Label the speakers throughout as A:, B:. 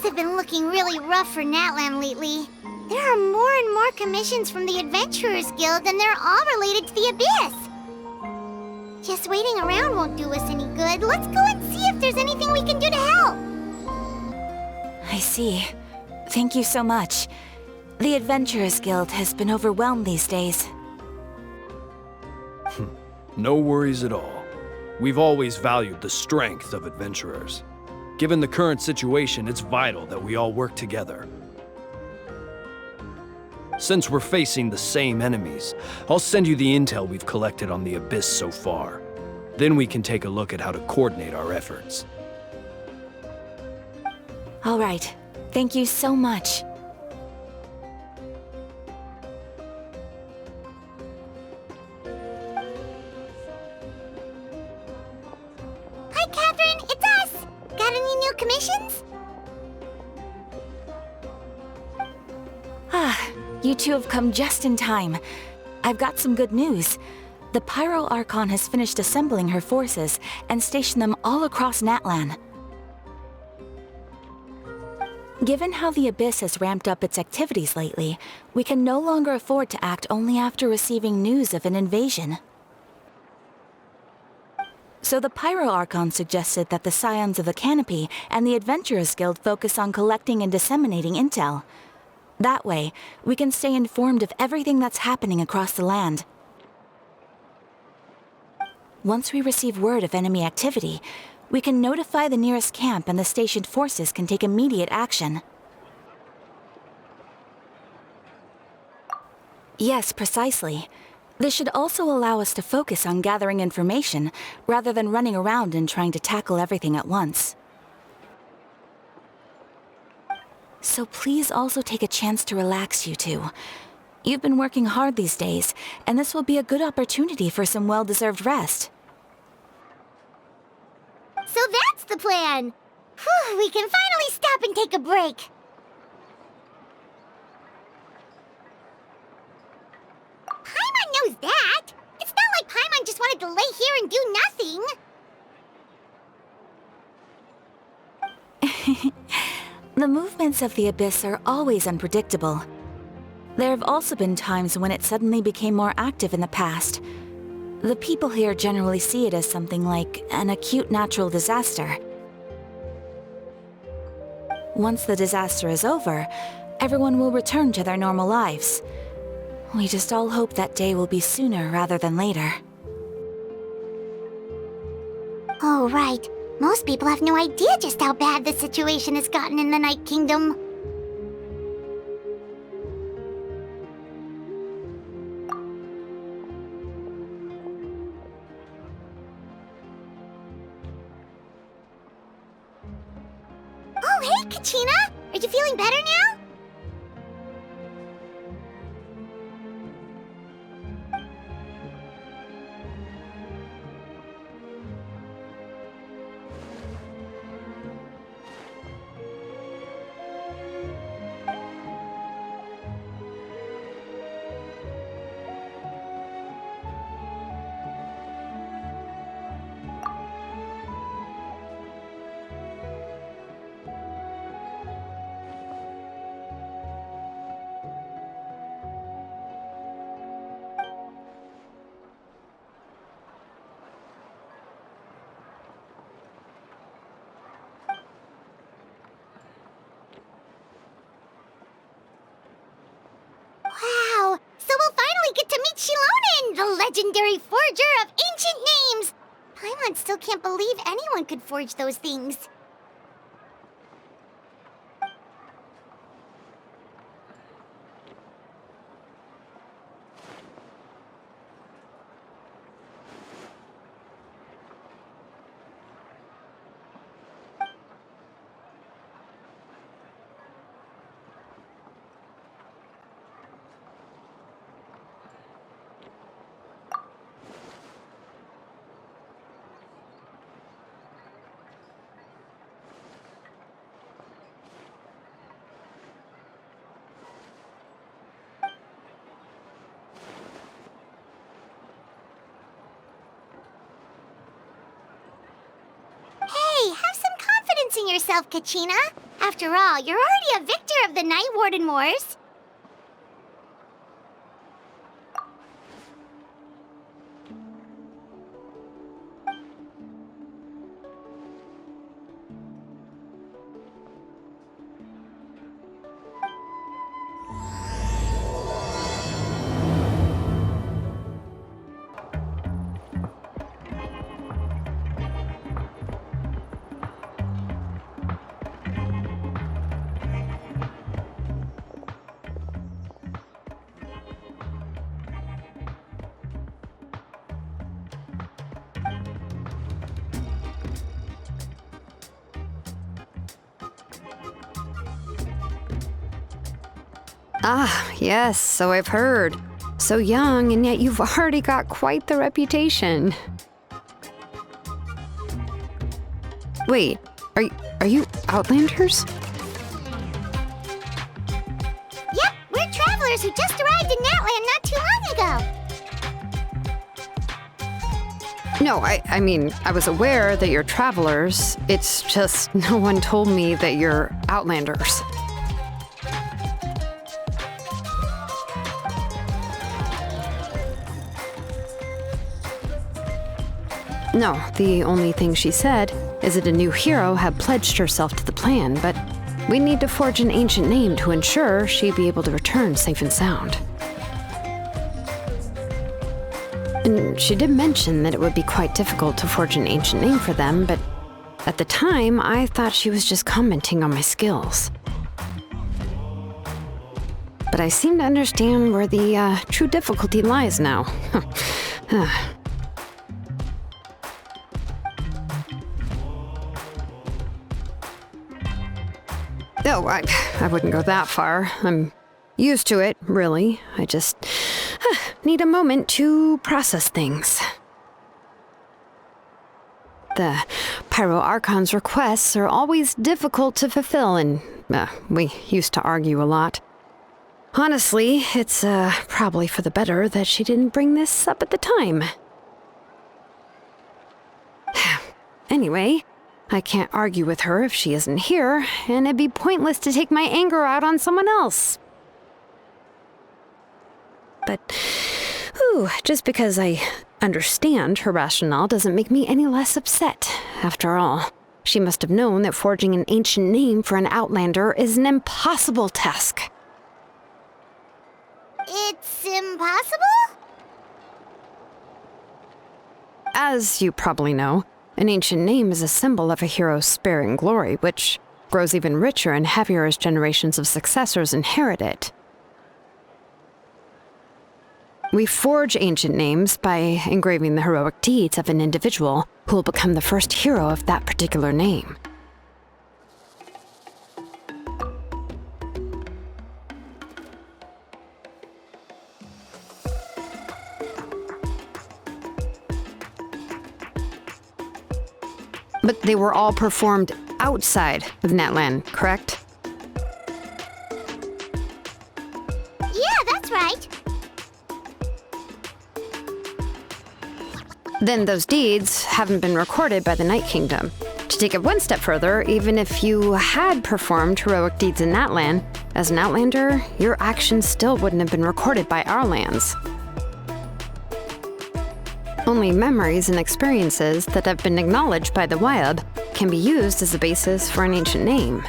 A: Things have been looking really rough for Natlan lately. There are more and more commissions from the Adventurers Guild, and they're all related to the Abyss. Just waiting around won't do us any good. Let's go and see if there's anything we can do to help.
B: I see. Thank you so much. The Adventurers Guild has been overwhelmed these days.
C: No worries at all. We've always valued the strength of adventurers. Given the current situation, it's vital that we all work together. Since we're facing the same enemies, I'll send you the intel we've collected on the Abyss so far. Then we can take a look at how to coordinate our efforts.
B: All right. Thank you so much.
A: Hi, Catherine. It's us. Got any new commissions?
B: You two have come just in time. I've got some good news. The Pyro Archon has finished assembling her forces and stationed them all across Natlan. Given how the Abyss has ramped up its activities lately, we can no longer afford to act only after receiving news of an invasion. So the Pyro Archon suggested that the Scions of the Canopy and the Adventurers Guild focus on collecting and disseminating intel. That way, we can stay informed of everything that's happening across the land. Once we receive word of enemy activity, we can notify the nearest camp and the stationed forces can take immediate action. Yes, precisely. This should also allow us to focus on gathering information, rather than running around and trying to tackle everything at once. So please also take a chance to relax, you two. You've been working hard these days, and this will be a good opportunity for some well-deserved rest.
A: So that's the plan. Whew, we can finally stop and take a break. Paimon knows that. It's not like Paimon just wanted to lay here and do nothing.
B: The movements of the Abyss are always unpredictable. There have also been times when it suddenly became more active in the past. The people here generally see it as something like an acute natural disaster. Once the disaster is over, everyone will return to their normal lives. We just all hope that day will be sooner rather than later.
A: Oh, right. Most people have no idea just how bad the situation has gotten in the Night Kingdom. Oh, hey, Kachina! Are you feeling better now? Wow! So we'll finally get to meet Xilonen, the legendary forger of ancient names! Paimon still can't believe anyone could forge those things. Hey, have some confidence in yourself, Kachina. After all, you're already a victor of the Night Warden Wars.
D: Ah, yes, so I've heard. So young, and yet you've already got quite the reputation. Wait, are you Outlanders?
A: Yep, we're travelers who just arrived in Natlan not too long ago.
D: No, I mean, I was aware that you're travelers. It's just no one told me that you're Outlanders. No, the only thing she said is that a new hero had pledged herself to the plan, but we need to forge an ancient name to ensure she'd be able to return safe and sound. And she did mention that it would be quite difficult to forge an ancient name for them, but at the time, I thought she was just commenting on my skills. But I seem to understand where the true difficulty lies now. No, I wouldn't go that far. I'm used to it, really. I just need a moment to process things. The Pyro Archon's requests are always difficult to fulfill, and we used to argue a lot. Honestly, it's probably for the better that she didn't bring this up at the time. Anyway, I can't argue with her if she isn't here, and it'd be pointless to take my anger out on someone else. But, just because I understand her rationale doesn't make me any less upset. After all, she must have known that forging an ancient name for an Outlander is an impossible task.
A: It's impossible?
D: As you probably know, an ancient name is a symbol of a hero's spirit and glory, which grows even richer and heavier as generations of successors inherit it. We forge ancient names by engraving the heroic deeds of an individual who will become the first hero of that particular name. But they were all performed outside of Natlan, correct?
A: Yeah, that's right.
D: Then those deeds haven't been recorded by the Night Kingdom. To take it one step further, even if you had performed heroic deeds in Natlan, as an Outlander, your actions still wouldn't have been recorded by our lands. Only memories and experiences that have been acknowledged by the Wyab can be used as a basis for an ancient name.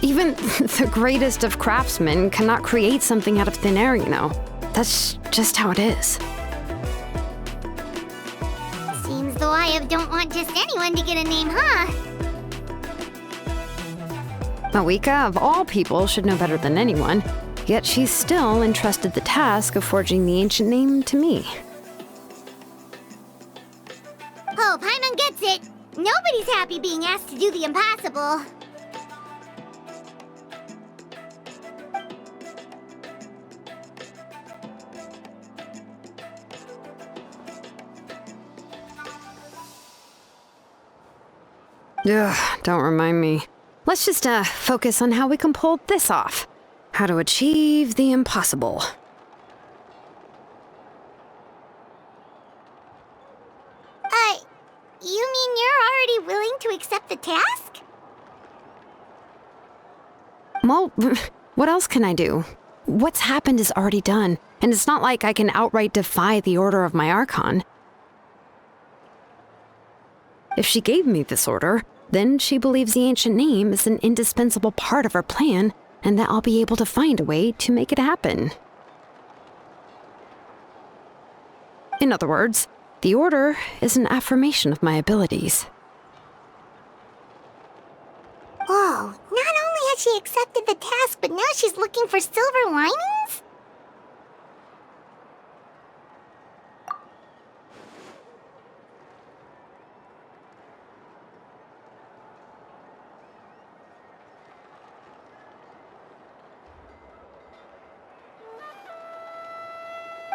D: Even the greatest of craftsmen cannot create something out of thin air, you know. That's just how it is.
A: Seems the Wyab don't want just anyone to get a name, huh?
D: Mawika, of all people, should know better than anyone. Yet she's still entrusted the task of forging the ancient name to me.
A: Oh, Paimon gets it. Nobody's happy being asked to do the impossible.
D: Ugh, don't remind me. Let's just focus on how we can pull this off. How to achieve the impossible.
A: You mean you're already willing to accept the task?
D: Well, what else can I do? What's happened is already done, and it's not like I can outright defy the order of my Archon. If she gave me this order, then she believes the ancient name is an indispensable part of her plan, and that I'll be able to find a way to make it happen. In other words, the order is an affirmation of my abilities.
A: Whoa, not only has she accepted the task, but now she's looking for silver linings?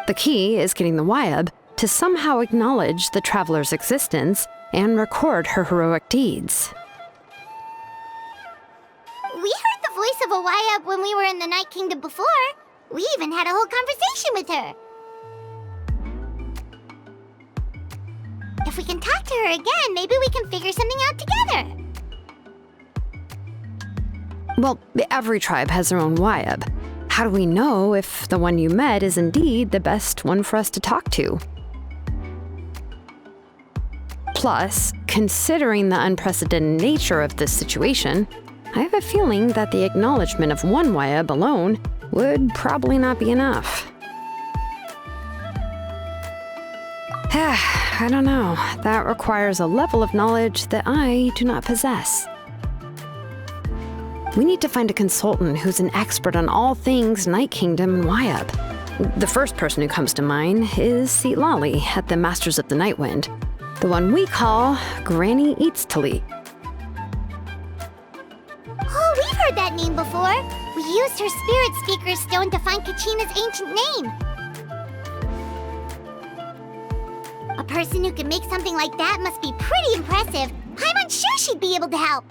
D: The key is getting the Wyab to somehow acknowledge the traveler's existence and record her heroic deeds.
A: We heard the voice of a Wyab when we were in the Night Kingdom before. We even had a whole conversation with her. If we can talk to her again, maybe we can figure something out together.
D: Well, every tribe has their own Wyab. How do we know if the one you met is indeed the best one for us to talk to? Plus, considering the unprecedented nature of this situation, I have a feeling that the acknowledgement of one Wyab alone would probably not be enough. I don't know. That requires a level of knowledge that I do not possess. We need to find a consultant who's an expert on all things Night Kingdom and Wyab. The first person who comes to mind is Citlali at the Masters of the Night Wind, the one we call Granny Citlali.
A: Oh, we've heard that name before. We used her spirit speaker stone to find Kachina's ancient name. A person who can make something like that must be pretty impressive. I'm unsure she'd be able to help.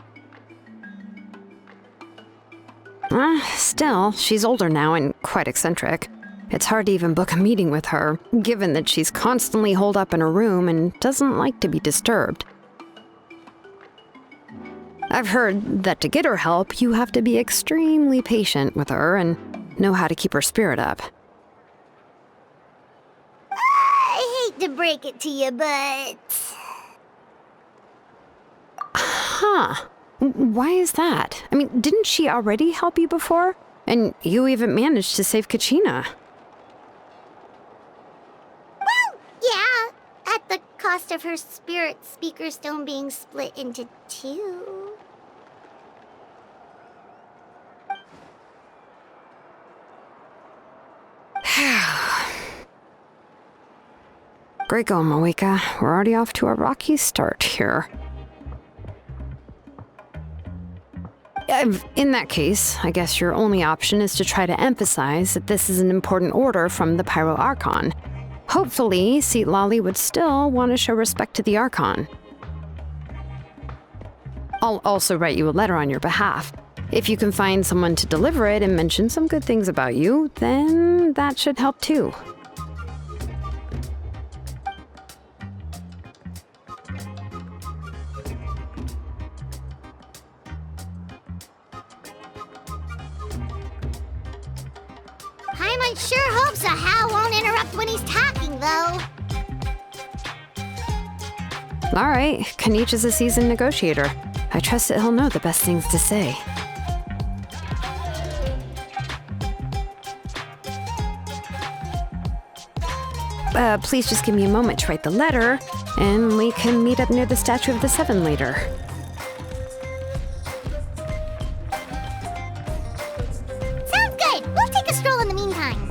D: Still, she's older now and quite eccentric. It's hard to even book a meeting with her, given that she's constantly holed up in her room and doesn't like to be disturbed. I've heard that to get her help, you have to be extremely patient with her and know how to keep her spirit up.
A: I hate to break it to you, but...
D: Huh. Why is that? I mean, didn't she already help you before? And you even managed to save Kachina.
A: Well, yeah, at the cost of her spirit speaker stone being split into two.
D: Great going, Moeka. We're already off to a rocky start here. In that case, I guess your only option is to try to emphasize that this is an important order from the Pyro Archon. Hopefully, Citlali would still want to show respect to the Archon. I'll also write you a letter on your behalf. If you can find someone to deliver it and mention some good things about you, then that should help too.
A: Paimon sure hopes a Hal won't interrupt when he's talking, though.
D: All right, Kaniche is a seasoned negotiator. I trust that he'll know the best things to say. Please just give me a moment to write the letter, and we can meet up near the Statue of the Seven later.
A: Sounds good. We'll take a stroll in the meantime.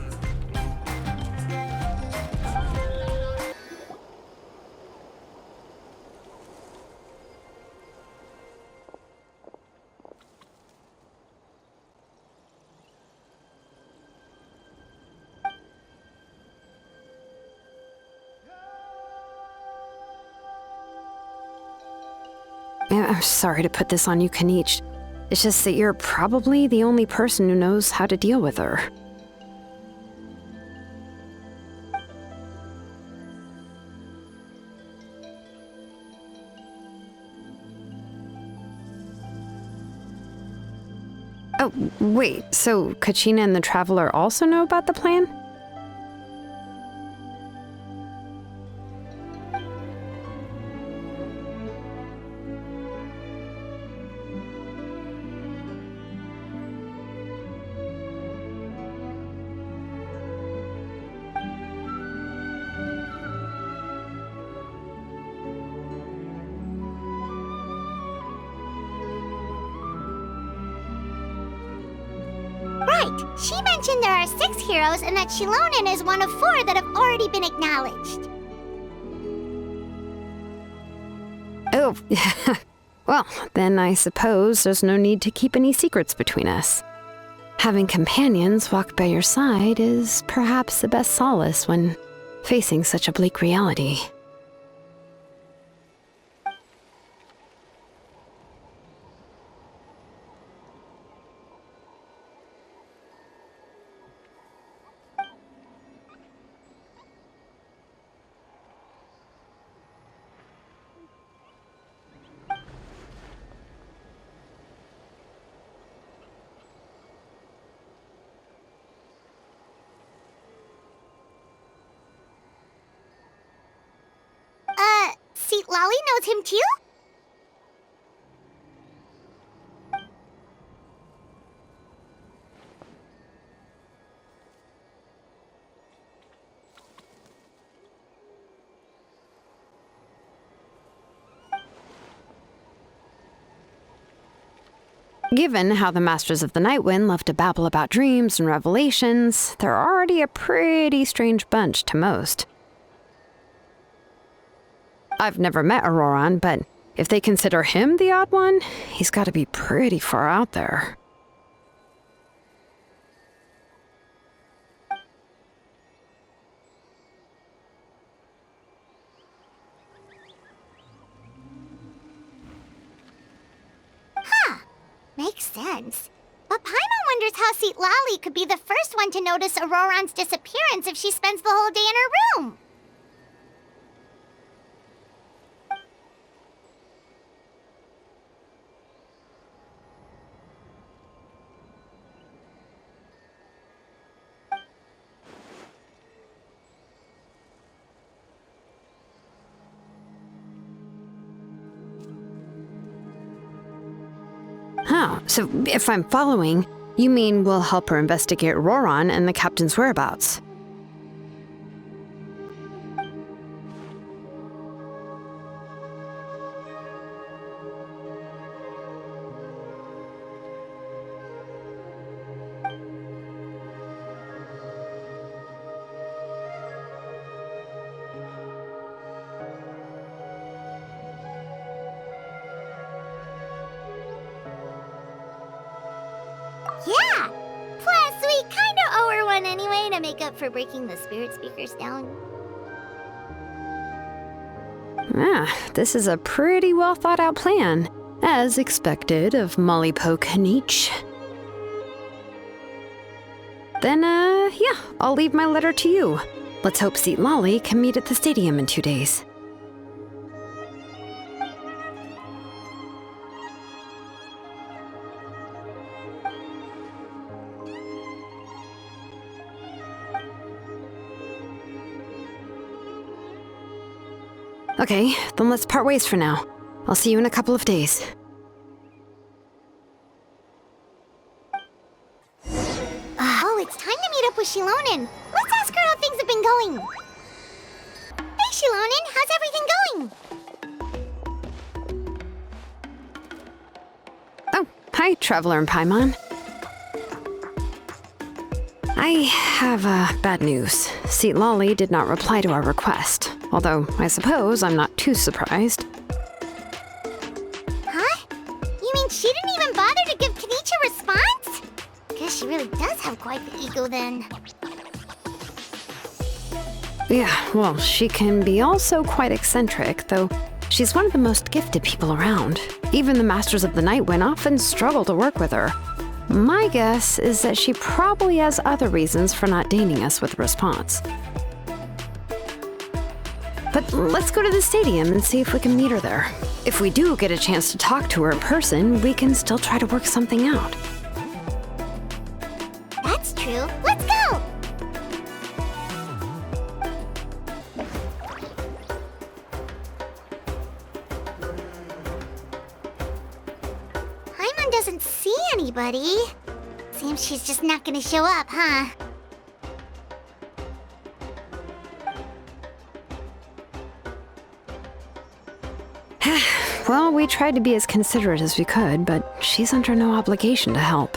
D: I'm sorry to put this on you, Kaniche. It's just that you're probably the only person who knows how to deal with her. Oh, wait, so Kachina and the Traveler also know about the plan?
A: Right. She mentioned there are 6 heroes and that Xilonen is one of 4 that have already been acknowledged.
D: Oh, well, then I suppose there's no need to keep any secrets between us. Having companions walk by your side is perhaps the best solace when facing such a bleak reality.
A: Citlali knows him too?
D: Given how the Masters of the Nightwind love to babble about dreams and revelations, they're already a pretty strange bunch to most. I've never met Ororon, but if they consider him the odd one, he's got to be pretty far out there.
A: Makes sense. But Paimon wonders how Citlali could be the first one to notice Ororon's disappearance if she spends the whole day in her room.
D: Oh, so if I'm following, you mean we'll help her investigate Ororon and the Captain's whereabouts?
A: Yeah! Plus, we kinda owe her one anyway to make up for breaking the spirit speakers down.
D: This is a pretty well thought out plan, as expected of Molly Poke Nietzsche. Then, yeah, I'll leave my letter to you. Let's hope Citlali can meet at the stadium in 2 days. Okay, then let's part ways for now. I'll see you in a couple of days.
A: Oh, it's time to meet up with Xilonen. Let's ask her how things have been going. Hey, Xilonen, how's everything going?
D: Oh, hi, Traveler and Paimon. I have bad news. Citlali did not reply to our request, although I suppose I'm not too surprised.
A: Huh? You mean she didn't even bother to give Kenichi a response? Guess she really does have quite the ego then.
D: Yeah, well, she can be also quite eccentric, though she's one of the most gifted people around. Even the Masters of the Nightwind often struggle to work with her. My guess is that she probably has other reasons for not deigning us with a response. But let's go to the stadium and see if we can meet her there. If we do get a chance to talk to her in person, we can still try to work something out.
A: doesn't see anybody. Seems she's just not gonna show up, huh?
D: Well, we tried to be as considerate as we could, but she's under no obligation to help.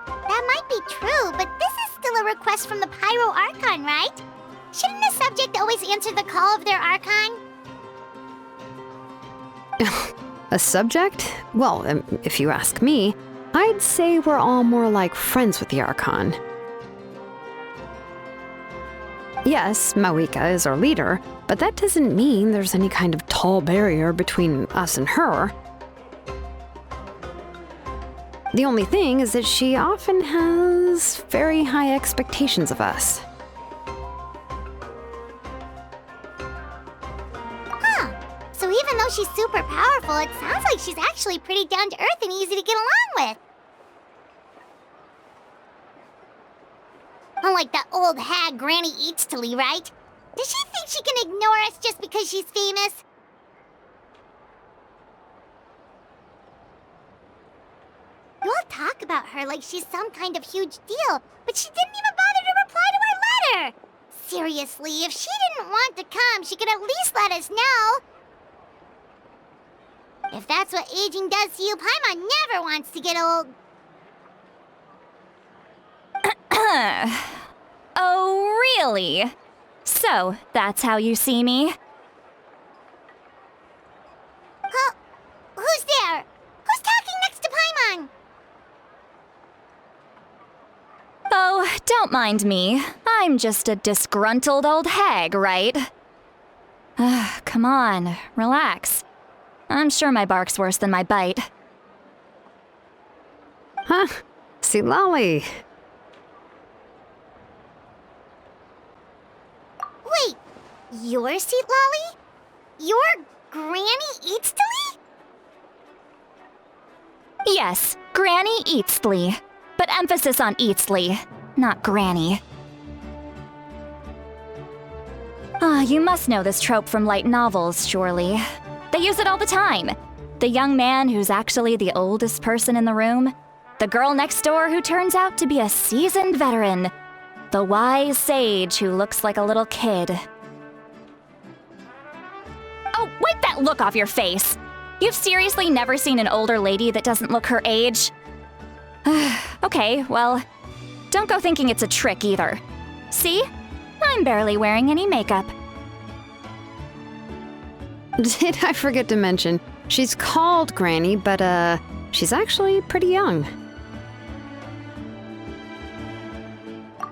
A: That might be true, but this is still a request from the Pyro Archon, right? Shouldn't the subject always answer the call of their Archon?
D: A subject? Well, if you ask me, I'd say we're all more like friends with the Archon. Yes, Mawika is our leader, but that doesn't mean there's any kind of tall barrier between us and her. The only thing is that she often has very high expectations of us.
A: Huh. So even though she's super powerful, it sounds like she's actually pretty down to earth and easy to get along with. Unlike that old hag Granny Citlali, right? Does she think she can ignore us just because she's famous? You all talk about her like she's some kind of huge deal, but she didn't even bother to reply to our letter! Seriously, if she didn't want to come, she could at least let us know. If that's what aging does to you, Paimon never wants to get old.
E: Oh, really? So, that's how you see me?
A: Who's there? Who's talking next to Paimon?
E: Oh, don't mind me. I'm just a disgruntled old hag, right? Come on, relax. I'm sure my bark's worse than my bite.
D: Huh? Citlali.
A: Wait, you're Citlali? You're Granny Citlali?
E: Yes, Granny Citlali. But emphasis on Citlali, not Granny. You must know this trope from light novels, surely. They use it all the time. The young man who's actually the oldest person in the room. The girl next door who turns out to be a seasoned veteran. The wise sage who looks like a little kid. Oh, wipe that look off your face! You've seriously never seen an older lady that doesn't look her age? Okay, well, don't go thinking it's a trick either. See? I'm barely wearing any makeup.
D: Did I forget to mention, she's called Granny, but she's actually pretty young.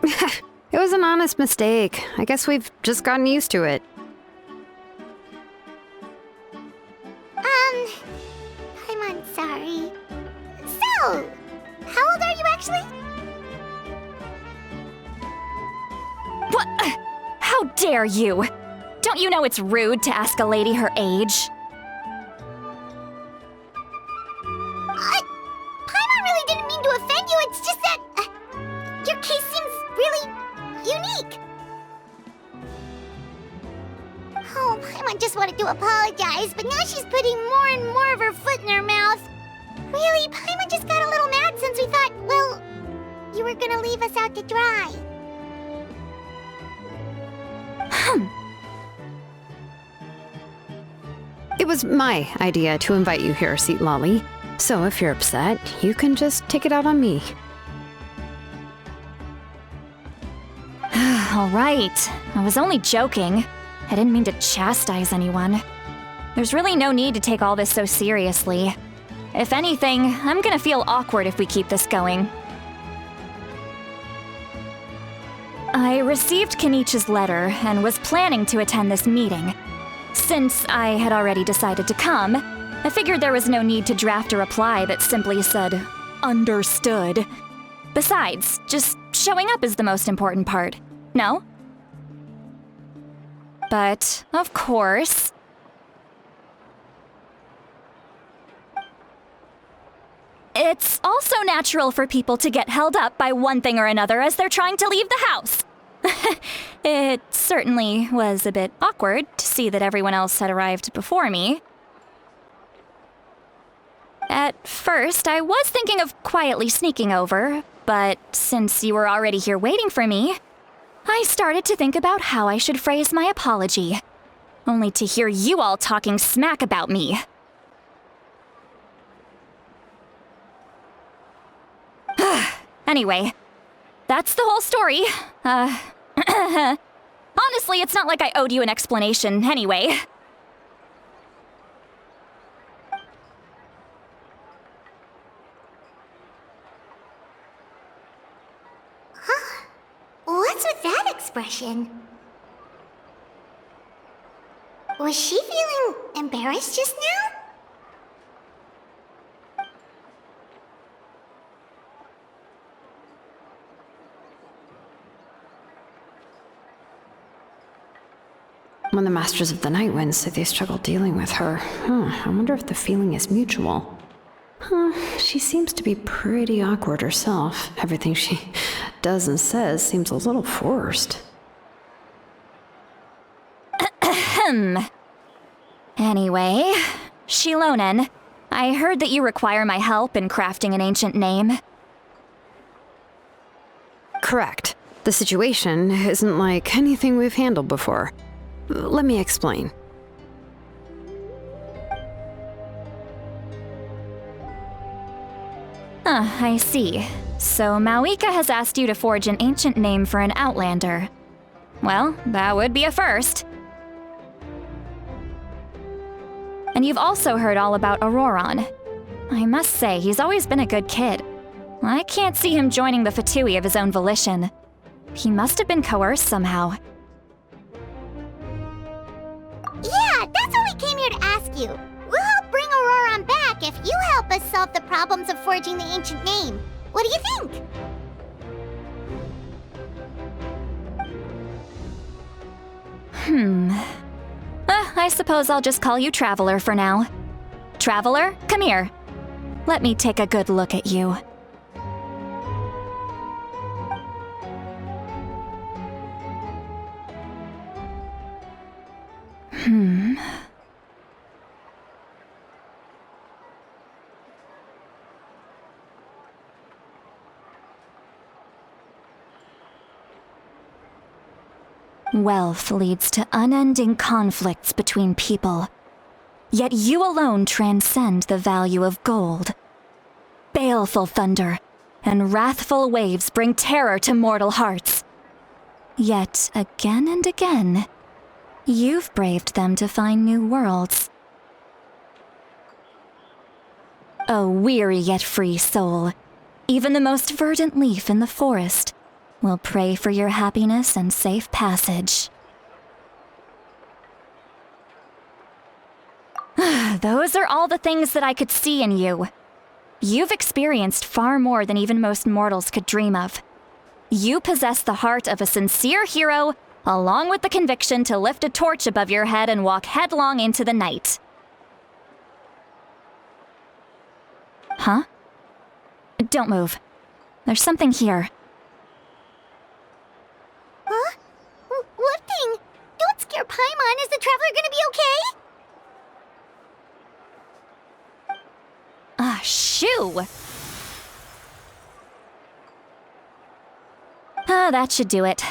D: It was an honest mistake. I guess we've just gotten used to it.
A: I'm sorry. So, how old are you actually?
E: What? How dare you? Don't you know it's rude to ask a lady her age?
A: Paimon really didn't mean to offend you, it's just that your case seems really unique. Oh, Paimon just wanted to apologize, but now she's putting more and more of her foot in her mouth. Really, Paimon just got a little mad since we thought, well, you were gonna leave us out to dry.
D: It was my idea to invite you here, Citlali. So if you're upset, you can just take it out on me.
E: All right, I was only joking. I didn't mean to chastise anyone. There's really no need to take all this so seriously. If anything, I'm gonna feel awkward if we keep this going. I received Kenichi's letter and was planning to attend this meeting. Since I had already decided to come, I figured there was no need to draft a reply that simply said, "Understood." Besides, just showing up is the most important part, no? But, of course... It's also natural for people to get held up by one thing or another as they're trying to leave the house. It certainly was a bit awkward to see that everyone else had arrived before me. At first, I was thinking of quietly sneaking over, but since you were already here waiting for me, I started to think about how I should phrase my apology, only to hear you all talking smack about me. Anyway, that's the whole story. Honestly, it's not like I owed you an explanation anyway.
A: What's with that expression? Was she feeling embarrassed just now?
D: When the Masters of the Night Wind say they struggle dealing with her, I wonder if the feeling is mutual. She seems to be pretty awkward herself. Everything she does and says seems a little forced.
E: Anyway, Xilonen, I heard that you require my help in crafting an ancient name.
D: Correct. The situation isn't like anything we've handled before. Let me explain.
E: I see. So Mawika has asked you to forge an ancient name for an outlander. Well, that would be a first. And you've also heard all about Ororon. I must say, he's always been a good kid. I can't see him joining the Fatui of his own volition. He must have been coerced somehow.
A: Yeah, that's what we came here to ask you. We'll help bring Ororon back if you help us solve the problems of forging the ancient name. What do you think?
E: I suppose I'll just call you Traveler for now. Traveler, come here. Let me take a good look at you. Wealth leads to unending conflicts between people. Yet you alone transcend the value of gold. Baleful thunder and wrathful waves bring terror to mortal hearts. Yet again and again, you've braved them to find new worlds. O weary yet free soul, even the most verdant leaf in the forest will pray for your happiness and safe passage. Those are all the things that I could see in you. You've experienced far more than even most mortals could dream of. You possess the heart of a sincere hero, along with the conviction to lift a torch above your head and walk headlong into the night. Huh? Don't move. There's something here.
A: Huh? What thing? Don't scare Paimon. Is the Traveler gonna be okay?
E: Shoo! That should do it.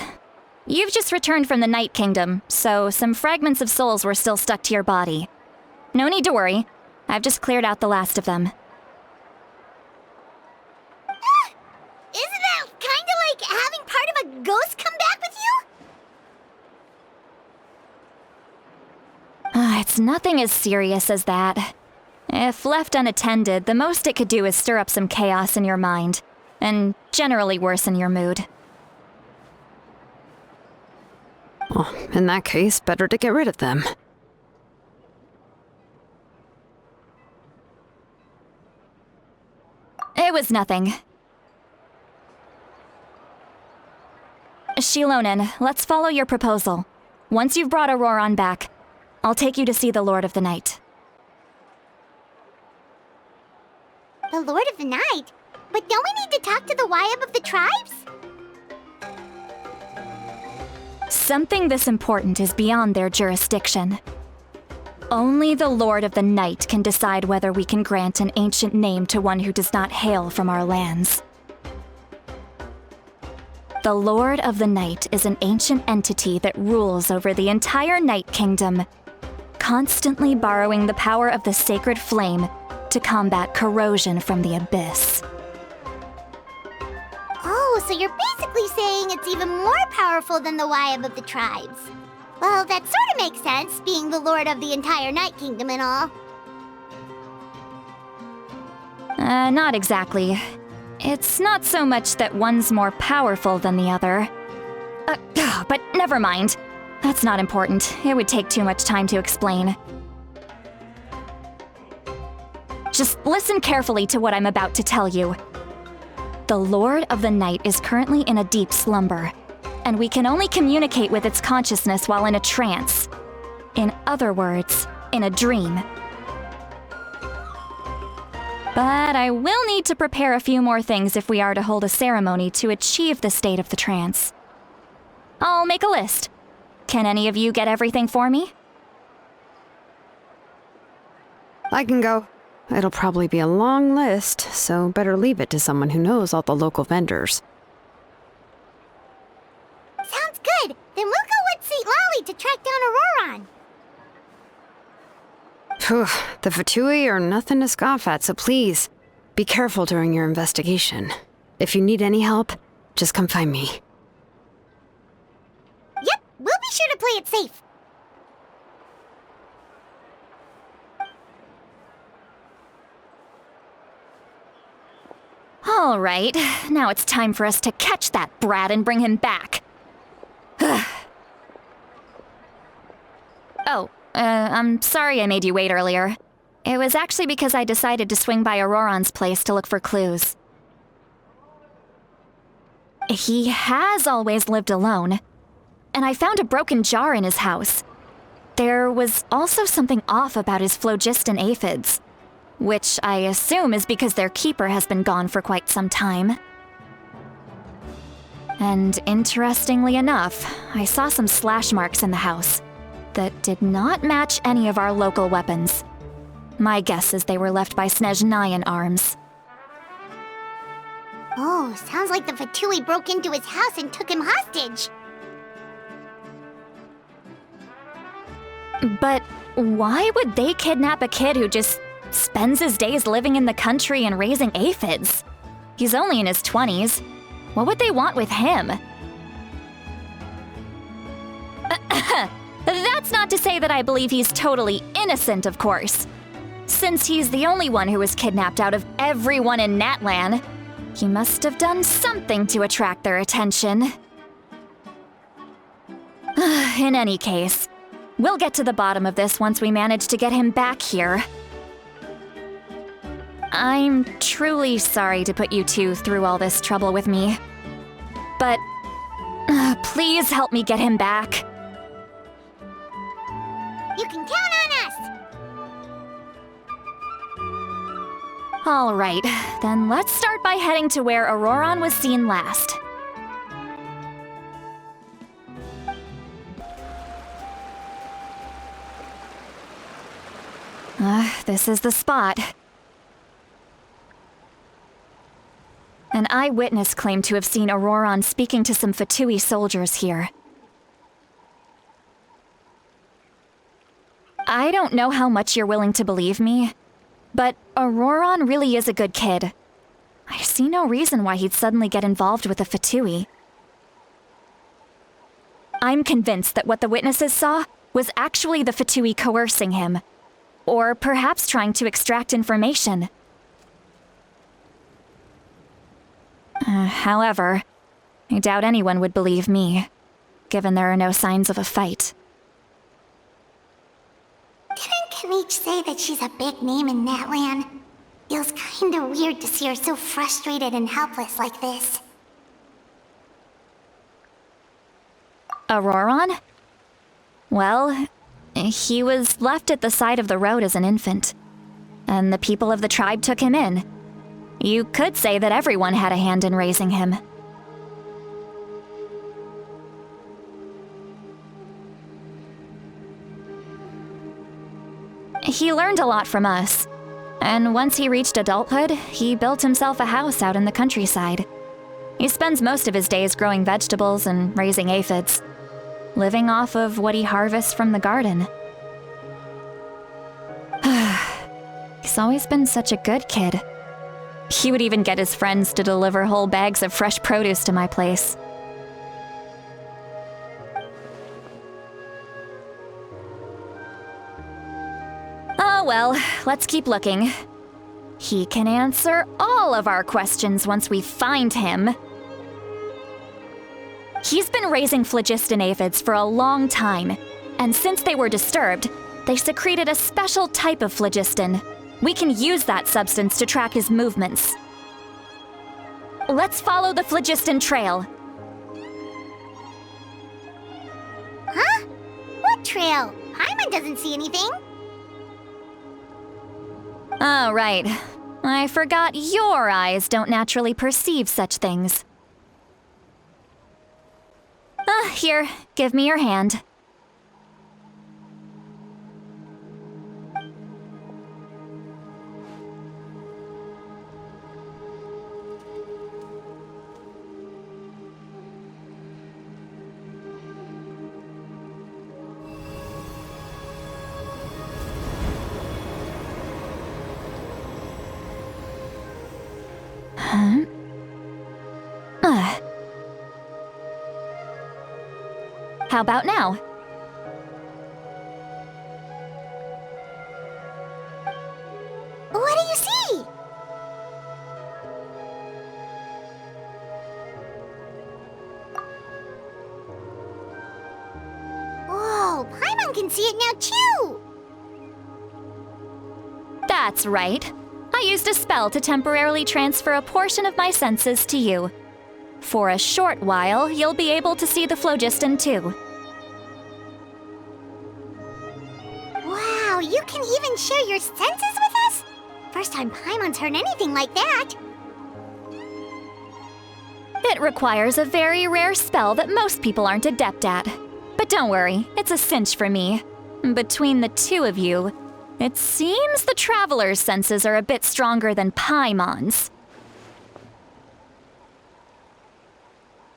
E: You've just returned from the Night Kingdom, so some fragments of souls were still stuck to your body. No need to worry. I've just cleared out the last of them.
A: Isn't that kinda like having part of a ghost come back with you?
E: It's nothing as serious as that. If left unattended, the most it could do is stir up some chaos in your mind, and generally worsen your mood.
D: Well, in that case, better to get rid of them.
E: It was nothing. Xilonen, let's follow your proposal. Once you've brought Ororon back, I'll take you to see the Lord of the Night.
A: The Lord of the Night? But don't we need to talk to the Wayab of the tribes?
E: Something this important is beyond their jurisdiction. Only the Lord of the Night can decide whether we can grant an ancient name to one who does not hail from our lands. The Lord of the Night is an ancient entity that rules over the entire Night Kingdom, constantly borrowing the power of the sacred flame to combat corrosion from the abyss.
A: Oh, so you're basically saying it's even more powerful than the Wyab of the tribes. Well, that sort of makes sense, being the lord of the entire Night Kingdom and all.
E: Not exactly. It's not so much that one's more powerful than the other. But never mind. That's not important. It would take too much time to explain. Just listen carefully to what I'm about to tell you. The Lord of the Night is currently in a deep slumber, and we can only communicate with its consciousness while in a trance. In other words, in a dream. But I will need to prepare a few more things if we are to hold a ceremony to achieve the state of the trance. I'll make a list. Can any of you get everything for me?
D: I can go. It'll probably be a long list, so better leave it to someone who knows all the local vendors.
A: Sounds good. Then we'll go with Citlali to track down Ororon.
D: Phew, the Fatui are nothing to scoff at, so please, be careful during your investigation. If you need any help, just come find me.
A: Yep, we'll be sure to play it safe.
E: All right, now it's time for us to catch that brat and bring him back. I'm sorry I made you wait earlier. It was actually because I decided to swing by Ororon's place to look for clues. He has always lived alone, and I found a broken jar in his house. There was also something off about his phlogiston aphids, which I assume is because their keeper has been gone for quite some time. And interestingly enough, I saw some slash marks in the house that did not match any of our local weapons. My guess is they were left by Snezhnayan arms.
A: Oh, sounds like the Fatui broke into his house and took him hostage.
E: But why would they kidnap a kid who just spends his days living in the country and raising aphids? He's only in his 20s. What would they want with him? That's not to say that I believe he's totally innocent, of course. Since he's the only one who was kidnapped out of everyone in Natlan, he must have done something to attract their attention. In any case, we'll get to the bottom of this once we manage to get him back here. I'm truly sorry to put you two through all this trouble with me. But please help me get him back.
A: You can count on us!
E: All right, then let's start by heading to where Ororon was seen last. This is the spot. An eyewitness claimed to have seen Ororon speaking to some Fatui soldiers here. I don't know how much you're willing to believe me, but Ororon really is a good kid. I see no reason why he'd suddenly get involved with a Fatui. I'm convinced that what the witnesses saw was actually the Fatui coercing him, or perhaps trying to extract information. However, I doubt anyone would believe me, given there are no signs of a fight.
A: Didn't Kanich say that she's a big name in Natlan? Feels kinda weird to see her so frustrated and helpless like this.
E: Ororon? Well, he was left at the side of the road as an infant, and the people of the tribe took him in. You could say that everyone had a hand in raising him. He learned a lot from us. And once he reached adulthood, he built himself a house out in the countryside. He spends most of his days growing vegetables and raising aphids, living off of what he harvests from the garden. He's always been such a good kid. He would even get his friends to deliver whole bags of fresh produce to my place. Oh well, let's keep looking. He can answer all of our questions once we find him. He's been raising phlogiston aphids for a long time, and since they were disturbed, they secreted a special type of phlogiston. We can use that substance to track his movements. Let's follow the phlogiston trail.
A: Huh? What trail? Paimon doesn't see anything.
E: Oh, right. I forgot your eyes don't naturally perceive such things. Here, give me your hand. How about now?
A: What do you see? Whoa, Paimon can see it now too!
E: That's right. I used a spell to temporarily transfer a portion of my senses to you. For a short while, you'll be able to see the phlogiston too.
A: Wow, you can even share your senses with us? First time Paimon's heard anything like that.
E: It requires a very rare spell that most people aren't adept at. But don't worry, it's a cinch for me. Between the two of you, it seems the Traveler's senses are a bit stronger than Paimon's.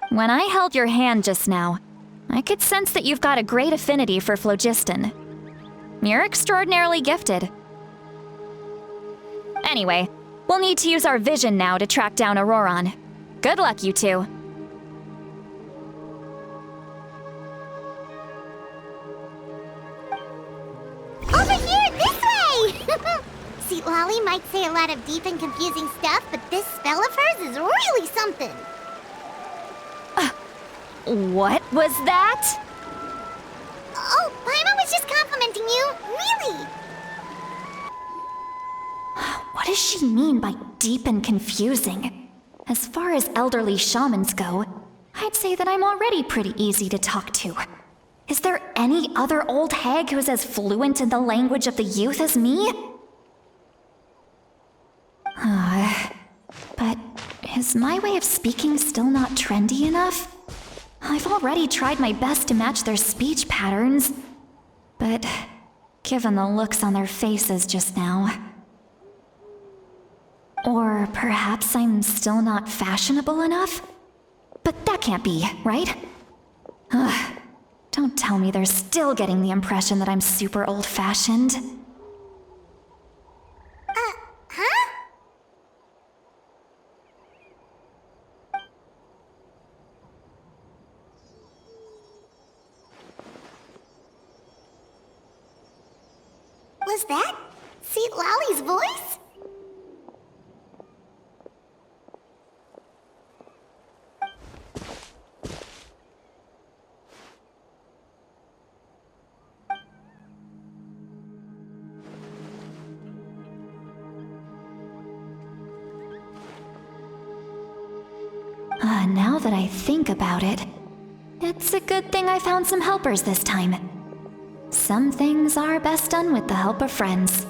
E: When I held your hand just now, I could sense that you've got a great affinity for phlogiston. You're extraordinarily gifted. Anyway, we'll need to use our vision now to track down Ororon. Good luck, you two.
A: Over here, this way! Citlali might say a lot of deep and confusing stuff, but this spell of hers is really something.
E: What was that?
A: Oh, Paimon was just complimenting you. Really?
E: What does she mean by deep and confusing? As far as elderly shamans go, I'd say that I'm already pretty easy to talk to. Is there any other old hag who's as fluent in the language of the youth as me? But is my way of speaking still not trendy enough? I've already tried my best to match their speech patterns, but given the looks on their faces just now. Or perhaps I'm still not fashionable enough? But that can't be, right? Don't tell me they're still getting the impression that I'm super old-fashioned.
A: Huh? Was that Citlali's voice?
E: Now that I think about it, it's a good thing I found some helpers this time. Some things are best done with the help of friends.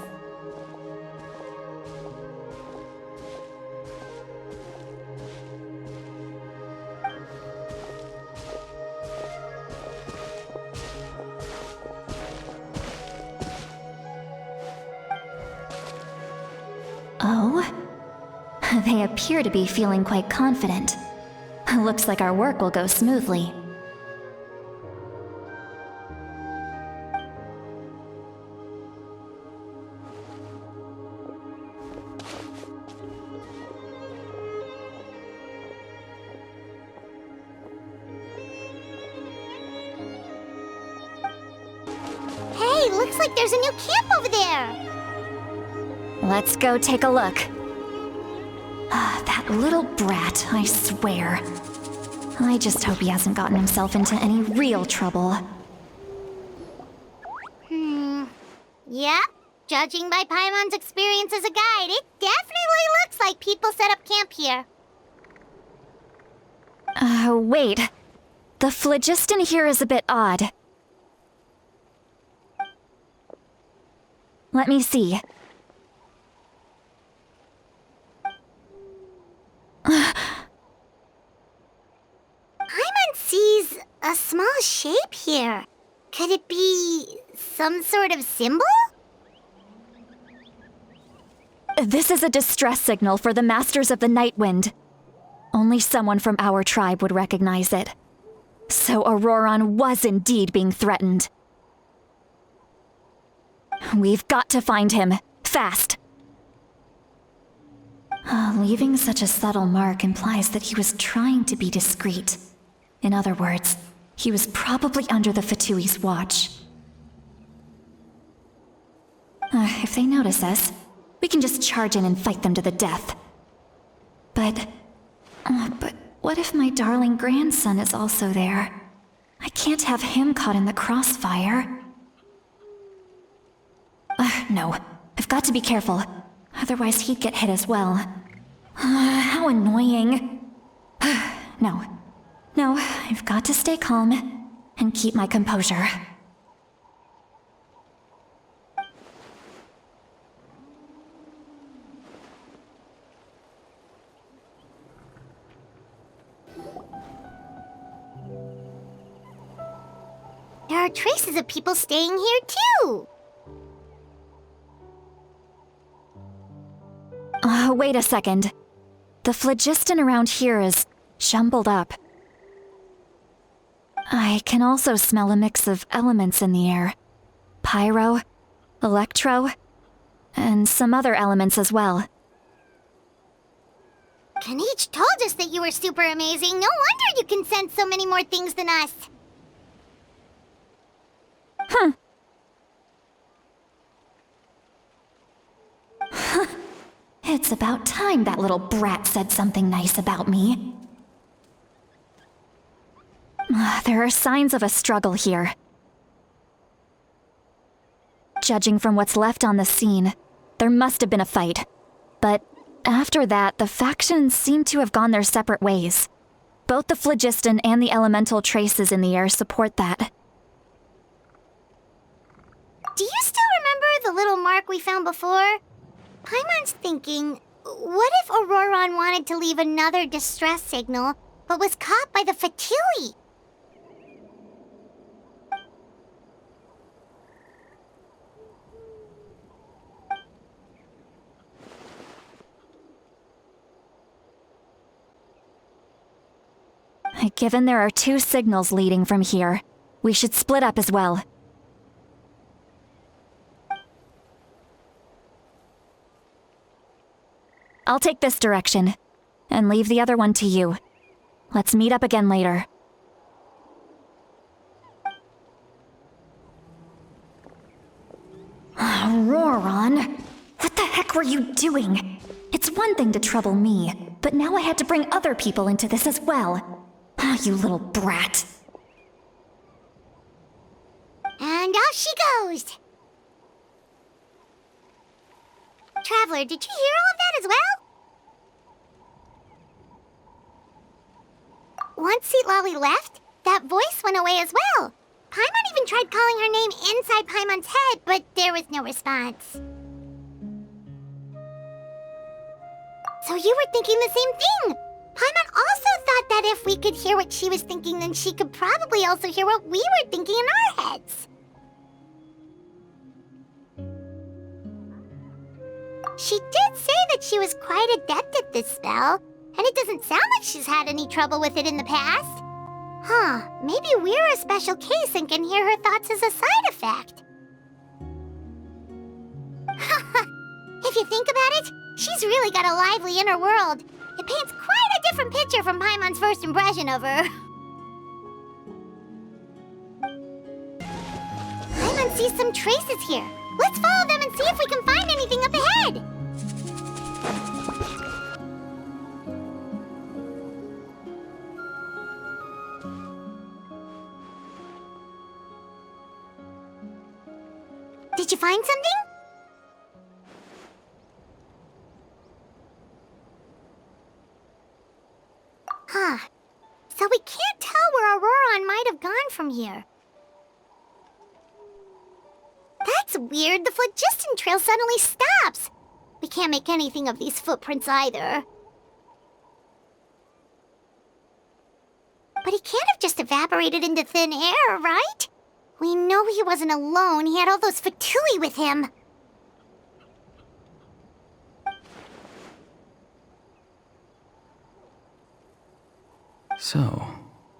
E: Oh? They appear to be feeling quite confident. Looks like our work will go smoothly.
A: Hey, looks like there's a new camp over there!
E: Let's go take a look. That little brat, I swear. I just hope he hasn't gotten himself into any real trouble.
A: Yep. Judging by Paimon's experience as a guide, it definitely looks like people set up camp here.
E: Wait. The phlogiston here is a bit odd. Let me see.
A: Paimon sees a small shape here. Could it be some sort of symbol?
E: This is a distress signal for the Masters of the Night Wind. Only someone from our tribe would recognize it. So Ororon was indeed being threatened. We've got to find him. Fast. Leaving such a subtle mark implies that he was trying to be discreet. In other words, he was probably under the Fatui's watch. If they notice us, we can just charge in and fight them to the death. But what if my darling grandson is also there? I can't have him caught in the crossfire. No, I've got to be careful. Otherwise he'd get hit as well. How annoying. No, I've got to stay calm and keep my composure.
A: There are traces of people staying here too.
E: Wait a second. The phlogiston around here is jumbled up. I can also smell a mix of elements in the air. Pyro, electro, and some other elements as well.
A: Kanichi told us that you were super amazing. No wonder you can sense so many more things than us.
E: It's about time that little brat said something nice about me. There are signs of a struggle here. Judging from what's left on the scene, there must have been a fight. But after that, the factions seem to have gone their separate ways. Both the phlogiston and the elemental traces in the air support that.
A: Do you still remember the little mark we found before? Paimon's thinking, what if Ororon wanted to leave another distress signal, but was caught by the Fatui?
E: Given there are two signals leading from here, we should split up as well. I'll take this direction, and leave the other one to you. Let's meet up again later. Ororon, what the heck were you doing? It's one thing to trouble me, but now I had to bring other people into this as well. You little brat.
A: And off she goes! Traveler, did you hear all of that as well? Once Citlali left, that voice went away as well. Paimon even tried calling her name inside Paimon's head, but there was no response. So you were thinking the same thing! Paimon also thought that if we could hear what she was thinking, then she could probably also hear what we were thinking in our heads. She did say that she was quite adept at this spell, and it doesn't sound like she's had any trouble with it in the past. Huh, maybe we're a special case and can hear her thoughts as a side effect. If you think about it, she's really got a lively inner world. It paints quite a different picture from Paimon's first impression of her. Paimon sees some traces here. Let's follow them and see if we can find anything up ahead. Did you find something? Huh. So we can't tell where Ororon might have gone from here. That's weird. The phlogiston trail suddenly stops. We can't make anything of these footprints either. But he can't have just evaporated into thin air, right? We know he wasn't alone. He had all those Fatui with him.
F: So,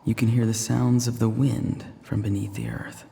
F: you can hear the sounds of the wind from beneath the earth.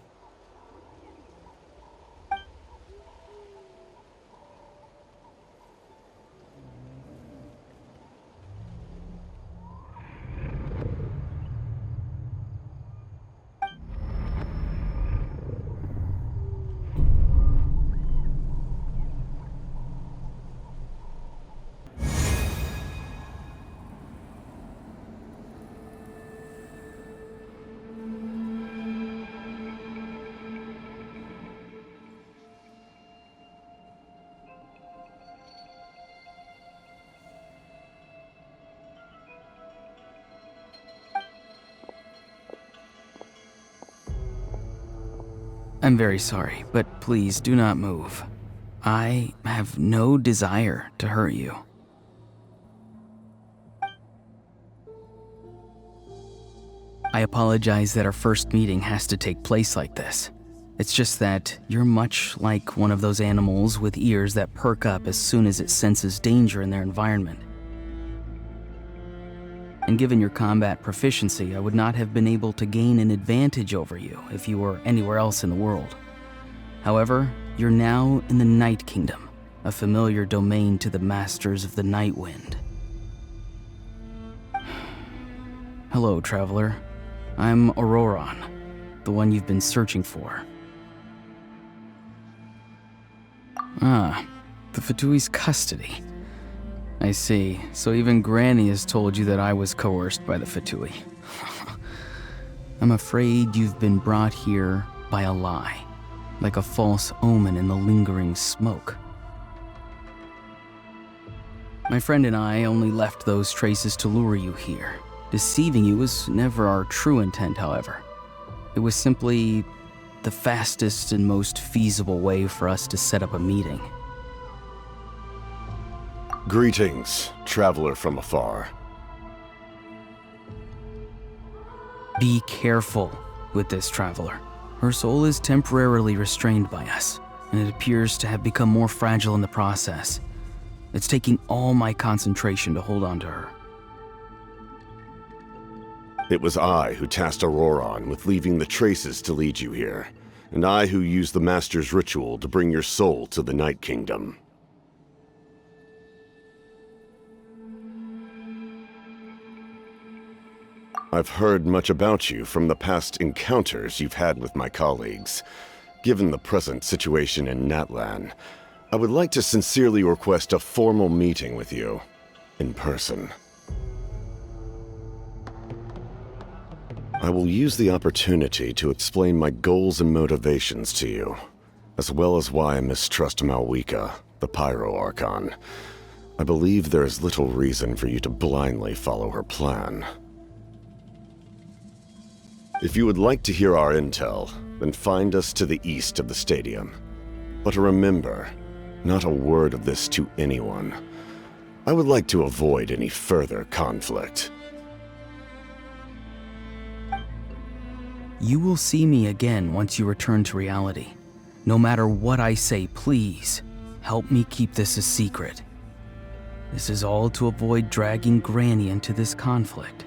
F: I'm very sorry, but please do not move. I have no desire to hurt you. I apologize that our first meeting has to take place like this. It's just that you're much like one of those animals with ears that perk up as soon as it senses danger in their environment. And given your combat proficiency, I would not have been able to gain an advantage over you if you were anywhere else in the world. However, you're now in the Night Kingdom, a familiar domain to the Masters of the Night Wind. Hello, traveler. I'm Ororon, the one you've been searching for. Ah, the Fatui's custody. I see. So even Granny has told you that I was coerced by the Fatui. I'm afraid you've been brought here by a lie, like a false omen in the lingering smoke. My friend and I only left those traces to lure you here. Deceiving you was never our true intent, however. It was simply the fastest and most feasible way for us to set up a meeting.
G: Greetings, traveler from afar.
F: Be careful with this traveler. Her soul is temporarily restrained by us, and it appears to have become more fragile in the process. It's taking all my concentration to hold on to her.
G: It was I who tasked Ororon with leaving the traces to lead you here, and I who used the Master's ritual to bring your soul to the Night Kingdom. I've heard much about you from the past encounters you've had with my colleagues. Given the present situation in Natlan, I would like to sincerely request a formal meeting with you, in person. I will use the opportunity to explain my goals and motivations to you, as well as why I mistrust Malwika, the Pyro Archon. I believe there is little reason for you to blindly follow her plan. If you would like to hear our intel, then find us to the east of the stadium. But remember, not a word of this to anyone. I would like to avoid any further conflict.
F: You will see me again once you return to reality. No matter what I say, please, help me keep this a secret. This is all to avoid dragging Granny into this conflict.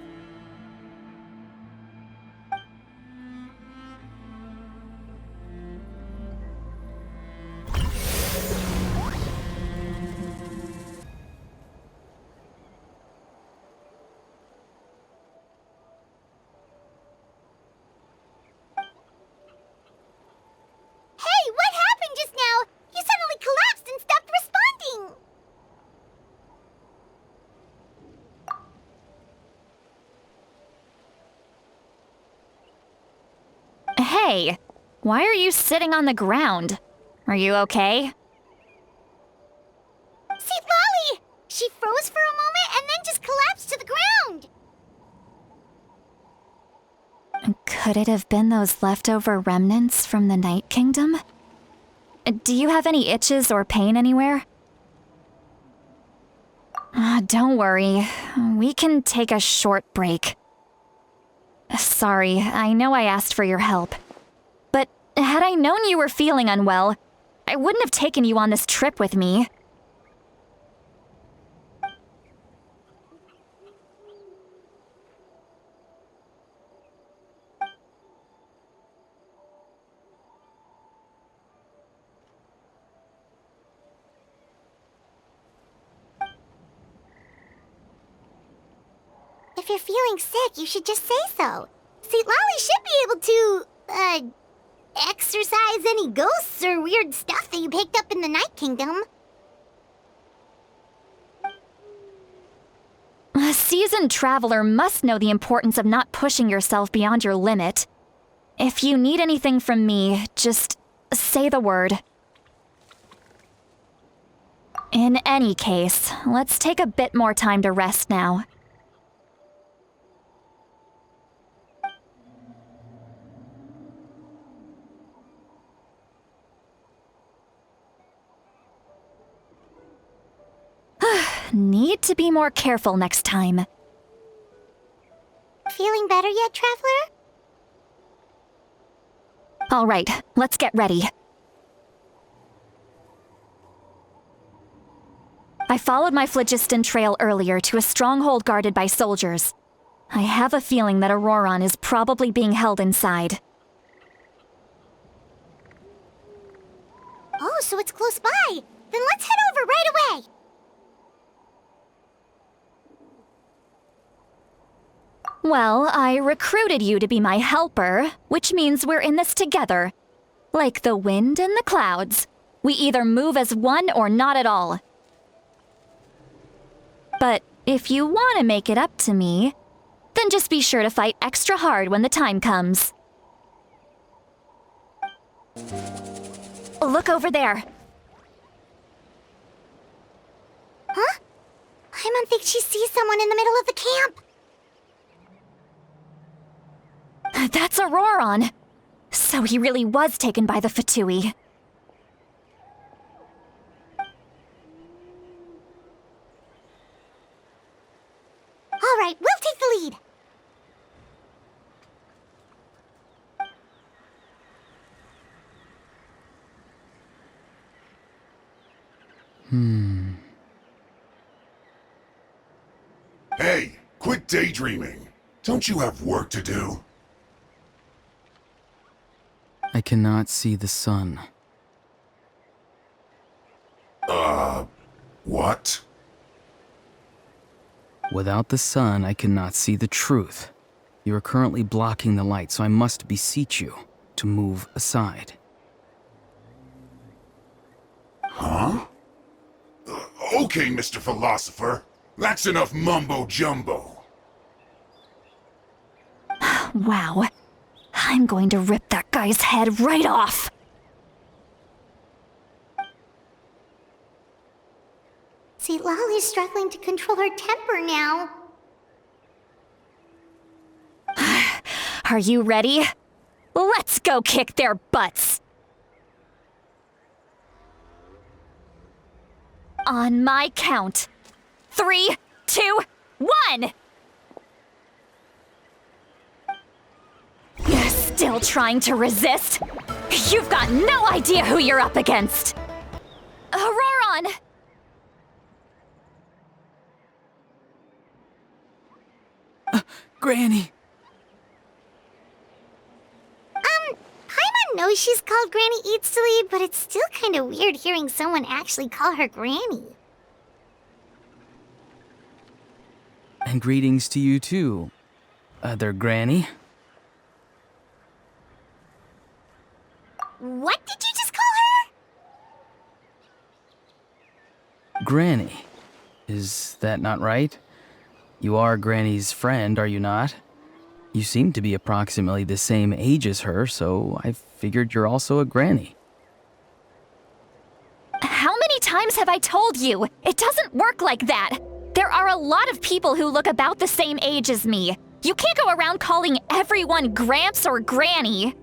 A: Hey, what happened just now? You suddenly collapsed and stopped responding.
E: Hey, why are you sitting on the ground? Are you okay?
A: Citlali! She froze for a moment and then just collapsed to the ground.
E: Could it have been those leftover remnants from the Night Kingdom? Do you have any itches or pain anywhere? Don't worry. We can take a short break. Sorry, I know I asked for your help. But had I known you were feeling unwell, I wouldn't have taken you on this trip with me.
A: If you're feeling sick, you should just say so. Citlali should be able to, exorcise any ghosts or weird stuff that you picked up in the Night Kingdom.
E: A seasoned traveler must know the importance of not pushing yourself beyond your limit. If you need anything from me, just say the word. In any case, let's take a bit more time to rest now. Need to be more careful next time.
A: Feeling better yet, Traveler?
E: All right, let's get ready. I followed my phlogiston trail earlier to a stronghold guarded by soldiers. I have a feeling that Ororon is probably being held inside.
A: Oh, so it's close by. Then let's head over right away.
E: Well, I recruited you to be my helper, which means we're in this together. Like the wind and the clouds. We either move as one or not at all. But if you want to make it up to me, then just be sure to fight extra hard when the time comes. Look over there.
A: Huh? Paimon thinks she sees someone in the middle of the camp.
E: That's Ororon. So he really was taken by the Fatui.
A: All right, we'll take the lead.
H: Hey, quit daydreaming. Don't you have work to do?
F: I cannot see the sun.
H: What?
F: Without the sun, I cannot see the truth. You are currently blocking the light, so I must beseech you to move aside.
H: Huh? Okay, Mr. Philosopher. That's enough mumbo-jumbo.
E: Wow. I'm going to rip that guy's head right off.
A: Citlali's struggling to control her temper now.
E: Are you ready? Let's go kick their butts. On my count. 3, 2, 1! You're still trying to resist? You've got no idea who you're up against! Aurora! on!
F: Granny!
A: Paimon knows she's called Granny Eatsley, but it's still kind of weird hearing someone actually call her Granny.
F: And greetings to you too, other Granny.
A: What did you just call her?
F: Granny. Is that not right? You are Granny's friend, are you not? You seem to be approximately the same age as her, so I figured you're also a Granny.
E: How many times have I told you? It doesn't work like that. There are a lot of people who look about the same age as me. You can't go around calling everyone Gramps or Granny.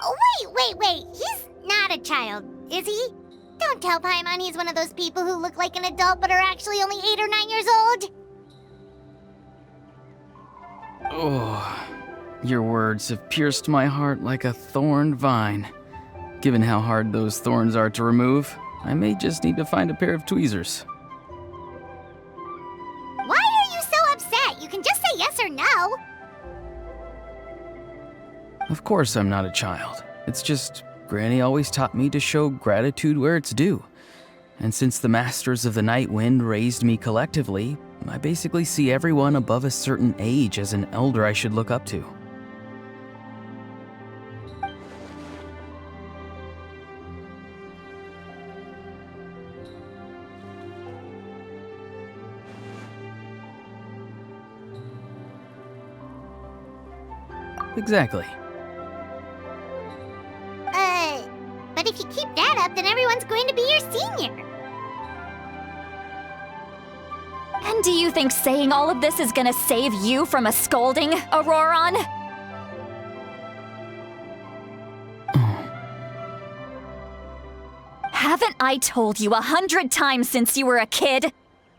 A: Oh, wait. He's not a child, is he? Don't tell Paimon he's one of those people who look like an adult but are actually only 8 or 9 years old.
F: Oh, your words have pierced my heart like a thorn vine. Given how hard those thorns are to remove, I may just need to find a pair of tweezers.
A: Why are you so upset? You can just say yes or no.
F: Of course I'm not a child. It's just Granny always taught me to show gratitude where it's due. And since the Masters of the Night Wind raised me collectively, I basically see everyone above a certain age as an elder I should look up to. Exactly.
A: But if you keep that up, then everyone's going to be your senior.
E: And do you think saying all of this is gonna save you from a scolding, Ororon? Haven't I told you 100 times since you were a kid?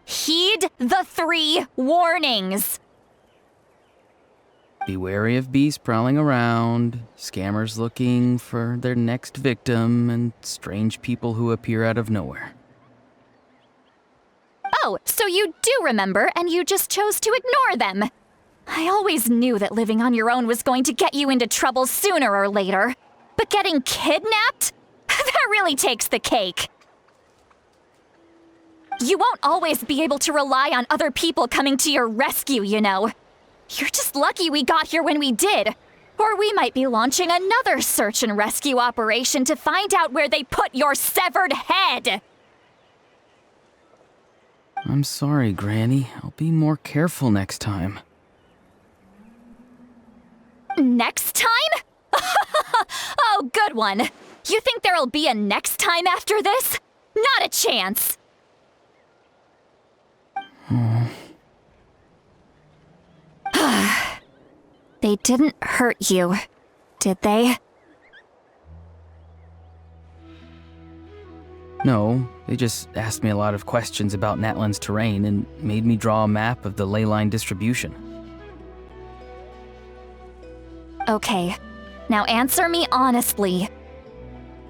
E: Heed the 3 warnings.
F: Be wary of beasts prowling around, scammers looking for their next victim, and strange people who appear out of nowhere.
E: Oh, so you do remember, and you just chose to ignore them. I always knew that living on your own was going to get you into trouble sooner or later. But getting kidnapped? That really takes the cake. You won't always be able to rely on other people coming to your rescue, you know. You're just lucky we got here when we did. Or we might be launching another search and rescue operation to find out where they put your severed head.
F: I'm sorry, Granny. I'll be more careful next time.
E: Next time? Oh, good one. You think there'll be a next time after this? Not a chance. They didn't hurt you, did they?
F: No, they just asked me a lot of questions about Natlan's terrain and made me draw a map of the ley line distribution.
E: Okay, now answer me honestly.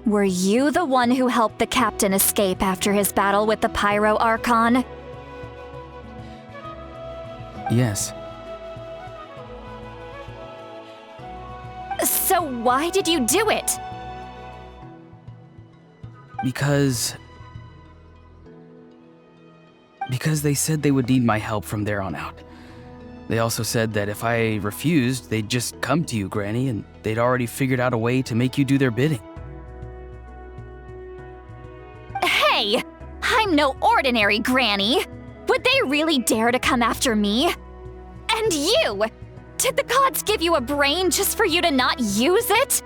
E: Were you the one who helped the captain escape after his battle with the Pyro Archon?
F: Yes.
E: So why did you do it?
F: Because they said they would need my help from there on out. They also said that if I refused, they'd just come to you, Granny, and they'd already figured out a way to make you do their bidding.
E: Hey, I'm no ordinary Granny. Would they really dare to come after me? And you! Did the gods give you a brain just for you to not use it?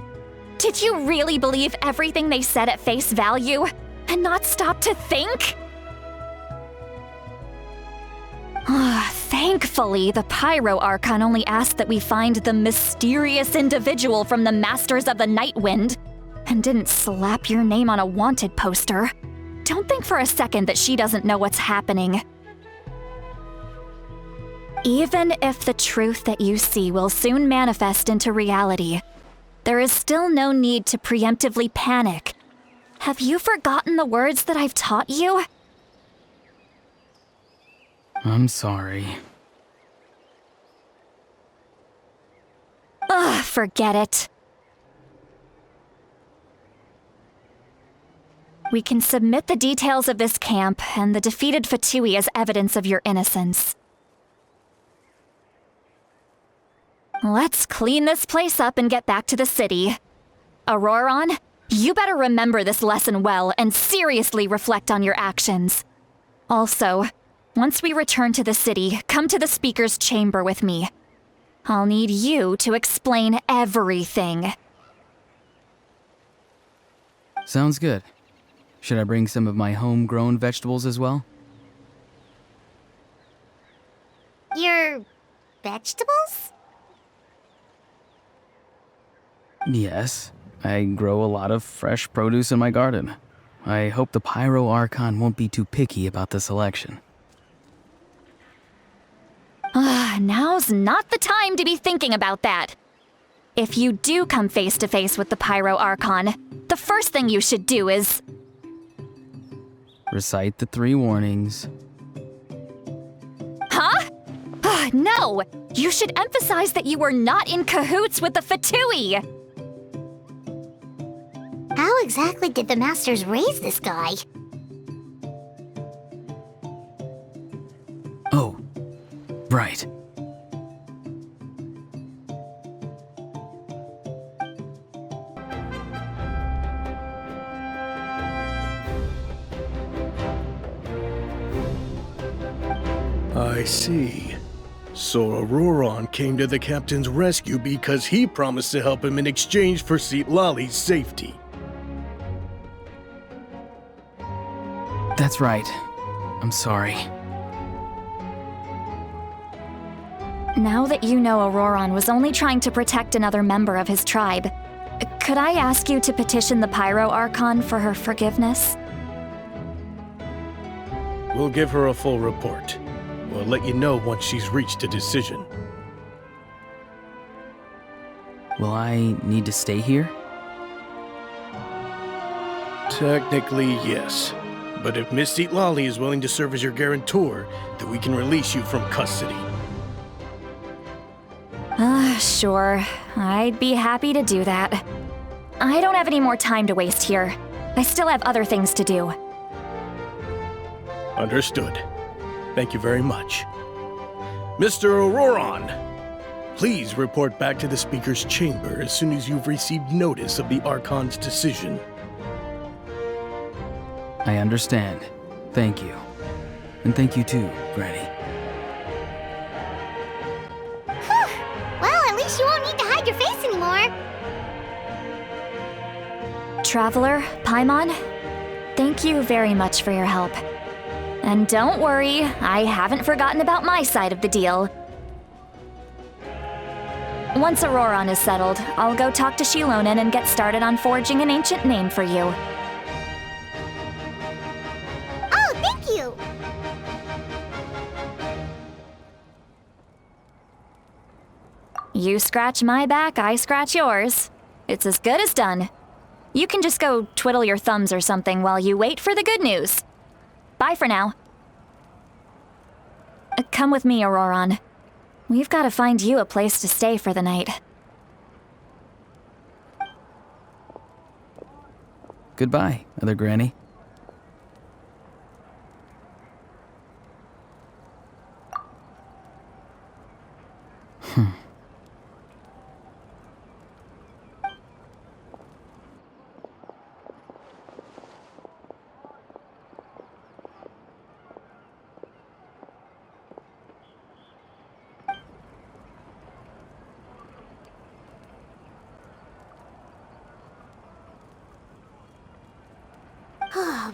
E: Did you really believe everything they said at face value and not stop to think? Thankfully, the Pyro Archon only asked that we find the mysterious individual from the Masters of the Night Wind and didn't slap your name on a wanted poster. Don't think for a second that she doesn't know what's happening. Even if the truth that you see will soon manifest into reality, there is still no need to preemptively panic. Have you forgotten the words that I've taught you?
F: I'm sorry.
E: Ugh, forget it. We can submit the details of this camp and the defeated Fatui as evidence of your innocence. Let's clean this place up and get back to the city. Ororon, you better remember this lesson well and seriously reflect on your actions. Also, once we return to the city, come to the speaker's chamber with me. I'll need you to explain everything.
F: Sounds good. Should I bring some of my homegrown vegetables as well?
A: Your vegetables?
F: Yes. I grow a lot of fresh produce in my garden. I hope the Pyro Archon won't be too picky about the selection.
E: Now's not the time to be thinking about that. If you do come face to face with the Pyro Archon, the first thing you should do is...
F: Recite the 3 warnings.
E: Huh? No! You should emphasize that you were not in cahoots with the Fatui!
A: How exactly did the Masters raise this guy?
F: Oh, right.
I: I see. So Ororon came to the captain's rescue because he promised to help him in exchange for Citlali's safety.
F: That's right. I'm sorry.
E: Now that you know Ororon was only trying to protect another member of his tribe, could I ask you to petition the Pyro Archon for her forgiveness?
I: We'll give her a full report. We'll let you know once she's reached a decision.
F: Will I need to stay here?
I: Technically, yes. But if Miss Citlali is willing to serve as your guarantor, then we can release you from custody.
E: Sure. I'd be happy to do that. I don't have any more time to waste here. I still have other things to do.
I: Understood. Thank you very much. Mr. Ororon, please report back to the Speaker's chamber as soon as you've received notice of the Archon's decision.
F: I understand. Thank you. And thank you too, Granny.
A: Well, at least you won't need to hide your face anymore.
E: Traveler, Paimon, thank you very much for your help. And don't worry, I haven't forgotten about my side of the deal. Once Ororon is settled, I'll go talk to Xilonen and get started on forging an ancient name for you.
A: Oh, thank you!
E: You scratch my back, I scratch yours. It's as good as done. You can just go twiddle your thumbs or something while you wait for the good news. Bye for now. Come with me, Ororon. We've got to find you a place to stay for the night.
F: Goodbye, Other Granny.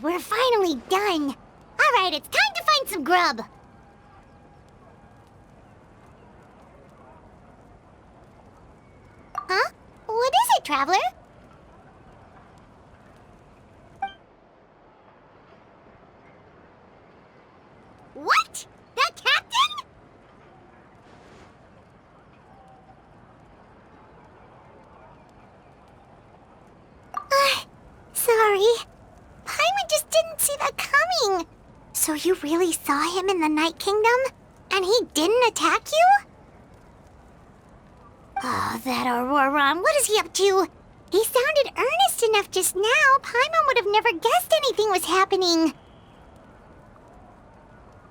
A: We're finally done. All right, it's time to find some grub. Huh? What is it, Traveler? What? The captain? Sorry. didn't see that coming. So you really saw him in the Night Kingdom? And he didn't attack you? Oh, that Ororon, what is he up to? He sounded earnest enough just now. Paimon would have never guessed anything was happening.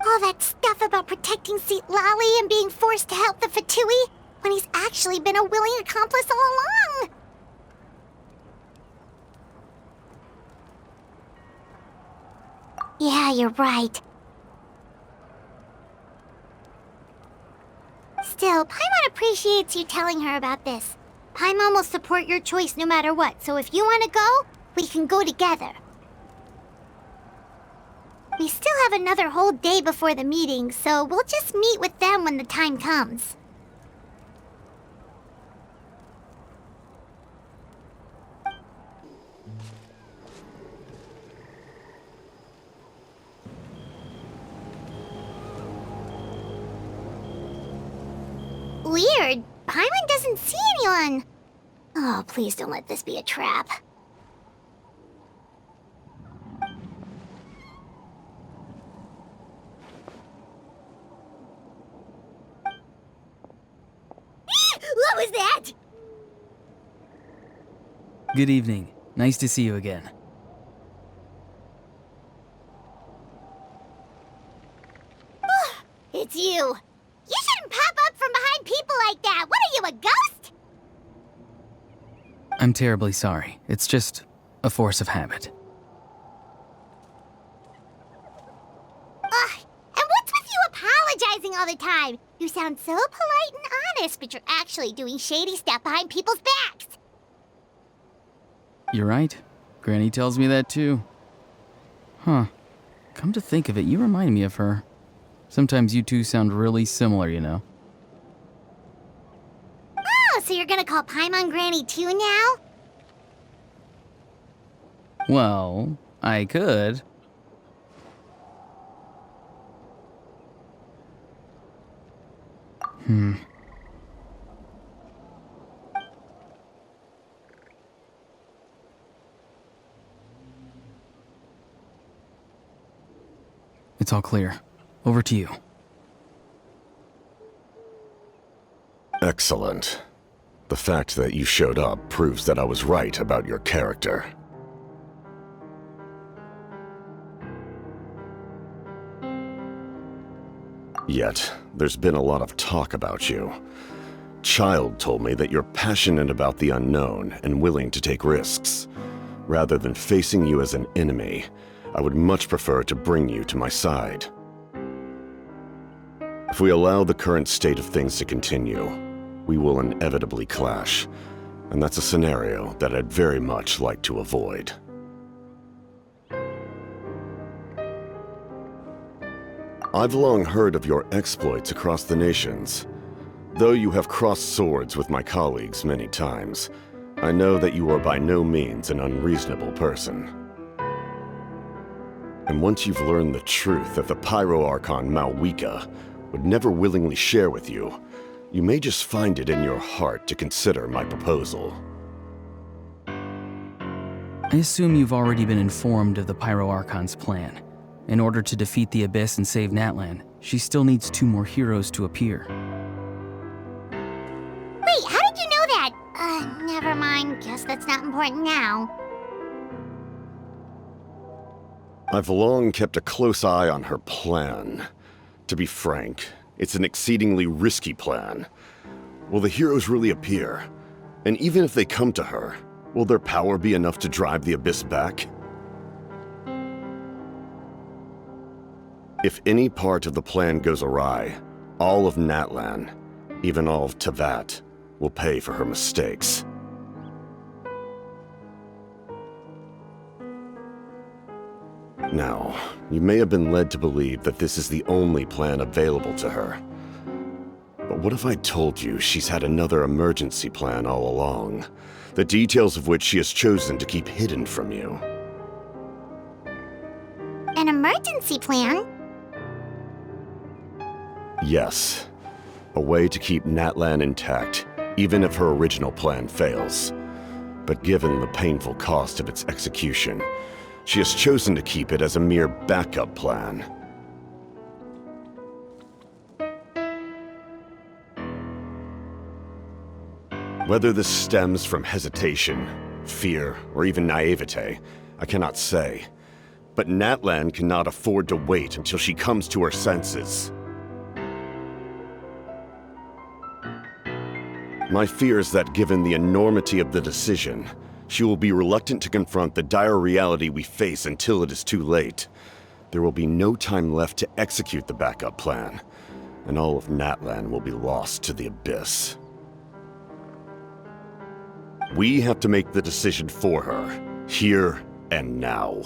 A: All that stuff about protecting Citlali and being forced to help the Fatui, when he's actually been a willing accomplice all along. Yeah, you're right. Still, Paimon appreciates you telling her about this. Paimon will support your choice no matter what, so if you want to go, we can go together. We still have another whole day before the meeting, so we'll just meet with them when the time comes. Weird. Paimon doesn't see anyone. Oh, please don't let this be a trap. What was that?
F: Good evening. Nice to see you again.
A: It's you. You shouldn't pop up from behind people like that. What are you, a ghost?
F: I'm terribly sorry. It's just a force of habit.
A: Ugh, and what's with you apologizing all the time? You sound so polite and honest, but you're actually doing shady stuff behind people's backs.
F: You're right. Granny tells me that too. Huh. Come to think of it, you remind me of her. Sometimes you two sound really similar, you know.
A: Oh, so you're gonna call Paimon Granny too now?
F: Well, I could. It's all clear. Over to you.
G: Excellent. The fact that you showed up proves that I was right about your character. Yet, there's been a lot of talk about you. Child told me that you're passionate about the unknown and willing to take risks. Rather than facing you as an enemy, I would much prefer to bring you to my side. If we allow the current state of things to continue, we will inevitably clash, and that's a scenario that I'd very much like to avoid. I've long heard of your exploits across the nations. Though you have crossed swords with my colleagues many times, I know that you are by no means an unreasonable person. And once you've learned the truth that the Pyro Archon Malwika would never willingly share with you, you may just find it in your heart to consider my proposal.
F: I assume you've already been informed of the Pyro Archon's plan. In order to defeat the Abyss and save Natlan, she still needs 2 more heroes to appear.
A: Wait, how did you know that? Never mind. Guess that's not important now.
G: I've long kept a close eye on her plan. To be frank, it's an exceedingly risky plan. Will the heroes really appear? And even if they come to her, will their power be enough to drive the Abyss back? If any part of the plan goes awry, all of Natlan, even all of Teyvat, will pay for her mistakes. Now, you may have been led to believe that this is the only plan available to her. But what if I told you she's had another emergency plan all along, the details of which she has chosen to keep hidden from you?
A: An emergency plan?
G: Yes. A way to keep Natlan intact, even if her original plan fails. But given the painful cost of its execution, She has chosen to keep it as a mere backup plan. Whether this stems from hesitation, fear, or even naivete, I cannot say. But Natlan cannot afford to wait until she comes to her senses. My fear is that given the enormity of the decision, she will be reluctant to confront the dire reality we face until it is too late. There will be no time left to execute the backup plan, and all of Natlan will be lost to the abyss. We have to make the decision for her, here and now.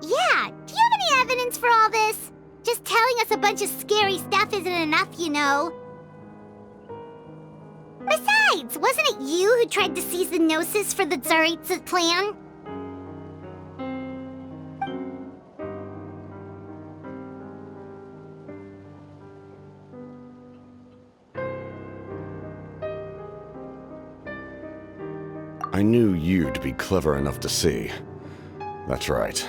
A: Yeah, do you have any evidence for all this? Just telling us a bunch of scary stuff isn't enough, you know. Besides, wasn't it you who tried to seize the Gnosis for the Tsaritsa plan?
G: I knew you'd be clever enough to see. That's right.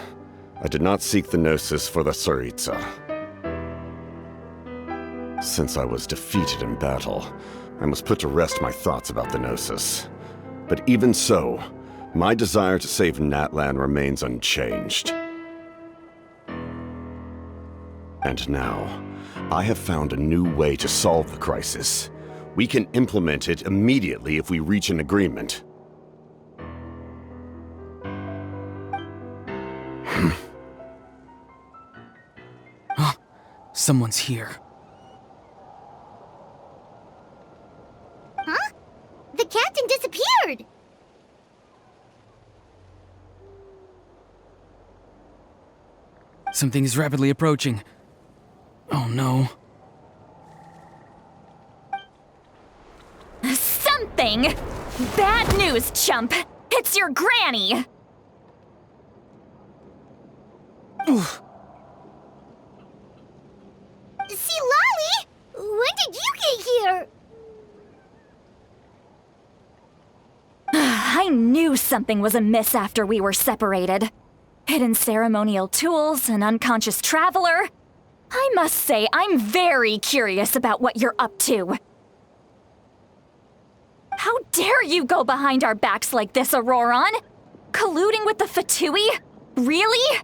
G: I did not seek the Gnosis for the Tsaritsa. Since I was defeated in battle, I must put to rest my thoughts about the Gnosis. But even so, my desire to save Natlan remains unchanged. And now, I have found a new way to solve the crisis. We can implement it immediately if we reach an agreement.
F: Someone's here.
A: Huh? The captain disappeared!
F: Something is rapidly approaching. Oh no.
E: Something? Bad news, chump! It's your granny!
F: Oof.
A: Citlali? When did you get here?
E: I knew something was amiss after we were separated. Hidden ceremonial tools, an unconscious traveler. I must say, I'm very curious about what you're up to. How dare you go behind our backs like this, Ororon? Colluding with the Fatui? Really?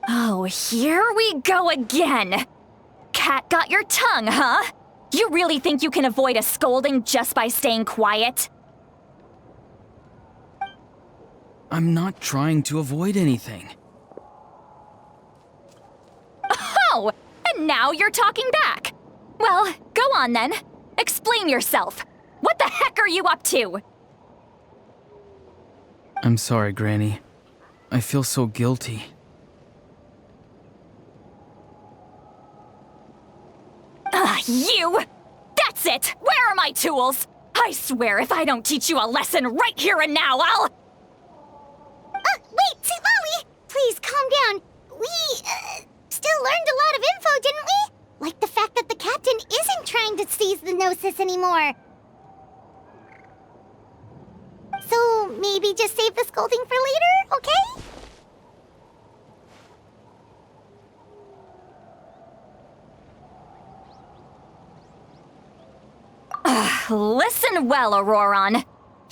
E: Oh, here we go again! Cat got your tongue, huh? You really think you can avoid a scolding just by staying quiet?
F: I'm not trying to avoid anything.
E: Oh, and now you're talking back. Well, go on then. Explain yourself. What the heck are you up to?
F: I'm sorry, Granny. I feel so guilty.
E: You! That's it! Where are my tools? I swear if I don't teach you a lesson right here and now, I'll...
A: Wait, Citlali! Please, calm down. We, still learned a lot of info, didn't we? Like the fact that the captain isn't trying to seize the Gnosis anymore. So, maybe just save the scolding for later, okay?
E: Listen well, Ororon.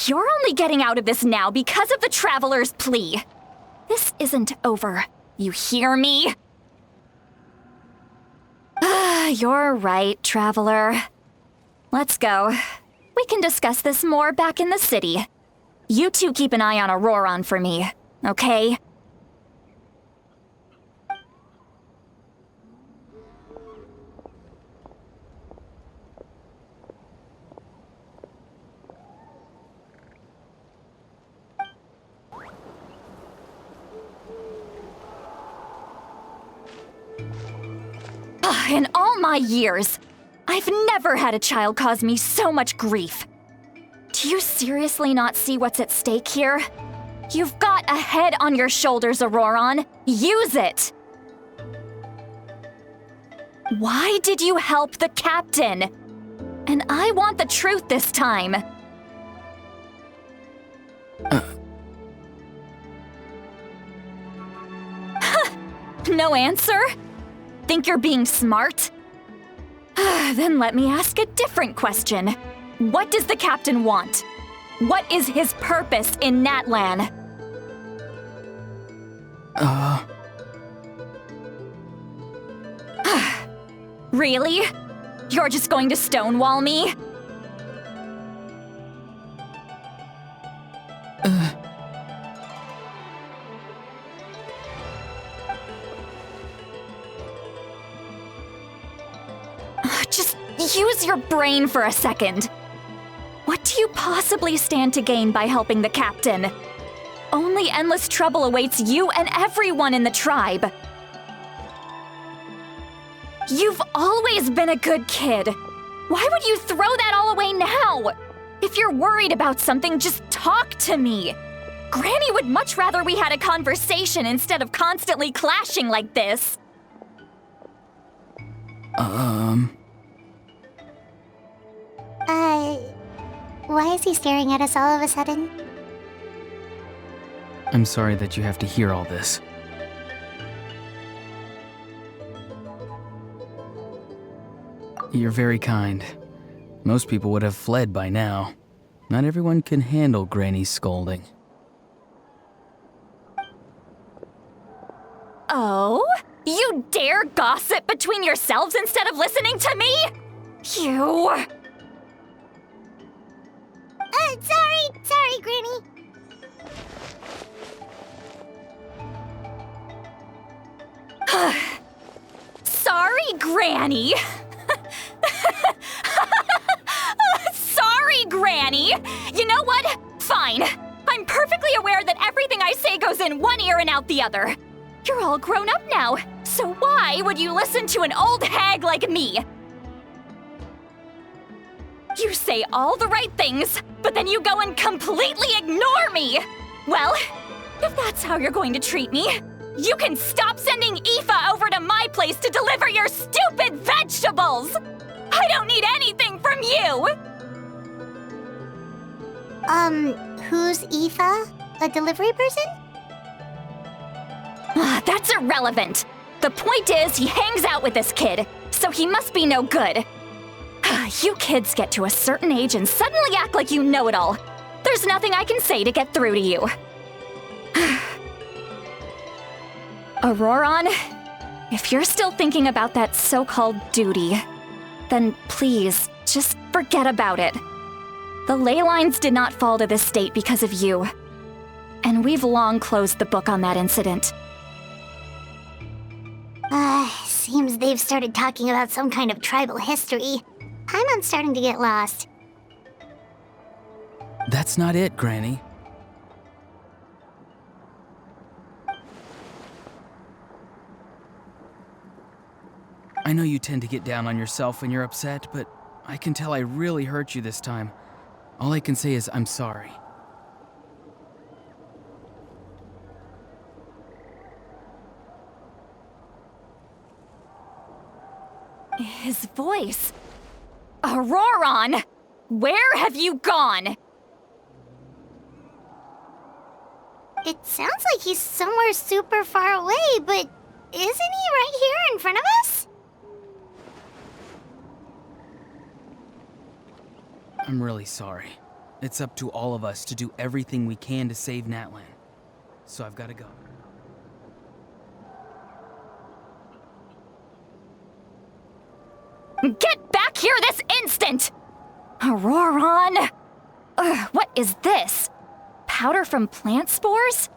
E: You're only getting out of this now because of the Traveler's plea. This isn't over. You hear me? You're right, Traveler. Let's go. We can discuss this more back in the city. You two keep an eye on Ororon for me, okay? In all my years, I've never had a child cause me so much grief. Do you seriously not see what's at stake here? You've got a head on your shoulders, Ororon. Use it! Why did you help the captain? And I want the truth this time. No answer? Think you're being smart? Then let me ask a different question. What does the captain want? What is his purpose in Natlan? Really? You're just going to stonewall me? Just use your brain for a second. What do you possibly stand to gain by helping the captain? Only endless trouble awaits you and everyone in the tribe. You've always been a good kid. Why would you throw that all away now? If you're worried about something, just talk to me. Granny would much rather we had a conversation instead of constantly clashing like this.
A: Why is he staring at us all of a sudden?
F: I'm sorry that you have to hear all this. You're very kind. Most people would have fled by now. Not everyone can handle Granny's scolding.
E: Oh? You dare gossip between yourselves instead of listening to me? You...
A: Sorry, Granny.
E: Sorry, Granny. Sorry, Granny. You know what? Fine. I'm perfectly aware that everything I say goes in one ear and out the other. You're all grown up now, so why would you listen to an old hag like me? You say all the right things, but then you go and completely ignore me! Well, if that's how you're going to treat me, you can stop sending Aoife over to my place to deliver your stupid vegetables! I don't need anything from you!
A: Who's Aoife? A delivery person?
E: That's irrelevant. The point is, he hangs out with this kid, so he must be no good. You kids get to a certain age and suddenly act like you know it all. There's nothing I can say to get through to you. Ororon, if you're still thinking about that so-called duty, then please, just forget about it. The ley lines did not fall to this state because of you. And we've long closed the book on that incident.
A: Seems they've started talking about some kind of tribal history. I'm starting to get lost.
F: That's not it, Granny. I know you tend to get down on yourself when you're upset, but I can tell I really hurt you this time. All I can say is I'm sorry.
E: His voice. Ororon! Where have you gone?
A: It sounds like he's somewhere super far away, but isn't he right here in front of us?
F: I'm really sorry. It's up to all of us to do everything we can to save Natlan. So I've got to go.
E: Get back here this instant! Ororon! What is this? Powder from plant spores?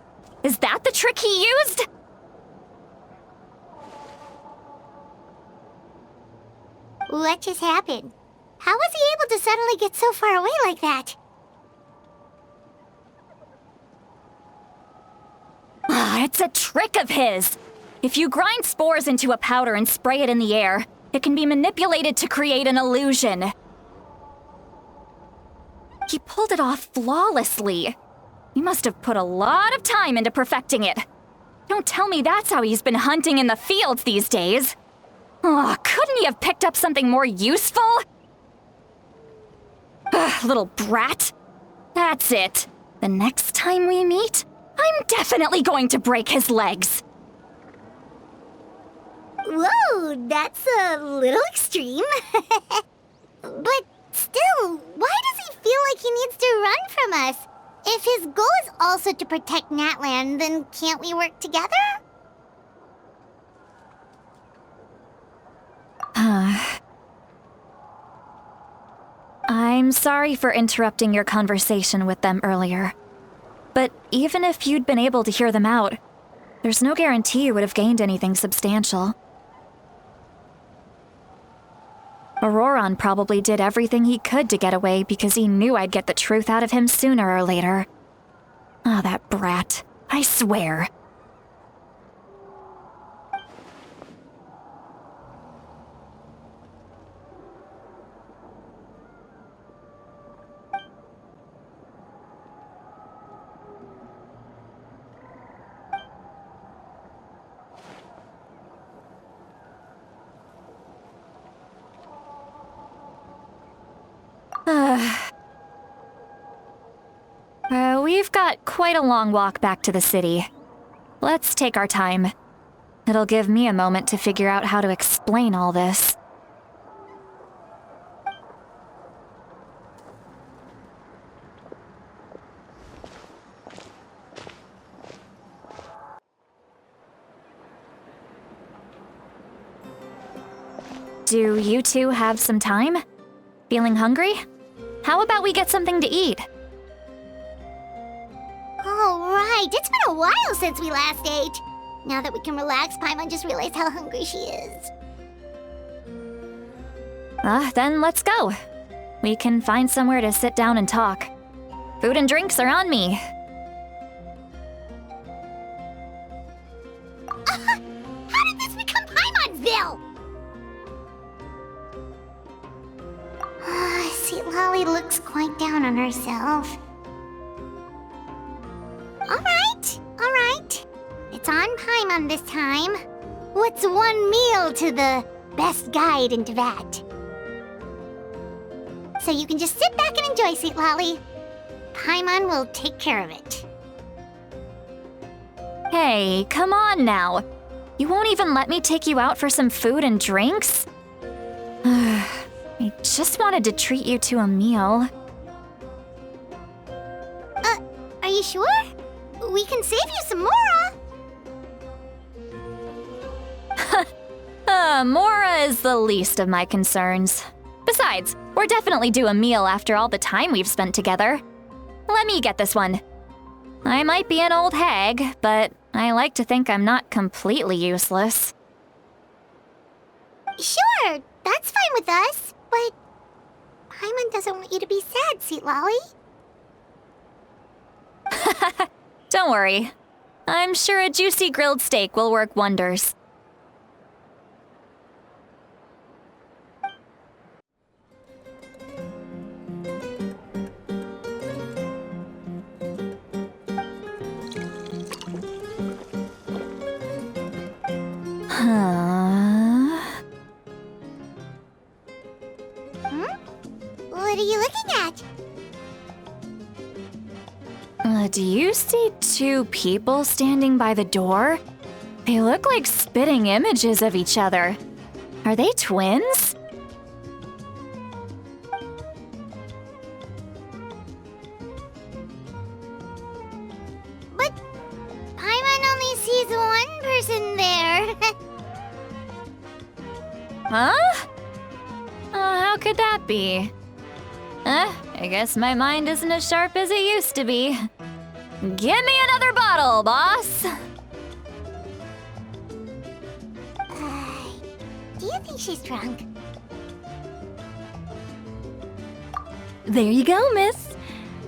E: Is that the trick he used?
A: What just happened? How was he able to suddenly get so far away like that?
E: It's a trick of his. If you grind spores into a powder and spray it in the air, it can be manipulated to create an illusion. He pulled it off flawlessly. He must have put a lot of time into perfecting it. Don't tell me that's how he's been hunting in the fields these days. Could Couldn't he have picked up something more useful? Ugh, little brat. That's it. The next time we meet, I'm definitely going to break his legs.
A: Whoa, that's a little extreme. But still, why does he feel like he needs to run from us? If his goal is also to protect Natlan, then can't we work together?
E: I'm sorry for interrupting your conversation with them earlier. But even if you'd been able to hear them out, there's no guarantee you would have gained anything substantial. Ororon probably did everything he could to get away because he knew I'd get the truth out of him sooner or later. Ah, that brat. I swear. We've got quite a long walk back to the city. Let's take our time. It'll give me a moment to figure out how to explain all this. Do you two have some time? Feeling hungry? How about we get something to eat?
A: Oh, right. It's been a while since we last ate. Now that we can relax, Paimon just realized how hungry she is.
E: Then let's go. We can find somewhere to sit down and talk. Food and drinks are on me.
A: How did this become Paimonville? Citlali looks quite down on herself. All right. It's on Paimon this time. What's one meal to the best guide into that? So you can just sit back and enjoy, Citlali. Paimon will take care of it.
E: Hey, come on now. You won't even let me take you out for some food and drinks? I just wanted to treat you to a meal.
A: Are you sure? We can save you some more.
E: Mora is the least of my concerns. Besides, we're definitely due a meal after all the time we've spent together. Let me get this one. I might be an old hag, but I like to think I'm not completely useless.
A: Sure, that's fine with us, but Paimon doesn't want you to be sad, Citlali.
E: Don't worry. I'm sure a juicy grilled steak will work wonders.
A: What are you looking at?
E: Do you see two people standing by the door? They look like spitting images of each other. Are they twins?
A: But Paimon only sees one person there.
E: Huh? How could that be? I guess my mind isn't as sharp as it used to be. Give me another bottle, boss!
A: Do you think she's drunk?
J: There you go, miss.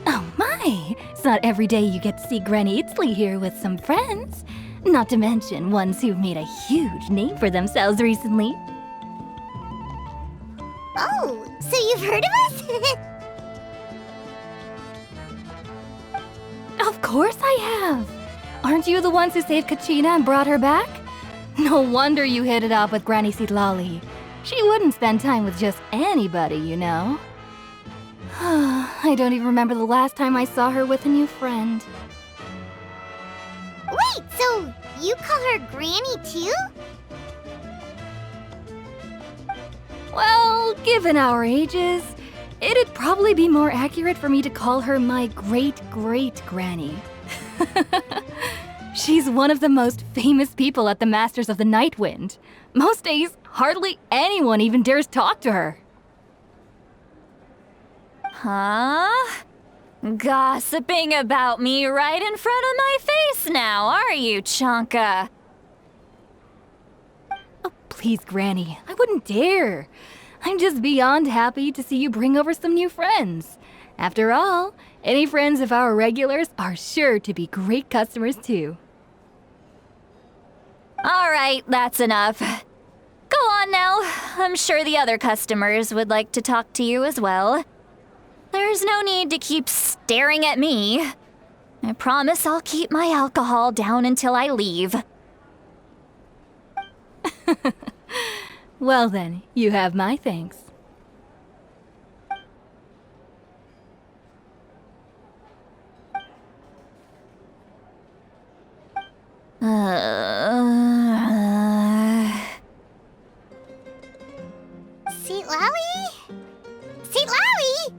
J: Oh my, it's not every day you get to see Granny Itzley here with some friends. Not to mention ones who've made a huge name for themselves recently.
A: Oh, so you've heard of us?
J: Of course I have. Aren't you the ones who saved Kachina and brought her back? No wonder you hit it off with Granny Citlali. She wouldn't spend time with just anybody, you know. I don't even remember the last time I saw her with a new friend.
A: Wait, so you call her Granny too?
J: Well, given our ages, it'd probably be more accurate for me to call her my great-great-granny. She's one of the most famous people at the Masters of the Nightwind. Most days, hardly anyone even dares talk to her.
E: Huh? Gossiping about me right in front of my face now, are you, Chonka?
J: Oh, please, Granny, I wouldn't dare. I'm just beyond happy to see you bring over some new friends. After all, any friends of our regulars are sure to be great customers too.
E: All right, that's enough. Go on now. I'm sure the other customers would like to talk to you as well. There's no need to keep staring at me. I promise I'll keep my alcohol down until I leave.
J: Well then, you have my thanks.
A: Citlali? Citlali?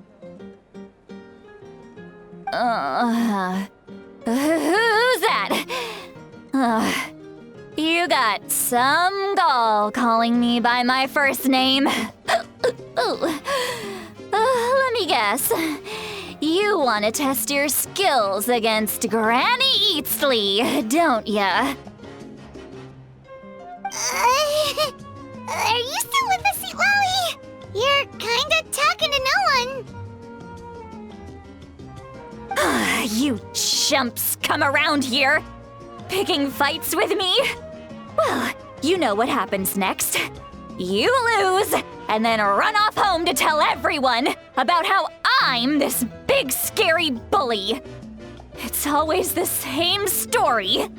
E: Who's that? You got some gall calling me by my first name. Let me guess. You want to test your skills against Granny Eatsley, don't ya?
A: Are you still with us, Citlali? You're kinda talking to no one.
E: You chumps come around here, picking fights with me? Well, you know what happens next. You lose, and then run off home to tell everyone about how I'm this big scary bully. It's always the same story.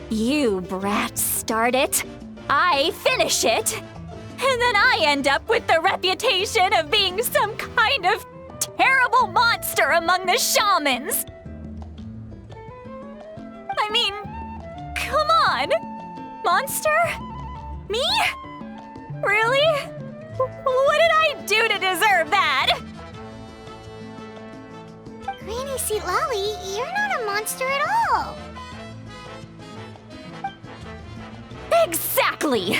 E: You brats start it, I finish it, and then I end up with the reputation of being some kind of terrible monster among the shamans. I mean, come on. Monster? Me? Really? What did I do to deserve that?
A: Granny Citlali, you're not a monster at all.
E: Exactly!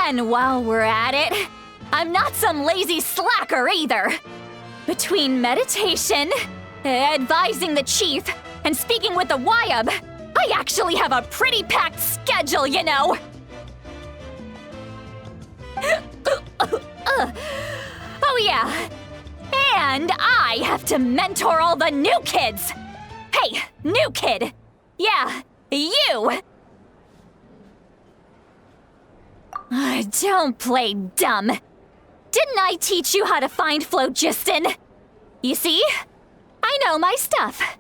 E: And while we're at it, I'm not some lazy slacker either. Between meditation, advising the chief, and speaking with the Wyab, I actually have a pretty packed schedule, you know! Oh yeah, and I have to mentor all the new kids! Hey, new kid! Yeah, you! Don't play dumb. Didn't I teach you how to find phlogiston? You see? I know my stuff.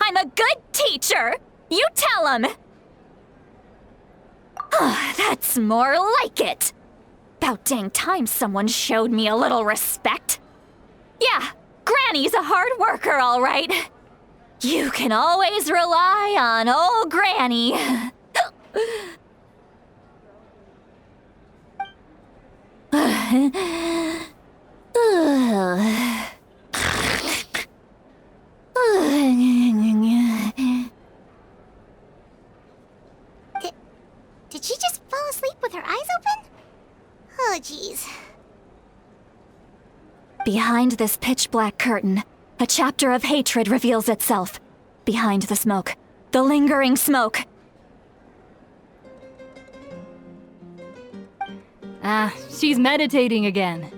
E: I'm a good teacher. You tell him. That's more like it. About dang time someone showed me a little respect. Yeah, Granny's a hard worker, all right. You can always rely on old Granny.
A: Did she just fall asleep with her eyes open? Oh, jeez.
E: Behind this pitch-black curtain, a chapter of hatred reveals itself. Behind the smoke, the lingering smoke.
J: She's meditating again.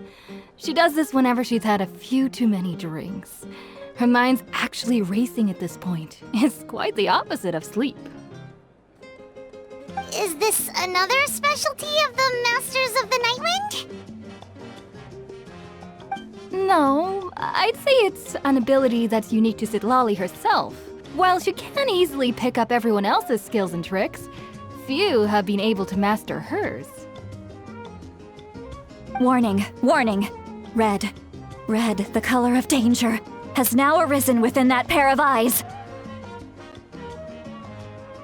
J: She does this whenever she's had a few too many drinks. Her mind's actually racing at this point. It's quite the opposite of sleep.
A: Is this another specialty of the Masters of the Nightwind?
J: No, I'd say it's an ability that's unique to Citlali herself. While she can easily pick up everyone else's skills and tricks, few have been able to master hers.
E: Warning, warning. Red, the color of danger, has now arisen within that pair of eyes.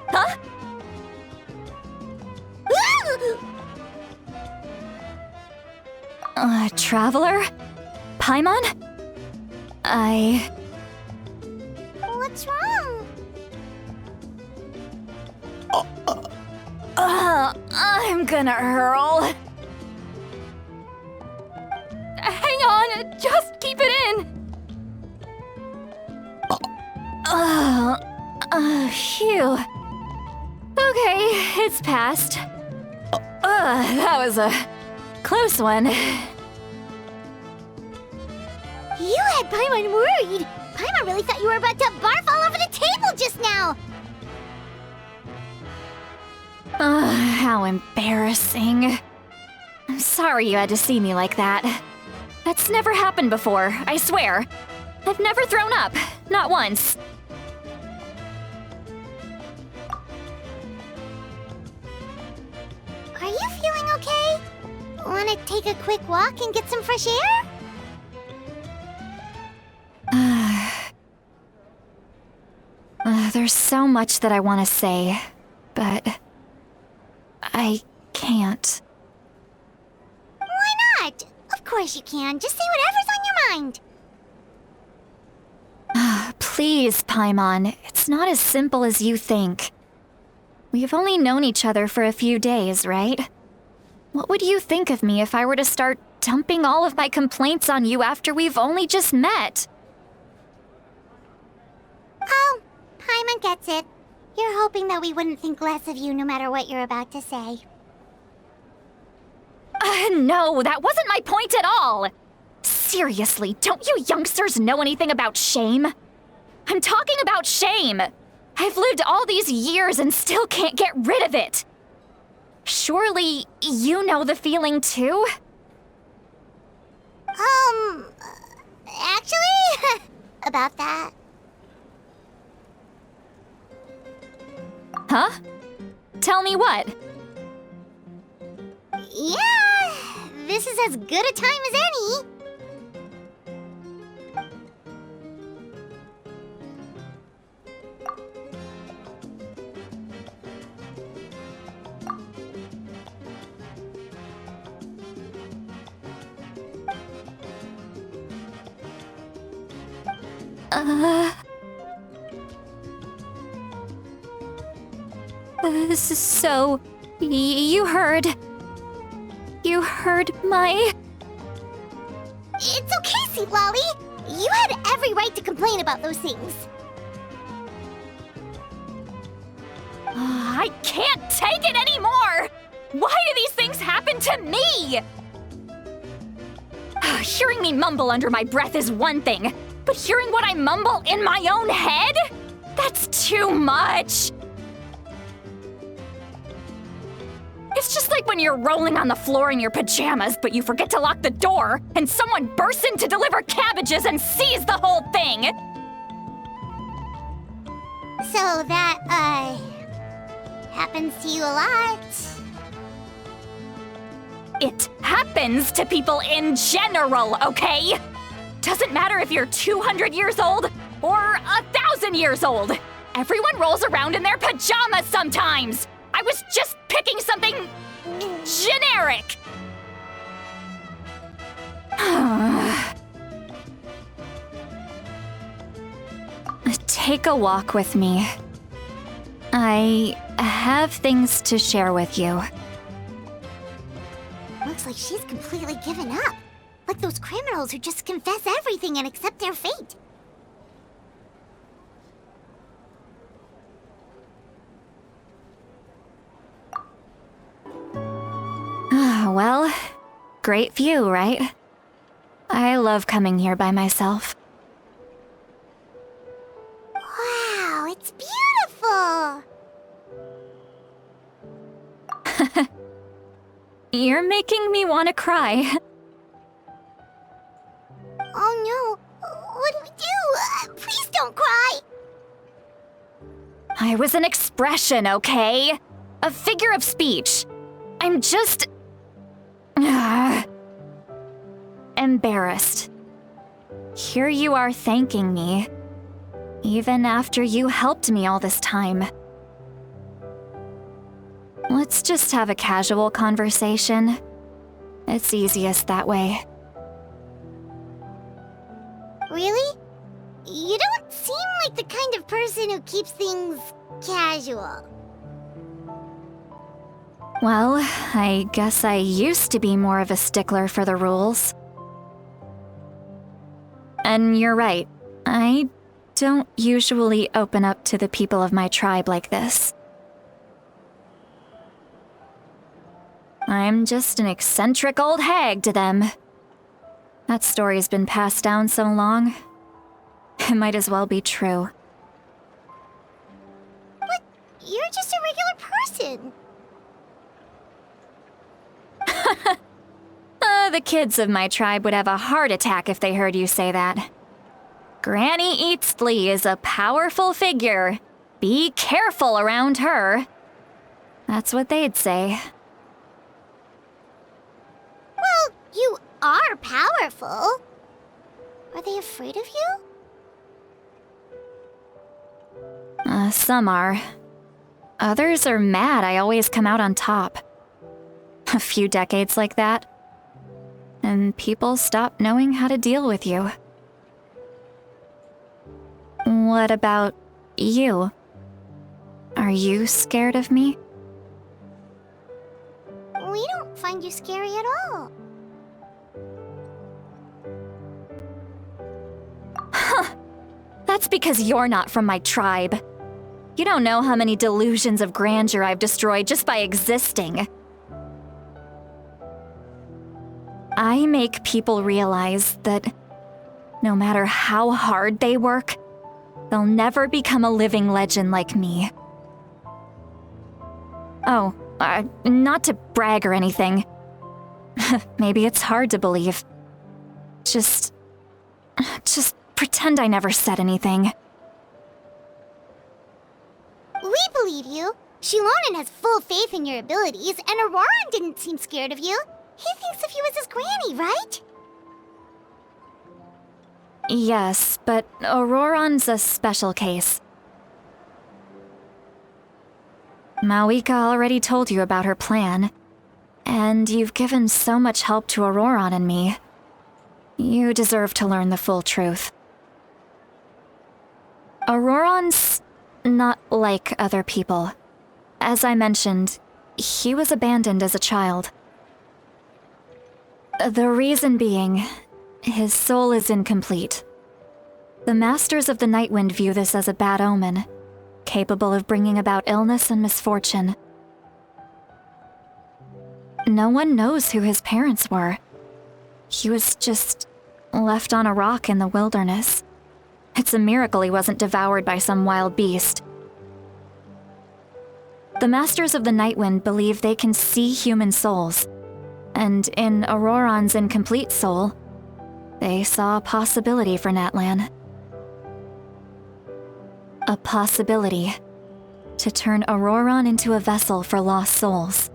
E: Huh? Traveler? Paimon?
A: What's wrong?
E: I'm gonna hurl.
J: Hang on, just keep it in.
E: Phew. Okay, it's passed. That was a close one.
A: You had Paimon worried. Paimon really thought you were about to barf all over the table just now.
E: How embarrassing. I'm sorry you had to see me like that. That's never happened before, I swear. I've never thrown up, not once.
A: Are you feeling okay? Wanna take a quick walk and get some fresh air?
E: There's so much that I want to say, but I can't.
A: Why not? Of course you can. Just say whatever's on your mind.
E: Please, Paimon, it's not as simple as you think. We've only known each other for a few days, right? What would you think of me if I were to start dumping all of my complaints on you after we've only just met?
A: Oh, Paimon gets it. You're hoping that we wouldn't think less of you no matter what you're about to say.
E: No, that wasn't my point at all! Seriously, don't you youngsters know anything about shame? I'm talking about shame! I've lived all these years and still can't get rid of it! Surely, you know the feeling too?
A: Actually, about that.
E: Huh? Tell me what?
A: Yeah, this is as good a time as any.
E: So, you heard my...
A: It's okay, Citlali. You had every right to complain about those things.
E: I can't take it anymore! Why do these things happen to me? Hearing me mumble under my breath is one thing, but hearing what I mumble in my own head? That's too much! It's just like when you're rolling on the floor in your pajamas, but you forget to lock the door, and someone bursts in to deliver cabbages and sees the whole thing!
A: So that, happens to you a lot.
E: It happens to people in general, okay? Doesn't matter if you're 200 years old or 1,000 years old. Everyone rolls around in their pajamas sometimes. I was just picking something generic. Take a walk with me. I have things to share with you.
A: Looks like she's completely given up. Like those criminals who just confess everything and accept their fate.
E: Well, great view, right? I love coming here by myself.
A: Wow, it's beautiful!
E: You're making me want to cry.
A: Oh no, what do we do? Please don't cry!
E: I was an expression, okay? A figure of speech. I'm just... embarrassed. Here you are thanking me, even after you helped me all this time. Let's just have a casual conversation. It's easiest that way.
A: Really? You don't seem like the kind of person who keeps things casual.
E: Well, I guess I used to be more of a stickler for the rules. And you're right, I don't usually open up to the people of my tribe like this. I'm just an eccentric old hag to them. That story's been passed down so long, it might as well be true.
A: But you're just a regular person.
E: The kids of my tribe would have a heart attack if they heard you say that. Granny Eatsley is a powerful figure. Be careful around her. That's what they'd say.
A: Well, you are powerful. Are they afraid of you?
E: Some are. Others are mad I always come out on top. A few decades like that, and people stop knowing how to deal with you. What about you? Are you scared of me?
A: We don't find you scary at all.
E: Huh. That's because you're not from my tribe. You don't know how many delusions of grandeur I've destroyed just by existing. I make people realize that no matter how hard they work, they'll never become a living legend like me. Oh, not to brag or anything. Maybe it's hard to believe. Just pretend I never said anything.
A: We believe you. Xilonen has full faith in your abilities, and Ororon didn't seem scared of you. He thinks of you as his granny, right?
E: Yes, but Ororon's a special case. Mawika already told you about her plan, and you've given so much help to Ororon and me. You deserve to learn the full truth. Ororon's not like other people. As I mentioned, he was abandoned as a child. The reason being, his soul is incomplete. The Masters of the Nightwind view this as a bad omen, capable of bringing about illness and misfortune. No one knows who his parents were. He was just left on a rock in the wilderness. It's a miracle he wasn't devoured by some wild beast. The Masters of the Nightwind believe they can see human souls, and in Ororon's incomplete soul, they saw a possibility for Natlan. A possibility to turn Ororon into a vessel for lost souls.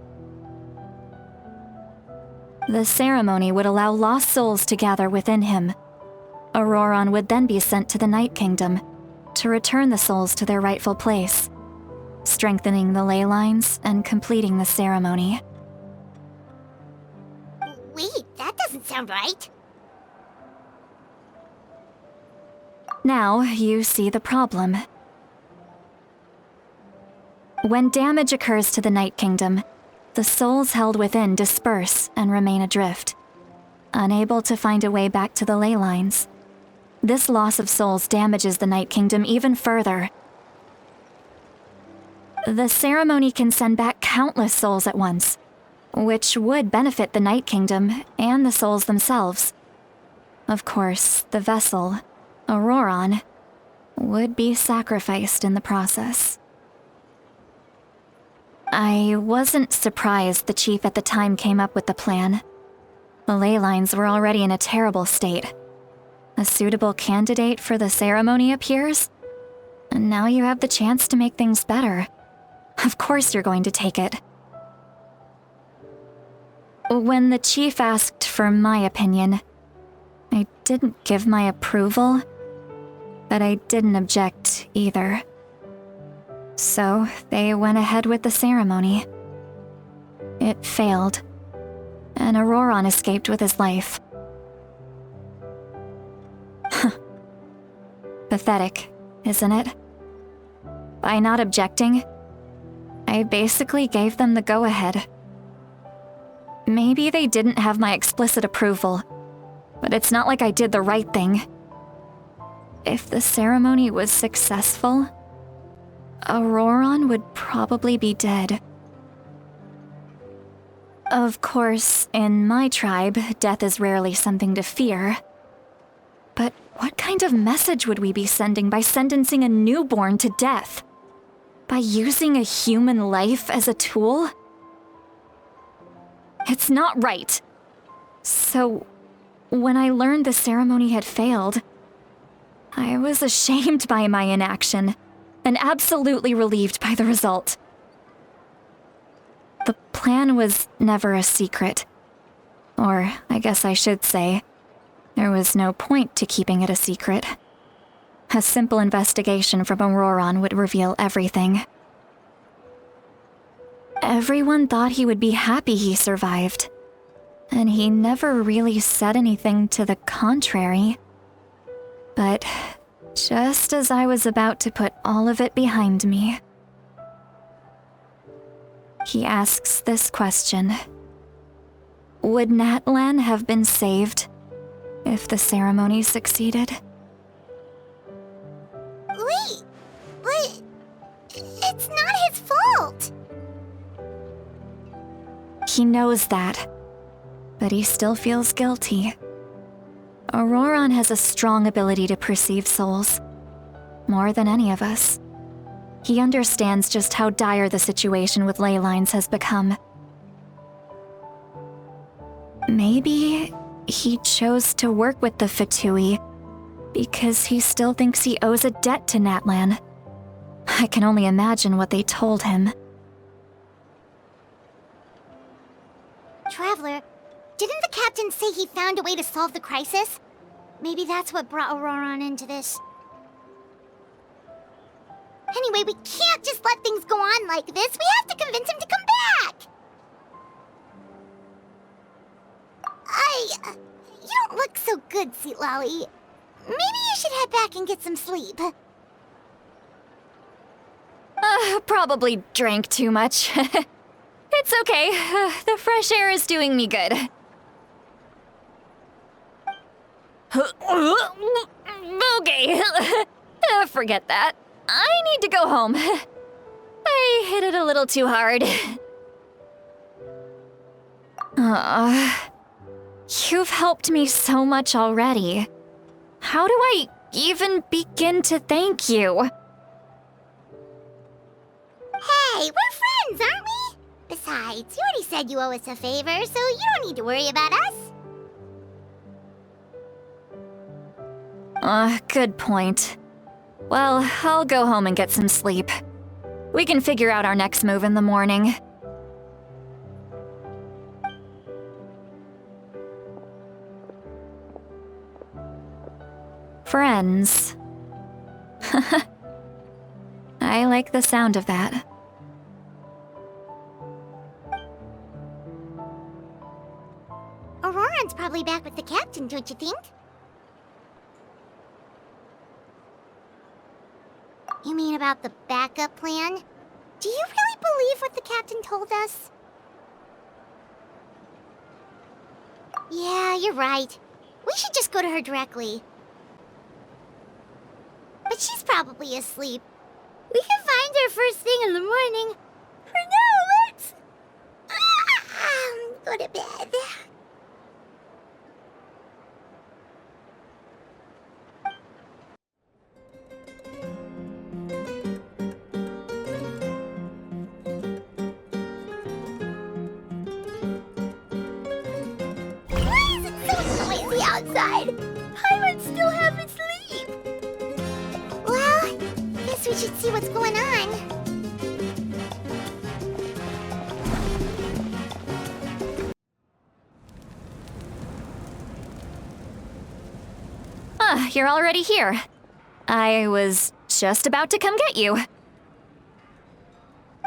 E: The ceremony would allow lost souls to gather within him. Ororon would then be sent to the Night Kingdom to return the souls to their rightful place, strengthening the ley lines and completing the ceremony.
A: Wait, that doesn't sound right.
E: Now you see the problem. When damage occurs to the Night Kingdom, the souls held within disperse and remain adrift, unable to find a way back to the ley lines. This loss of souls damages the Night Kingdom even further. The ceremony can send back countless souls at once, which would benefit the Night Kingdom and the souls themselves. Of course, the vessel, Ororon, would be sacrificed in the process. I wasn't surprised the chief at the time came up with the plan. The ley lines were already in a terrible state. A suitable candidate for the ceremony appears, and now you have the chance to make things better. Of course you're going to take it. When the chief asked for my opinion, didn't give my approval, but I didn't object either. So they went ahead with the ceremony. It failed, and Ororon escaped with his life. Pathetic, isn't it? By not objecting, I basically gave them the go-ahead. Maybe they didn't have my explicit approval, but it's not like I did the right thing. If the ceremony was successful, Ororon would probably be dead. Of course, in my tribe, death is rarely something to fear. But what kind of message would we be sending by sentencing a newborn to death? By using a human life as a tool? It's not right. So, when I learned the ceremony had failed, I was ashamed by my inaction, and absolutely relieved by the result. The plan was never a secret. Or, I guess I should say, there was no point to keeping it a secret. A simple investigation from Ororon would reveal everything. Everyone thought he would be happy he survived, and he never really said anything to the contrary. But just as I was about to put all of it behind me, he asks this question. Would Natlan have been saved if the ceremony succeeded?
A: Wait, but it's not his fault.
E: He knows that, but he still feels guilty. Ororon has a strong ability to perceive souls, more than any of us. He understands just how dire the situation with ley lines has become. Maybe he chose to work with the Fatui because he still thinks he owes a debt to Natlan. I can only imagine what they told him.
A: Traveler, didn't the captain say he found a way to solve the crisis? Maybe that's what brought Ororon into this. Anyway, we can't just let things go on like this. We have to convince him to come back! You don't look so good, Citlali. Maybe you should head back and get some sleep.
E: Probably drank too much. It's okay. The fresh air is doing me good. Okay. Forget that. I need to go home. I hit it a little too hard. You've helped me so much already. How do I even begin to thank you?
A: Hey, we're friends, aren't we? Besides, you already said you owe us a favor, so you don't need to worry about us.
E: Good point. Well, I'll go home and get some sleep. We can figure out our next move in the morning. Friends. I like the sound of that.
A: Ororon's probably back with the captain, don't you think? You mean about the backup plan? Do you really believe what the captain told us? Yeah, you're right. We should just go to her directly. But she's probably asleep. We can find her first thing in the morning. For now, let's... go to bed. Why is it so noisy outside? I would still have a sleep. Well, guess we should see what's going on.
E: you're already here. I was just about to come get you.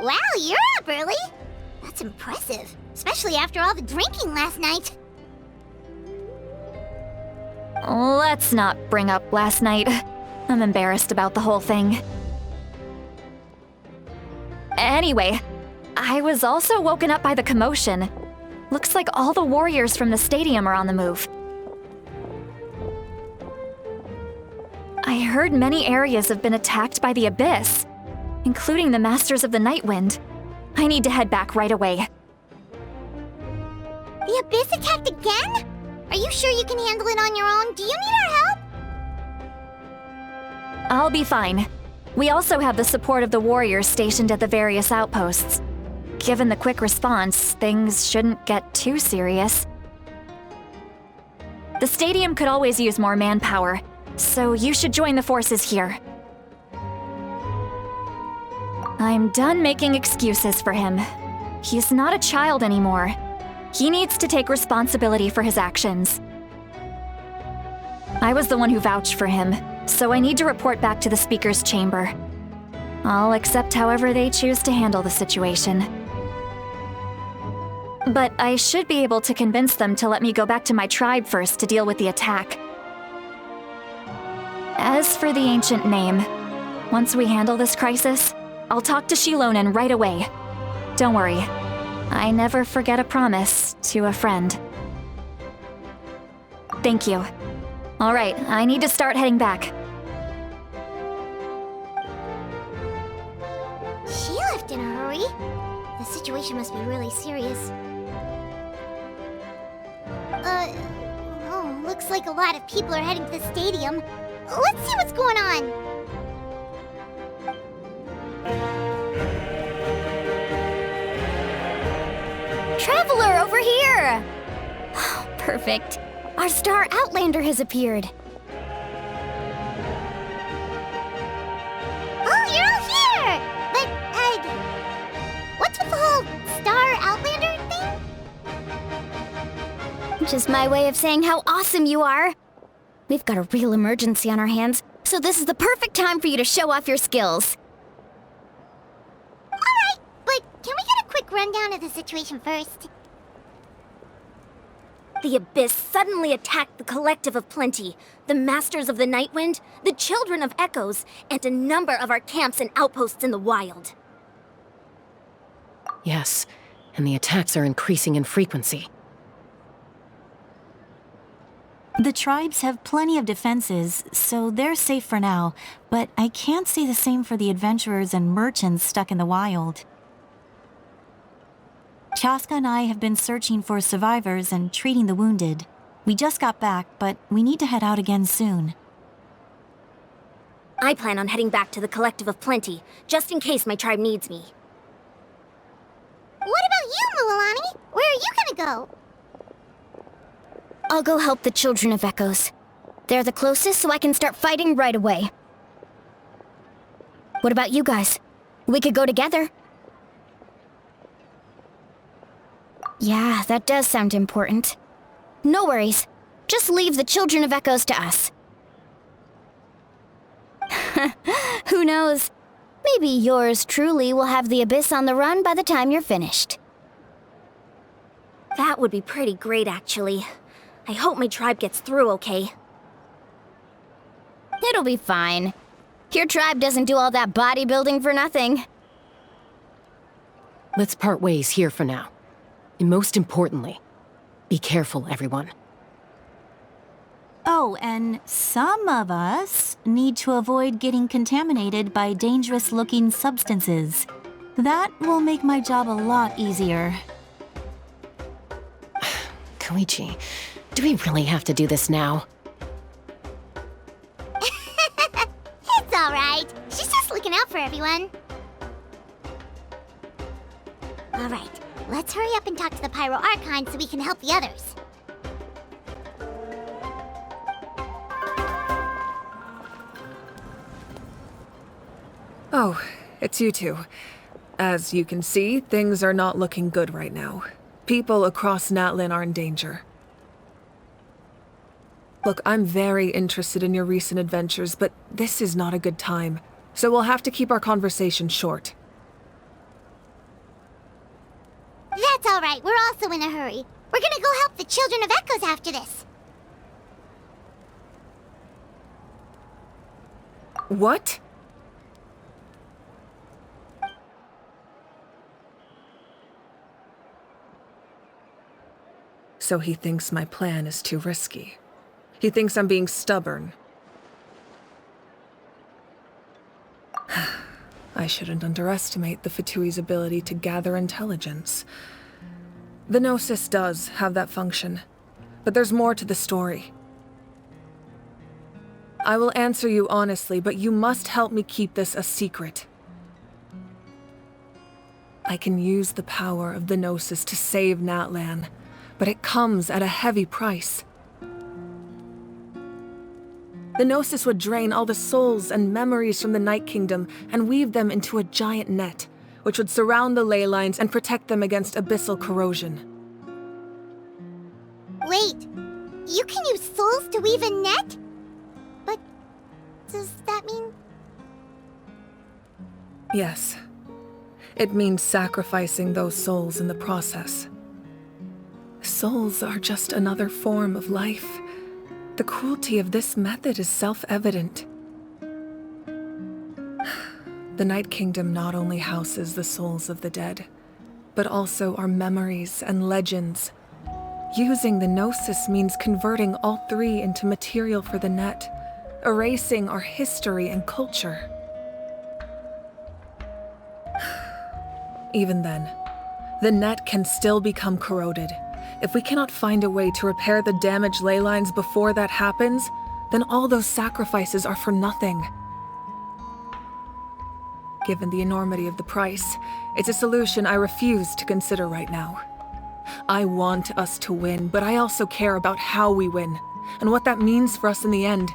A: Wow, you're up early. That's impressive, especially after all the drinking last night.
E: Let's not bring up last night. I'm embarrassed about the whole thing. Anyway, I was also woken up by the commotion. Looks like all the warriors from the stadium are on the move. I heard many areas have been attacked by the Abyss, including the Masters of the Nightwind. I need to head back right away.
A: The Abyss attacked again? Are you sure you can handle it on your own? Do you need our help?
E: I'll be fine. We also have the support of the warriors stationed at the various outposts. Given the quick response, things shouldn't get too serious. The stadium could always use more manpower, so you should join the forces here. I'm done making excuses for him. He's not a child anymore. He needs to take responsibility for his actions. I was the one who vouched for him, so I need to report back to the Speaker's Chamber. I'll accept however they choose to handle the situation. But I should be able to convince them to let me go back to my tribe first to deal with the attack. As for the ancient name, once we handle this crisis, I'll talk to Xilonen right away. Don't worry, I never forget a promise to a friend. Thank you. All right, I need to start heading back.
A: She left in a hurry. The situation must be really serious. Oh, looks like a lot of people are heading to the stadium. Let's see what's going on.
K: Traveler, over here! Oh, perfect. Our star Outlander has appeared.
A: Oh, you're all here! But, what's with the whole Star Outlander thing?
K: Just my way of saying how awesome you are. We've got a real emergency on our hands, so this is the perfect time for you to show off your skills.
A: Alright, but can we get a quick rundown of the situation first?
K: The Abyss suddenly attacked the Collective of Plenty, the Masters of the Nightwind, the Children of Echoes, and a number of our camps and outposts in the wild.
L: Yes, and the attacks are increasing in frequency.
B: The tribes have plenty of defenses, so they're safe for now, but I can't say the same for the adventurers and merchants stuck in the wild. Chaska and I have been searching for survivors and treating the wounded. We just got back, but we need to head out again soon.
K: I plan on heading back to the Collective of Plenty, just in case my tribe needs me.
A: What about you, Mualani? Where are you gonna go?
K: I'll go help the Children of Echoes. They're the closest, so I can start fighting right away. What about you guys? We could go together. Yeah, that does sound important. No worries. Just leave the Children of Echoes to us. Who knows? Maybe yours truly will have the Abyss on the run by the time you're finished. That would be pretty great, actually. I hope my tribe gets through okay. It'll be fine. Your tribe doesn't do all that bodybuilding for nothing.
L: Let's part ways here for now. And most importantly, be careful, everyone.
B: Oh, and some of us need to avoid getting contaminated by dangerous-looking substances. That will make my job a lot easier.
L: Koichi, do we really have to do this now?
A: It's alright. She's just looking out for everyone. Alright, let's hurry up and talk to the Pyro Archon so we can help the others.
M: Oh, it's you two. As you can see, things are not looking good right now. People across Natlan are in danger. Look, I'm very interested in your recent adventures, but this is not a good time. So we'll have to keep our conversation short.
A: That's all right. We're also in a hurry. We're gonna go help the Children of Echoes after this.
M: What? So he thinks my plan is too risky. He thinks I'm being stubborn. I shouldn't underestimate the Fatui's ability to gather intelligence. The Gnosis does have that function, but there's more to the story. I will answer you honestly, but you must help me keep this a secret. I can use the power of the Gnosis to save Natlan, but it comes at a heavy price. The Gnosis would drain all the souls and memories from the Night Kingdom and weave them into a giant net, which would surround the ley lines and protect them against abyssal corrosion.
A: Wait, you can use souls to weave a net? But does that mean...
M: Yes. It means sacrificing those souls in the process. Souls are just another form of life. The cruelty of this method is self-evident. The Night Kingdom not only houses the souls of the dead, but also our memories and legends. Using the Gnosis means converting all three into material for the net, erasing our history and culture. Even then, the net can still become corroded. If we cannot find a way to repair the damaged ley lines before that happens, then all those sacrifices are for nothing. Given the enormity of the price, it's a solution I refuse to consider right now. I want us to win, but I also care about how we win, and what that means for us in the end.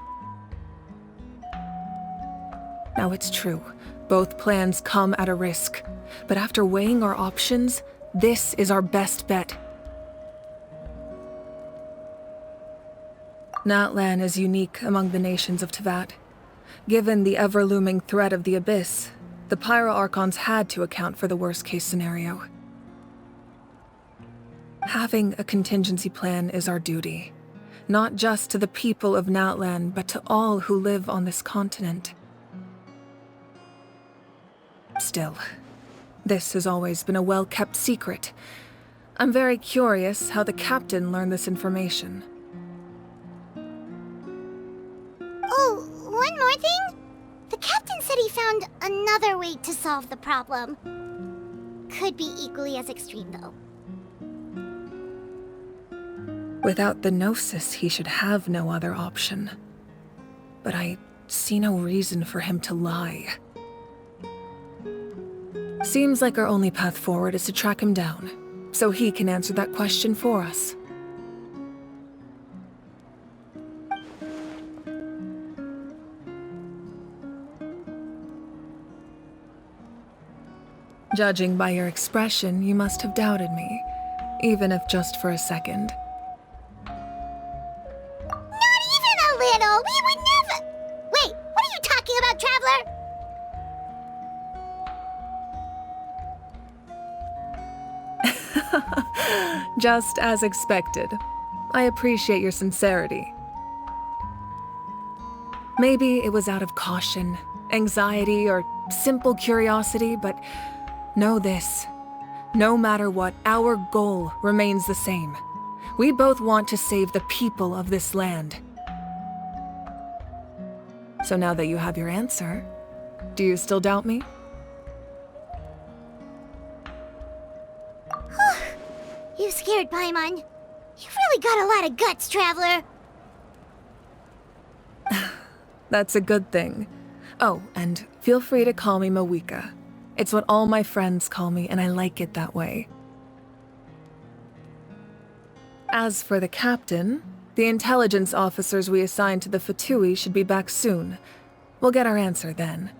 M: Now it's true, both plans come at a risk, but after weighing our options, this is our best bet. Natlan is unique among the nations of Teyvat. Given the ever-looming threat of the Abyss, the Pyro Archons had to account for the worst-case scenario. Having a contingency plan is our duty, not just to the people of Natlan, but to all who live on this continent. Still, this has always been a well-kept secret. I'm very curious how the Captain learned this information.
A: Oh, one more thing? The Captain said he found another way to solve the problem. Could be equally as extreme, though.
M: Without the Gnosis, he should have no other option. But I see no reason for him to lie. Seems like our only path forward is to track him down, so he can answer that question for us. Judging by your expression, you must have doubted me, even if just for a second.
A: Not even a little! We would never... Wait, what are you talking about, Traveler?
M: Just as expected. I appreciate your sincerity. Maybe it was out of caution, anxiety, or simple curiosity, but know this. No matter what, our goal remains the same. We both want to save the people of this land. So now that you have your answer, do you still doubt me?
A: You scared Paimon. You've really got a lot of guts, Traveler.
M: That's a good thing. Oh, and feel free to call me Mawika. It's what all my friends call me, and I like it that way. As for the Captain, the intelligence officers we assigned to the Fatui should be back soon. We'll get our answer then.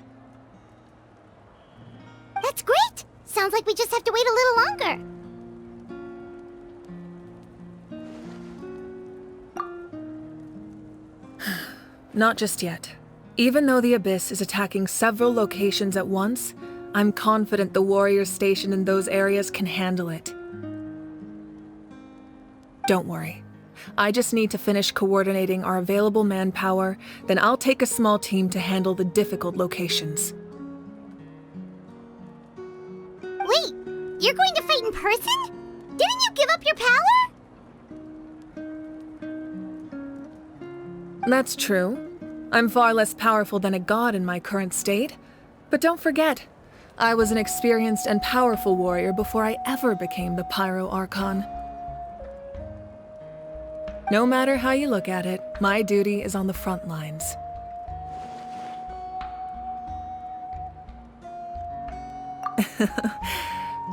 A: That's great! Sounds like we just have to wait a little longer.
M: Not just yet. Even though the Abyss is attacking several locations at once, I'm confident the warriors stationed in those areas can handle it. Don't worry. I just need to finish coordinating our available manpower, then I'll take a small team to handle the difficult locations.
A: Wait, you're going to fight in person? Didn't you give up your power?
M: That's true. I'm far less powerful than a god in my current state. But don't forget, I was an experienced and powerful warrior before I ever became the Pyro Archon. No matter how you look at it, my duty is on the front lines.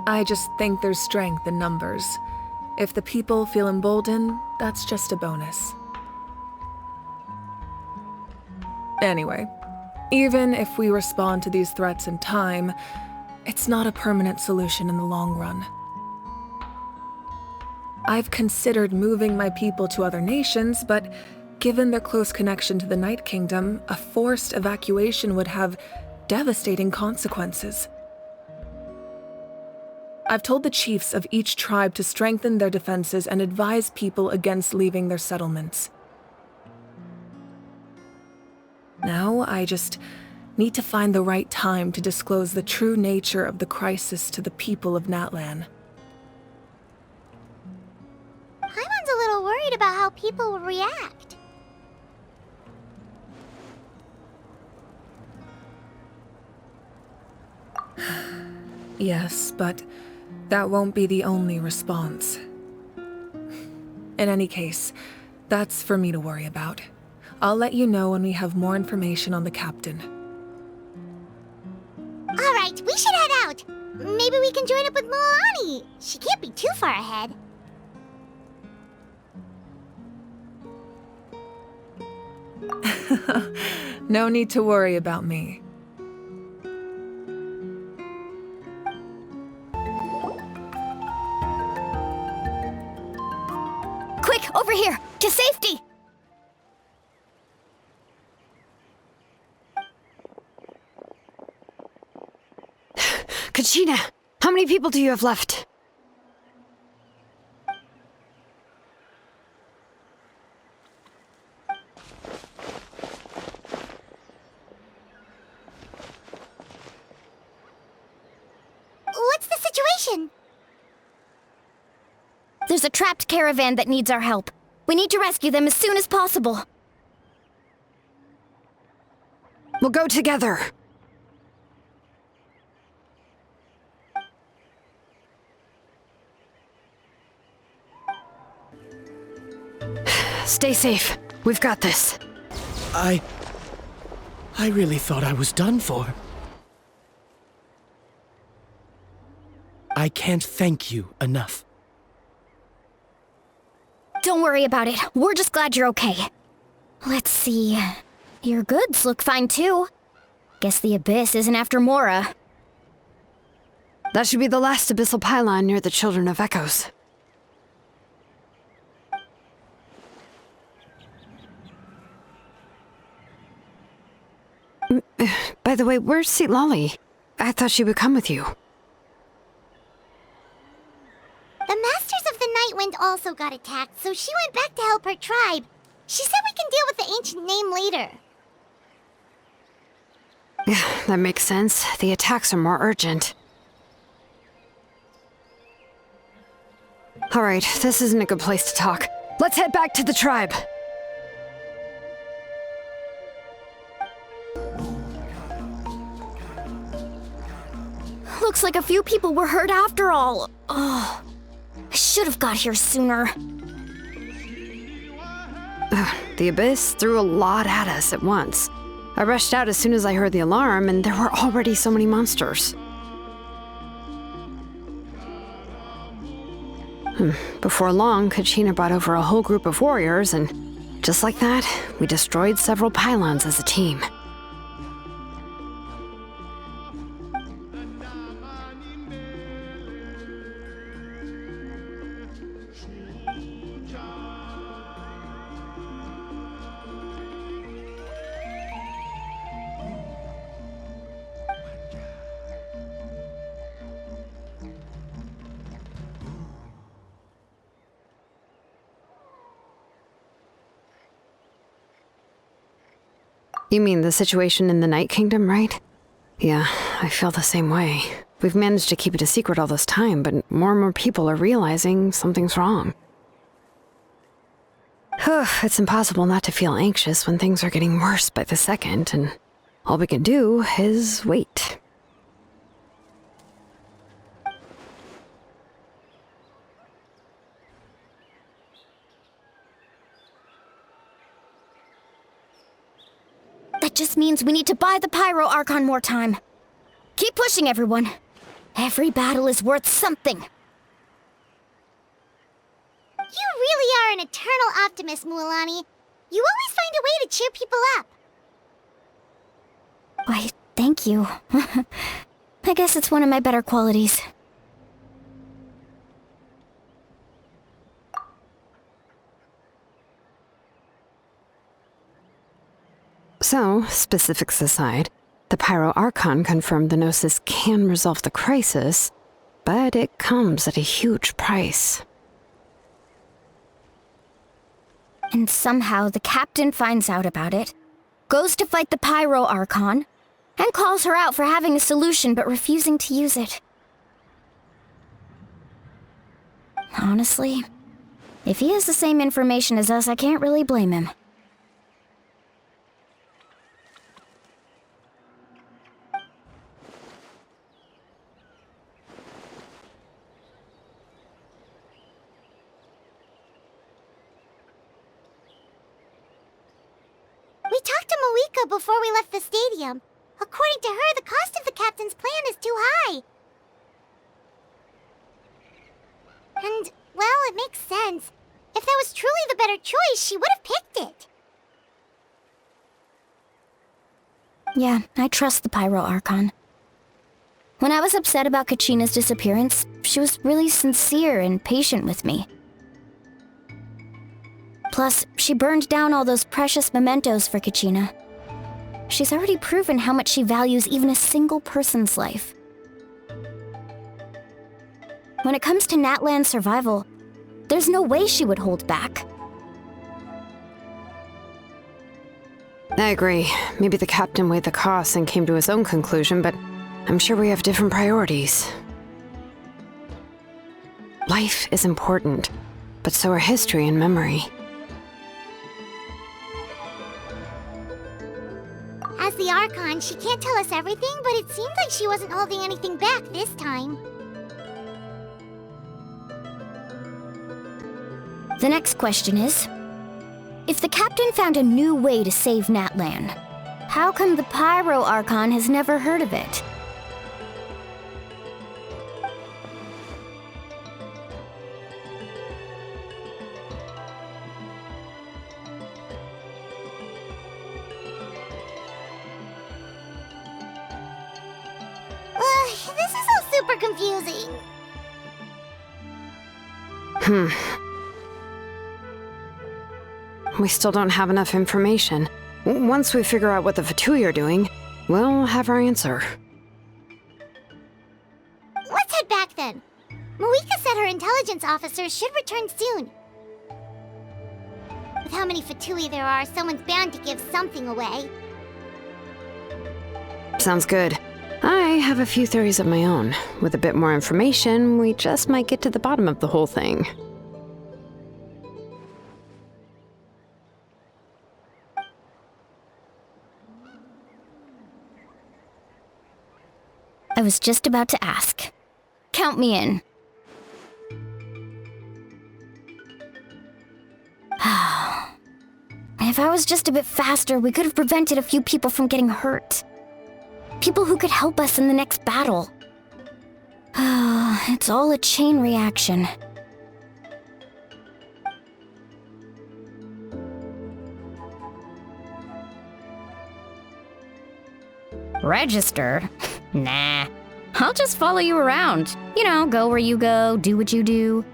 M: I just think there's strength in numbers. If the people feel emboldened, that's just a bonus. Anyway, even if we respond to these threats in time, it's not a permanent solution in the long run. I've considered moving my people to other nations, but given their close connection to the Night Kingdom, a forced evacuation would have devastating consequences. I've told the chiefs of each tribe to strengthen their defenses and advise people against leaving their settlements. Now, I just need to find the right time to disclose the true nature of the crisis to the people of Natlan.
A: Paimon's a little worried about how people will react.
M: Yes, but that won't be the only response. In any case, that's for me to worry about. I'll let you know when we have more information on the captain.
A: Alright, we should head out. Maybe we can join up with Moani. She can't be too far ahead.
M: No need to worry about me.
K: Quick, over here! To safety!
D: Kachina, how many people do you have left?
A: What's the situation?
K: There's a trapped caravan that needs our help. We need to rescue them as soon as possible.
D: We'll go together. Stay safe. We've got this.
I: I really thought I was done for. I can't thank you enough.
K: Don't worry about it. We're just glad you're okay. Let's see. Your goods look fine too. Guess the Abyss isn't after Mora.
D: That should be the last abyssal pylon near the Children of Echoes. By the way, where's Citlali? I thought she would come with you.
A: The Masters of the Nightwind also got attacked, so she went back to help her tribe. She said we can deal with the ancient name later.
D: That makes sense. The attacks are more urgent. Alright, this isn't a good place to talk. Let's head back to the tribe.
K: Looks like a few people were hurt after all. Oh, I should have got here sooner.
D: The Abyss threw a lot at us at once. I rushed out as soon as I heard the alarm, and there were already so many monsters. Before long, Kachina brought over a whole group of warriors, and just like that, we destroyed several pylons as a team. You mean the situation in the Night Kingdom, right? Yeah, I feel the same way. We've managed to keep it a secret all this time, but more and more people are realizing something's wrong. It's impossible not to feel anxious when things are getting worse by the second, and all we can do is wait.
K: That just means we need to buy the Pyro Archon more time. Keep pushing, everyone. Every battle is worth something.
A: You really are an eternal optimist, Mualani. You always find a way to cheer people up.
K: Why, thank you. I guess it's one of my better qualities.
D: So, specifics aside, the Pyro Archon confirmed the Gnosis can resolve the crisis, but it comes at a huge price.
K: And somehow the captain finds out about it, goes to fight the Pyro Archon, and calls her out for having a solution but refusing to use it. Honestly, if he has the same information as us, I can't really blame him.
A: We talked to Moika before we left the stadium. According to her, the cost of the captain's plan is too high. And, well, it makes sense. If that was truly the better choice, she would have picked it.
K: Yeah, I trust the Pyro Archon. When I was upset about Kachina's disappearance, she was really sincere and patient with me. Plus, she burned down all those precious mementos for Kachina. She's already proven how much she values even a single person's life. When it comes to Natlan's survival, there's no way she would hold back.
D: I agree. Maybe the captain weighed the costs and came to his own conclusion, but I'm sure we have different priorities. Life is important, but so are history and memory.
A: As the Archon, she can't tell us everything, but it seemed like she wasn't holding anything back this time.
K: The next question is, if the captain found a new way to save Natlan, how come the Pyro Archon has never heard of it?
A: This is all super confusing.
D: We still don't have enough information. Once we figure out what the Fatui are doing, we'll have our answer.
A: Let's head back then. Moika said her intelligence officers should return soon. With how many Fatui there are, someone's bound to give something away.
D: Sounds good. I have a few theories of my own. With a bit more information, we just might get to the bottom of the whole thing.
K: I was just about to ask. Count me in. If I was just a bit faster, we could have prevented a few people from getting hurt. People who could help us in the next battle. It's all a chain reaction. Register? Nah. I'll just follow you around. You know, go where you go, do what you do.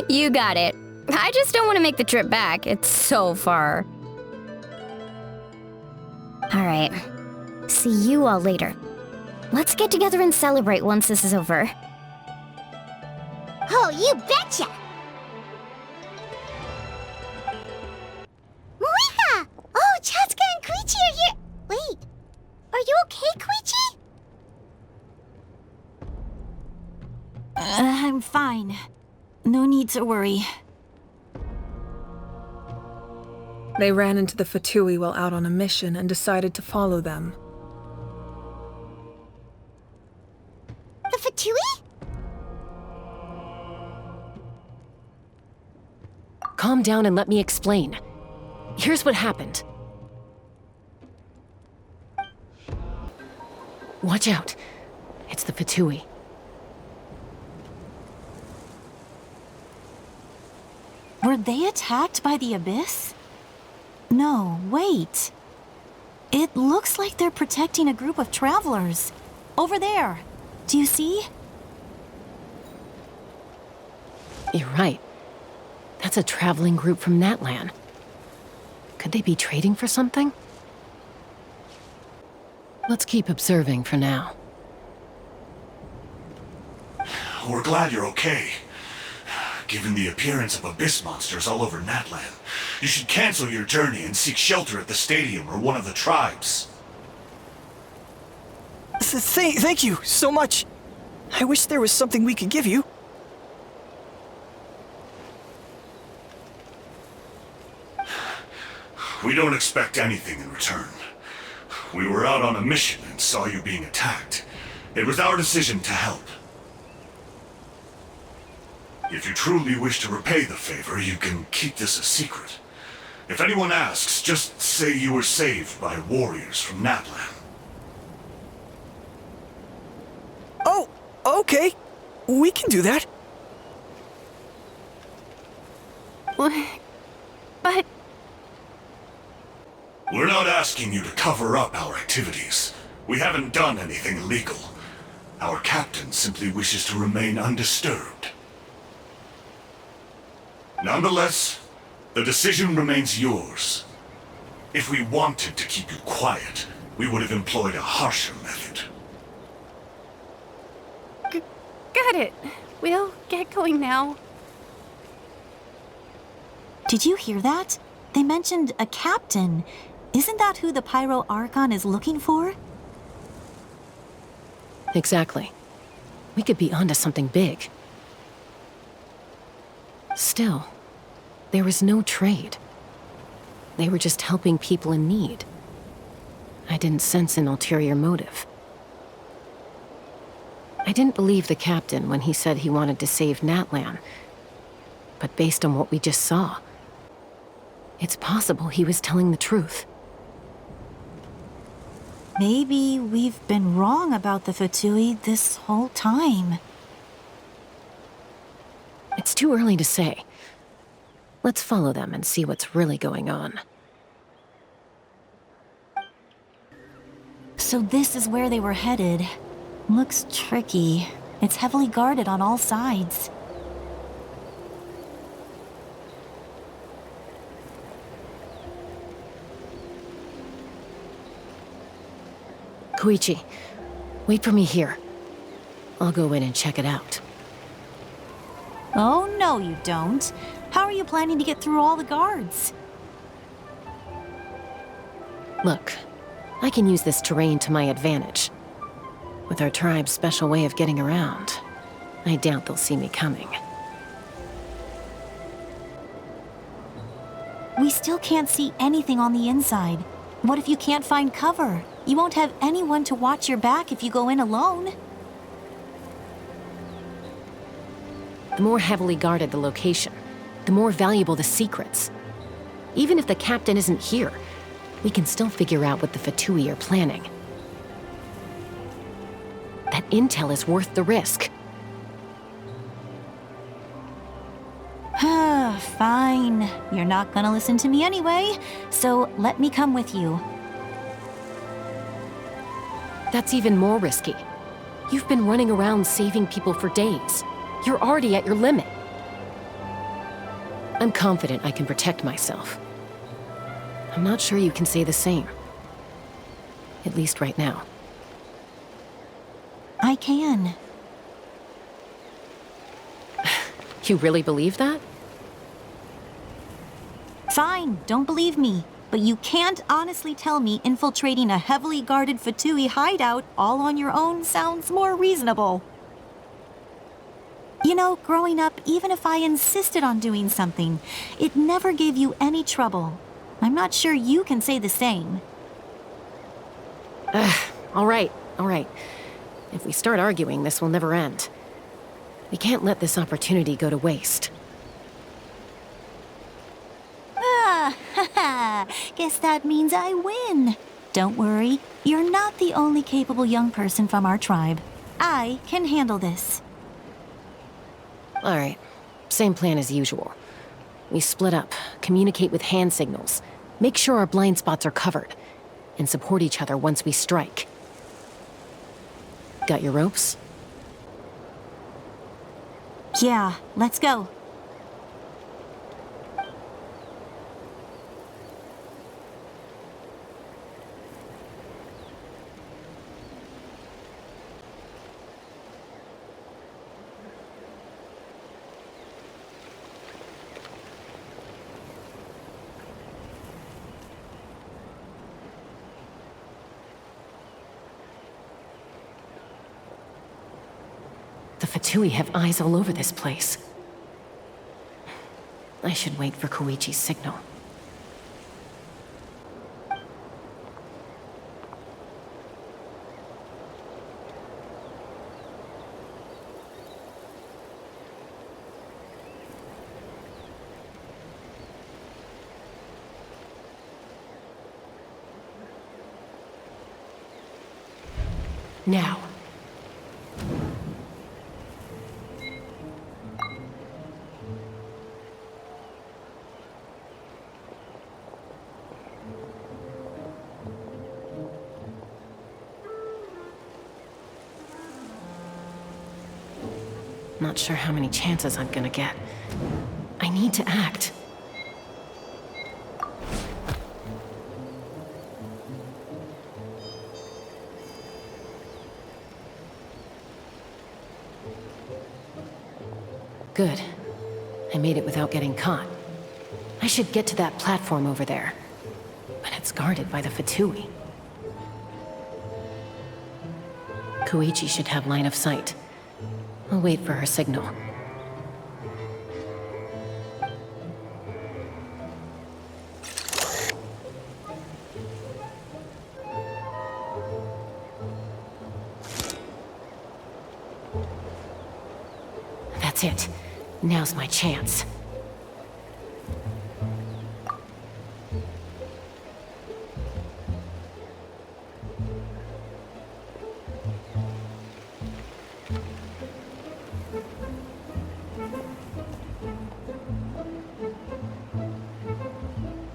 K: You got it. I just don't want to make the trip back. It's so far. Alright. See you all later. Let's get together and celebrate once this is over.
A: Oh, you betcha! Moika! Oh, Chaska and Koichi are here! Wait, are you okay, Koichi?
B: I'm fine. No need to worry.
M: They ran into the Fatui while out on a mission and decided to follow them.
A: The Fatui?
L: Calm down and let me explain. Here's what happened. Watch out. It's the Fatui.
B: Were they attacked by the Abyss? No, wait. It looks like they're protecting a group of travelers. Over there. Do you see?
L: You're right. That's a traveling group from Natlan. Could they be trading for something? Let's keep observing for now.
H: We're glad you're okay. Given the appearance of abyss monsters all over Natlan, you should cancel your journey and seek shelter at the stadium or one of the tribes.
N: Thank you so much. I wish there was something we could give you.
H: We don't expect anything in return. We were out on a mission and saw you being attacked. It was our decision to help. If you truly wish to repay the favor, you can keep this a secret. If anyone asks, just say you were saved by warriors from Natlan.
N: Oh, okay. We can do that.
J: But...
H: We're not asking you to cover up our activities. We haven't done anything illegal. Our captain simply wishes to remain undisturbed. Nonetheless, the decision remains yours. If we wanted to keep you quiet, we would have employed a harsher method.
J: Got it. We'll get going now.
B: Did you hear that? They mentioned a captain. Isn't that who the Pyro Archon is looking for?
L: Exactly. We could be onto something big. Still, there was no trade. They were just helping people in need. I didn't sense an ulterior motive. I didn't believe the captain when he said he wanted to save Natlan. But based on what we just saw, it's possible he was telling the truth.
B: Maybe we've been wrong about the Fatui this whole time.
L: It's too early to say. Let's follow them and see what's really going on.
B: So this is where they were headed. Looks tricky. It's heavily guarded on all sides.
L: Koichi, wait for me here. I'll go in and check it out.
B: Oh, no you don't. How are you planning to get through all the guards?
L: Look, I can use this terrain to my advantage. With our tribe's special way of getting around, I doubt they'll see me coming.
B: We still can't see anything on the inside. What if you can't find cover? You won't have anyone to watch your back if you go in alone.
L: The more heavily guarded the location, the more valuable the secrets. Even if the captain isn't here, we can still figure out what the Fatui are planning. That intel is worth the risk.
B: Fine. You're not gonna listen to me anyway, so let me come with you.
L: That's even more risky. You've been running around saving people for days. You're already at your limit. I'm confident I can protect myself. I'm not sure you can say the same. At least right now.
B: I can.
L: You really believe that?
O: Fine, don't believe me. But you can't honestly tell me infiltrating a heavily guarded Fatui hideout all on your own sounds more reasonable. You know, growing up, even if I insisted on doing something, it never gave you any trouble. I'm not sure you can say the same.
L: All right. If we start arguing, this will never end. We can't let this opportunity go to waste.
O: Guess that means I win. Don't worry, you're not the only capable young person from our tribe. I can handle this.
L: All right. Same plan as usual. We split up, communicate with hand signals, make sure our blind spots are covered, and support each other once we strike. Got your ropes?
O: Yeah, let's go.
L: The Fatui have eyes all over this place. I should wait for Koichi's signal. Now. Not sure how many chances I'm gonna get. I need to act. Good. I made it without getting caught. I should get to that platform over there. But it's guarded by the Fatui. Koichi should have line of sight. I'll wait for her signal. That's it. Now's my chance.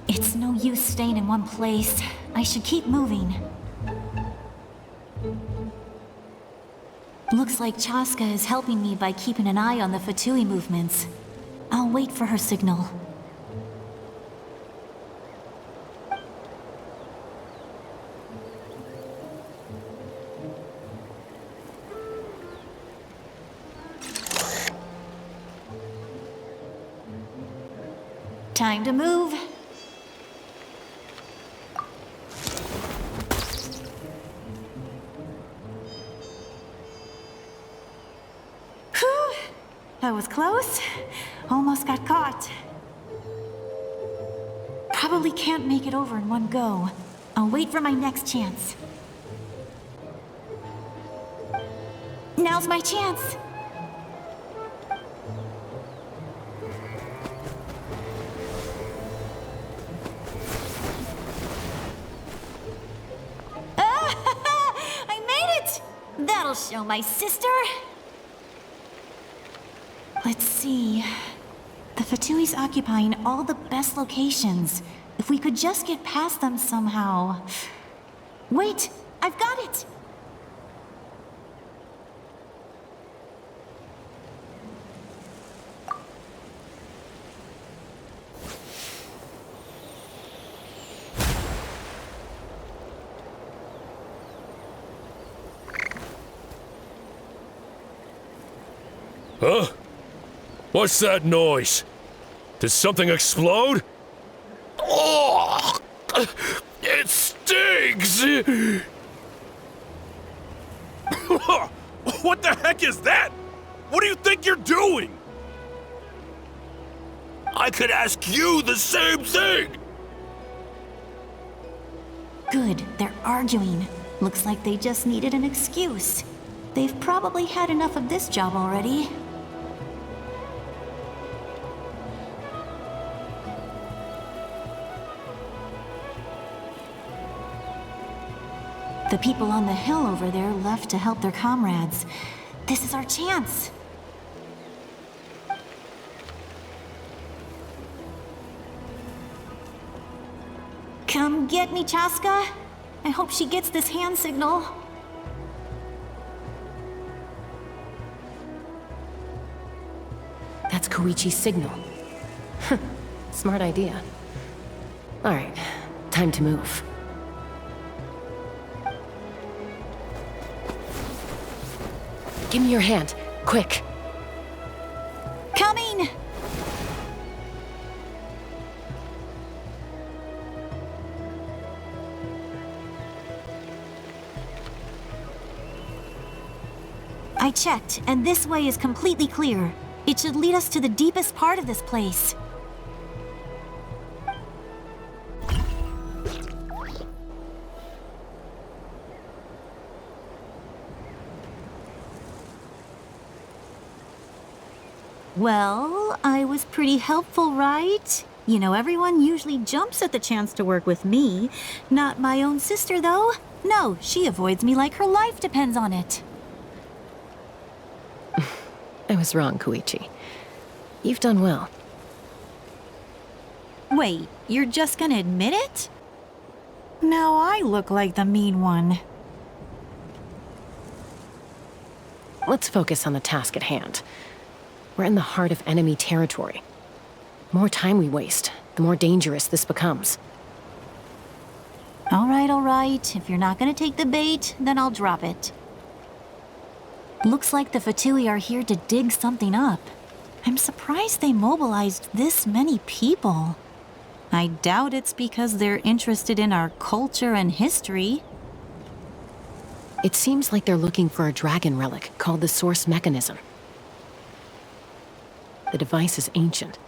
O: It's no use staying in one place. I should keep moving. Looks like Chaska is helping me by keeping an eye on the Fatui movements. I'll wait for her signal. Time to move. Whew! That was close. Almost got caught. Probably can't make it over in one go. I'll wait for my next chance. Now's my chance. That'll show my sister. Let's see. The Fatui's occupying all the best locations. If we could just get past them somehow. Wait, I've got it!
P: Huh? What's that noise? Did something explode? Oh! It stinks!
I: What the heck is that? What do you think you're doing?
P: I could ask you the same thing!
O: Good, they're arguing. Looks like they just needed an excuse. They've probably had enough of this job already. The people on the hill over there left to help their comrades. This is our chance. Come get me, Chaska. I hope she gets this hand signal.
L: That's Koichi's signal. Smart idea. All right, time to move. Give me your hand, quick.
O: Coming! I checked, and this way is completely clear. It should lead us to the deepest part of this place. Well, I was pretty helpful, right? You know, everyone usually jumps at the chance to work with me. Not my own sister, though. No, she avoids me like her life depends on it.
L: I was wrong, Koichi. You've done well.
O: Wait, you're just gonna admit it? Now I look like the mean one.
L: Let's focus on the task at hand. We're in the heart of enemy territory. The more time we waste, the more dangerous this becomes.
O: All right. If you're not gonna take the bait, then I'll drop it. Looks like the Fatui are here to dig something up. I'm surprised they mobilized this many people. I doubt it's because they're interested in our culture and history.
L: It seems like they're looking for a dragon relic called the Source Mechanism. The device is ancient.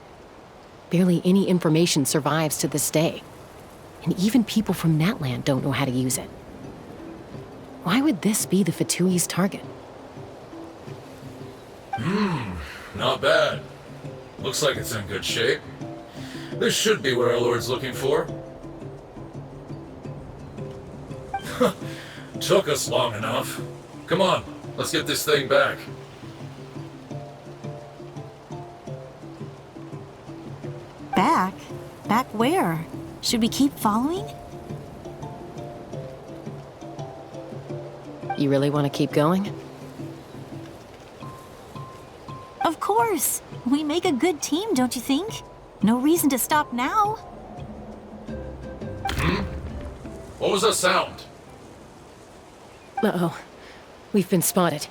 L: Barely any information survives to this day. And even people from Natlan don't know how to use it. Why would this be the Fatui's target?
Q: Not bad. Looks like it's in good shape. This should be what our Lord's looking for. Took us long enough. Come on, let's get this thing back.
O: Back? Back where? Should we keep following?
L: You really want to keep going?
O: Of course! We make a good team, don't you think? No reason to stop now.
Q: What was that sound?
L: Uh-oh. We've been spotted.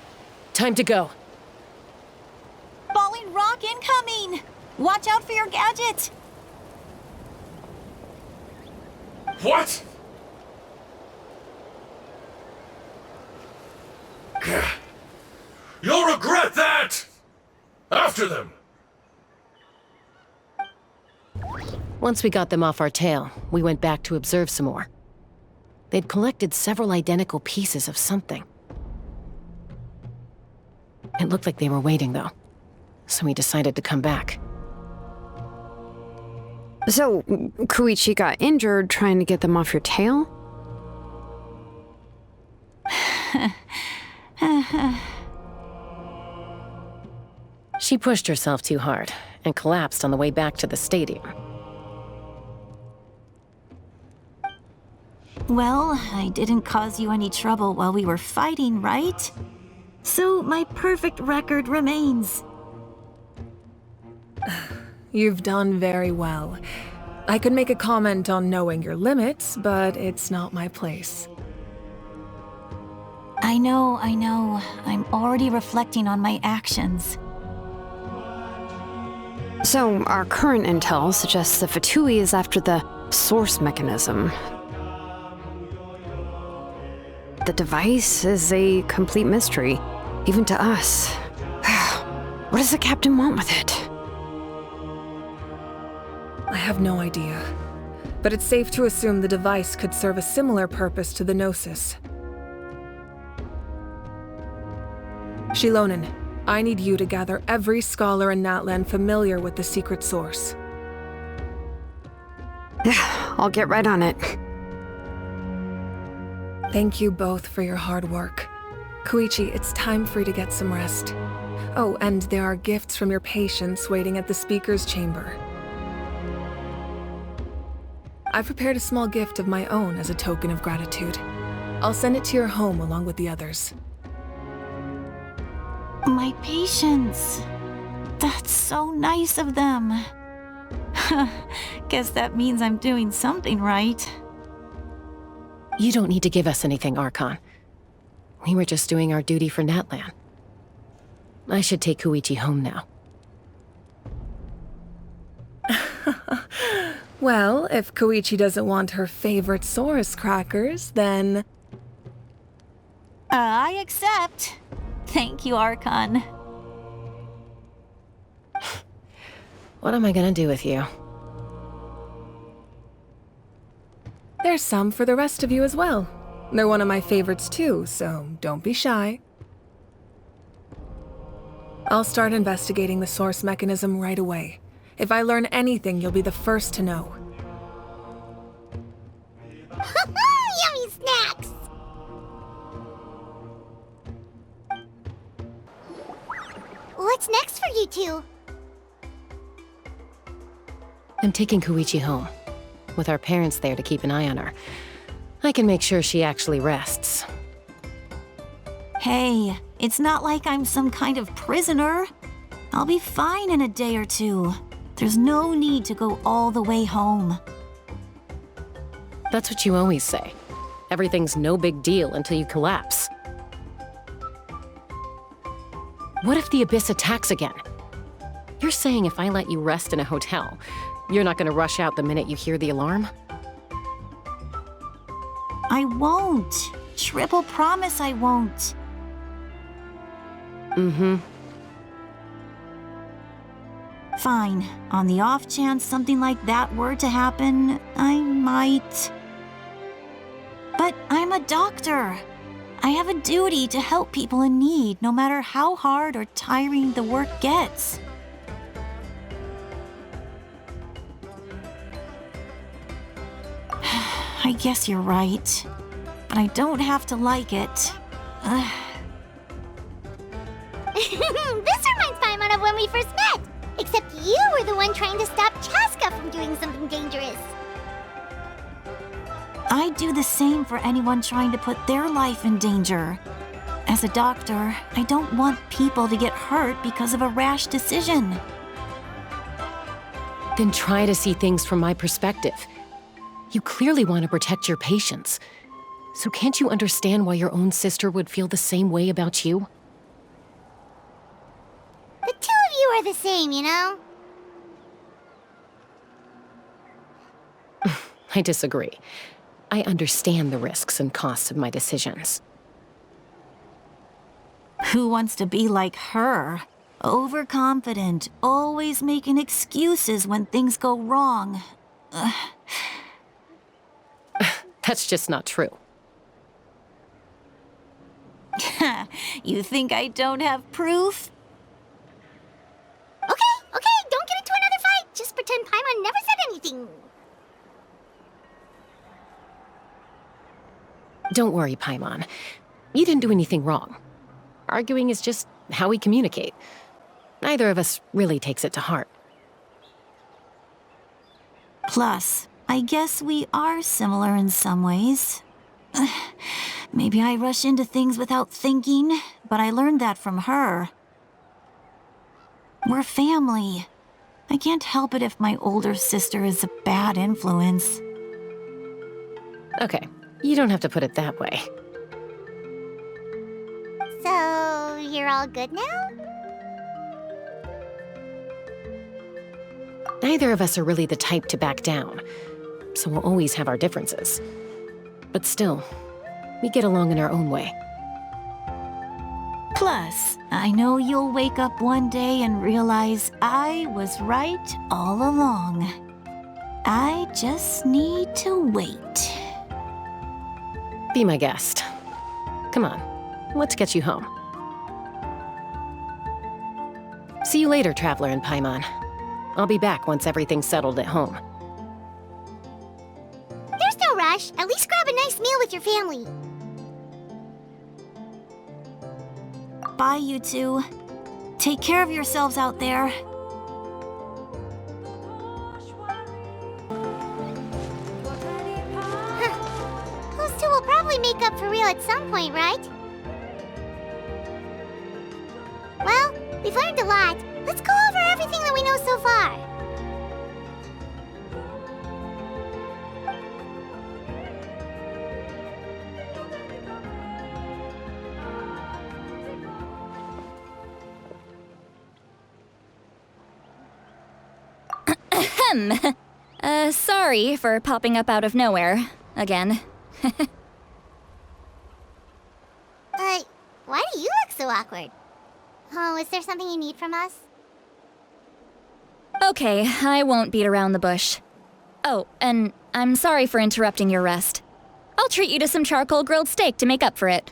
L: Time to go.
O: Falling rock incoming! Watch out for your gadget!
Q: What? You'll regret that! After them!
L: Once we got them off our tail, we went back to observe some more. They'd collected several identical pieces of something. It looked like they were waiting, though. So we decided to come back.
D: So, Koichi got injured trying to get them off your tail?
L: She pushed herself too hard and collapsed on the way back to the stadium.
O: Well, I didn't cause you any trouble while we were fighting, right? So my perfect record remains.
M: You've done very well. I could make a comment on knowing your limits, but it's not my place.
O: I know. I'm already reflecting on my actions.
D: So, our current intel suggests the Fatui is after the source mechanism. The device is a complete mystery, even to us. What does the captain want with it?
M: I have no idea. But it's safe to assume the device could serve a similar purpose to the Gnosis. Xilonen, I need you to gather every scholar in Natlan familiar with the secret source.
D: I'll get right on it.
M: Thank you both for your hard work. Koichi, it's time for you to get some rest. Oh, and there are gifts from your patients waiting at the speaker's chamber. I've prepared a small gift of my own as a token of gratitude. I'll send it to your home along with the others.
O: My patients. That's so nice of them. Guess that means I'm doing something right.
L: You don't need to give us anything, Archon. We were just doing our duty for Natlan. I should take Koichi home now.
M: Well, if Koichi doesn't want her favorite Saurus crackers, then...
O: I accept. Thank you, Archon.
L: What am I gonna do with you?
M: There's some for the rest of you as well. They're one of my favorites too, so don't be shy. I'll start investigating the source mechanism right away. If I learn anything, you'll be the first to know.
A: Yummy snacks! What's next for you two?
L: I'm taking Koichi home. With our parents there to keep an eye on her. I can make sure she actually rests.
O: Hey, it's not like I'm some kind of prisoner. I'll be fine in a day or two. There's no need to go all the way home.
L: That's what you always say. Everything's no big deal until you collapse. What if the Abyss attacks again? You're saying if I let you rest in a hotel, you're not gonna rush out the minute you hear the alarm?
O: I won't. Triple promise I won't.
L: Mm-hmm.
O: Fine. On the off chance something like that were to happen, I might. But I'm a doctor. I have a duty to help people in need, no matter how hard or tiring the work gets. I guess you're right. But I don't have to like it.
A: This reminds Paimon of when we first met! Except you were the one trying to stop Chaska from doing something dangerous.
O: I do the same for anyone trying to put their life in danger. As a doctor, I don't want people to get hurt because of a rash decision.
L: Then try to see things from my perspective. You clearly want to protect your patients. So can't you understand why your own sister would feel the same way about you?
A: The two of you are the same, you know?
L: I disagree. I understand the risks and costs of my decisions.
O: Who wants to be like her? Overconfident, always making excuses when things go wrong.
L: That's just not true.
O: You think I don't have proof?
A: Okay, don't get into another fight. Just pretend Paimon never said anything.
L: Don't worry, Paimon. You didn't do anything wrong. Arguing is just how we communicate. Neither of us really takes it to heart.
O: Plus, I guess we are similar in some ways. Maybe I rush into things without thinking, but I learned that from her. We're family. I can't help it if my older sister is a bad influence.
L: Okay, you don't have to put it that way.
A: So, you're all good now?
L: Neither of us are really the type to back down, so we'll always have our differences. But still, we get along in our own way.
O: Plus, I know you'll wake up one day and realize I was right all along. I just need to wait.
L: Be my guest. Come on, let's get you home. See you later, Traveler and Paimon. I'll be back once everything's settled at home.
A: There's no rush. At least grab a nice meal with your family.
O: Bye, you two. Take care of yourselves out there.
A: Those two will probably make up for real at some point, right? Well, we've learned a lot. Let's go over everything that we know so far.
E: Sorry for popping up out of nowhere. Again.
A: Why do you look so awkward? Oh, is there something you need from us?
E: Okay, I won't beat around the bush. Oh, and I'm sorry for interrupting your rest. I'll treat you to some charcoal grilled steak to make up for it.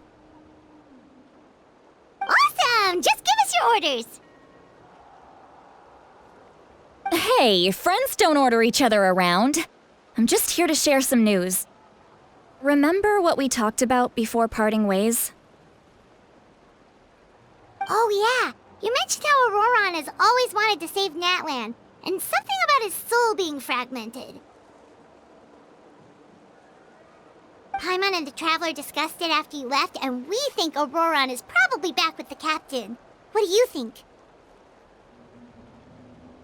A: Awesome! Just give us your orders!
E: Hey, friends don't order each other around. I'm just here to share some news. Remember what we talked about before parting ways?
A: Oh yeah, you mentioned how Ororon has always wanted to save Natlan, and something about his soul being fragmented. Paimon and the Traveler discussed it after you left, and we think Ororon is probably back with the Captain. What do you think?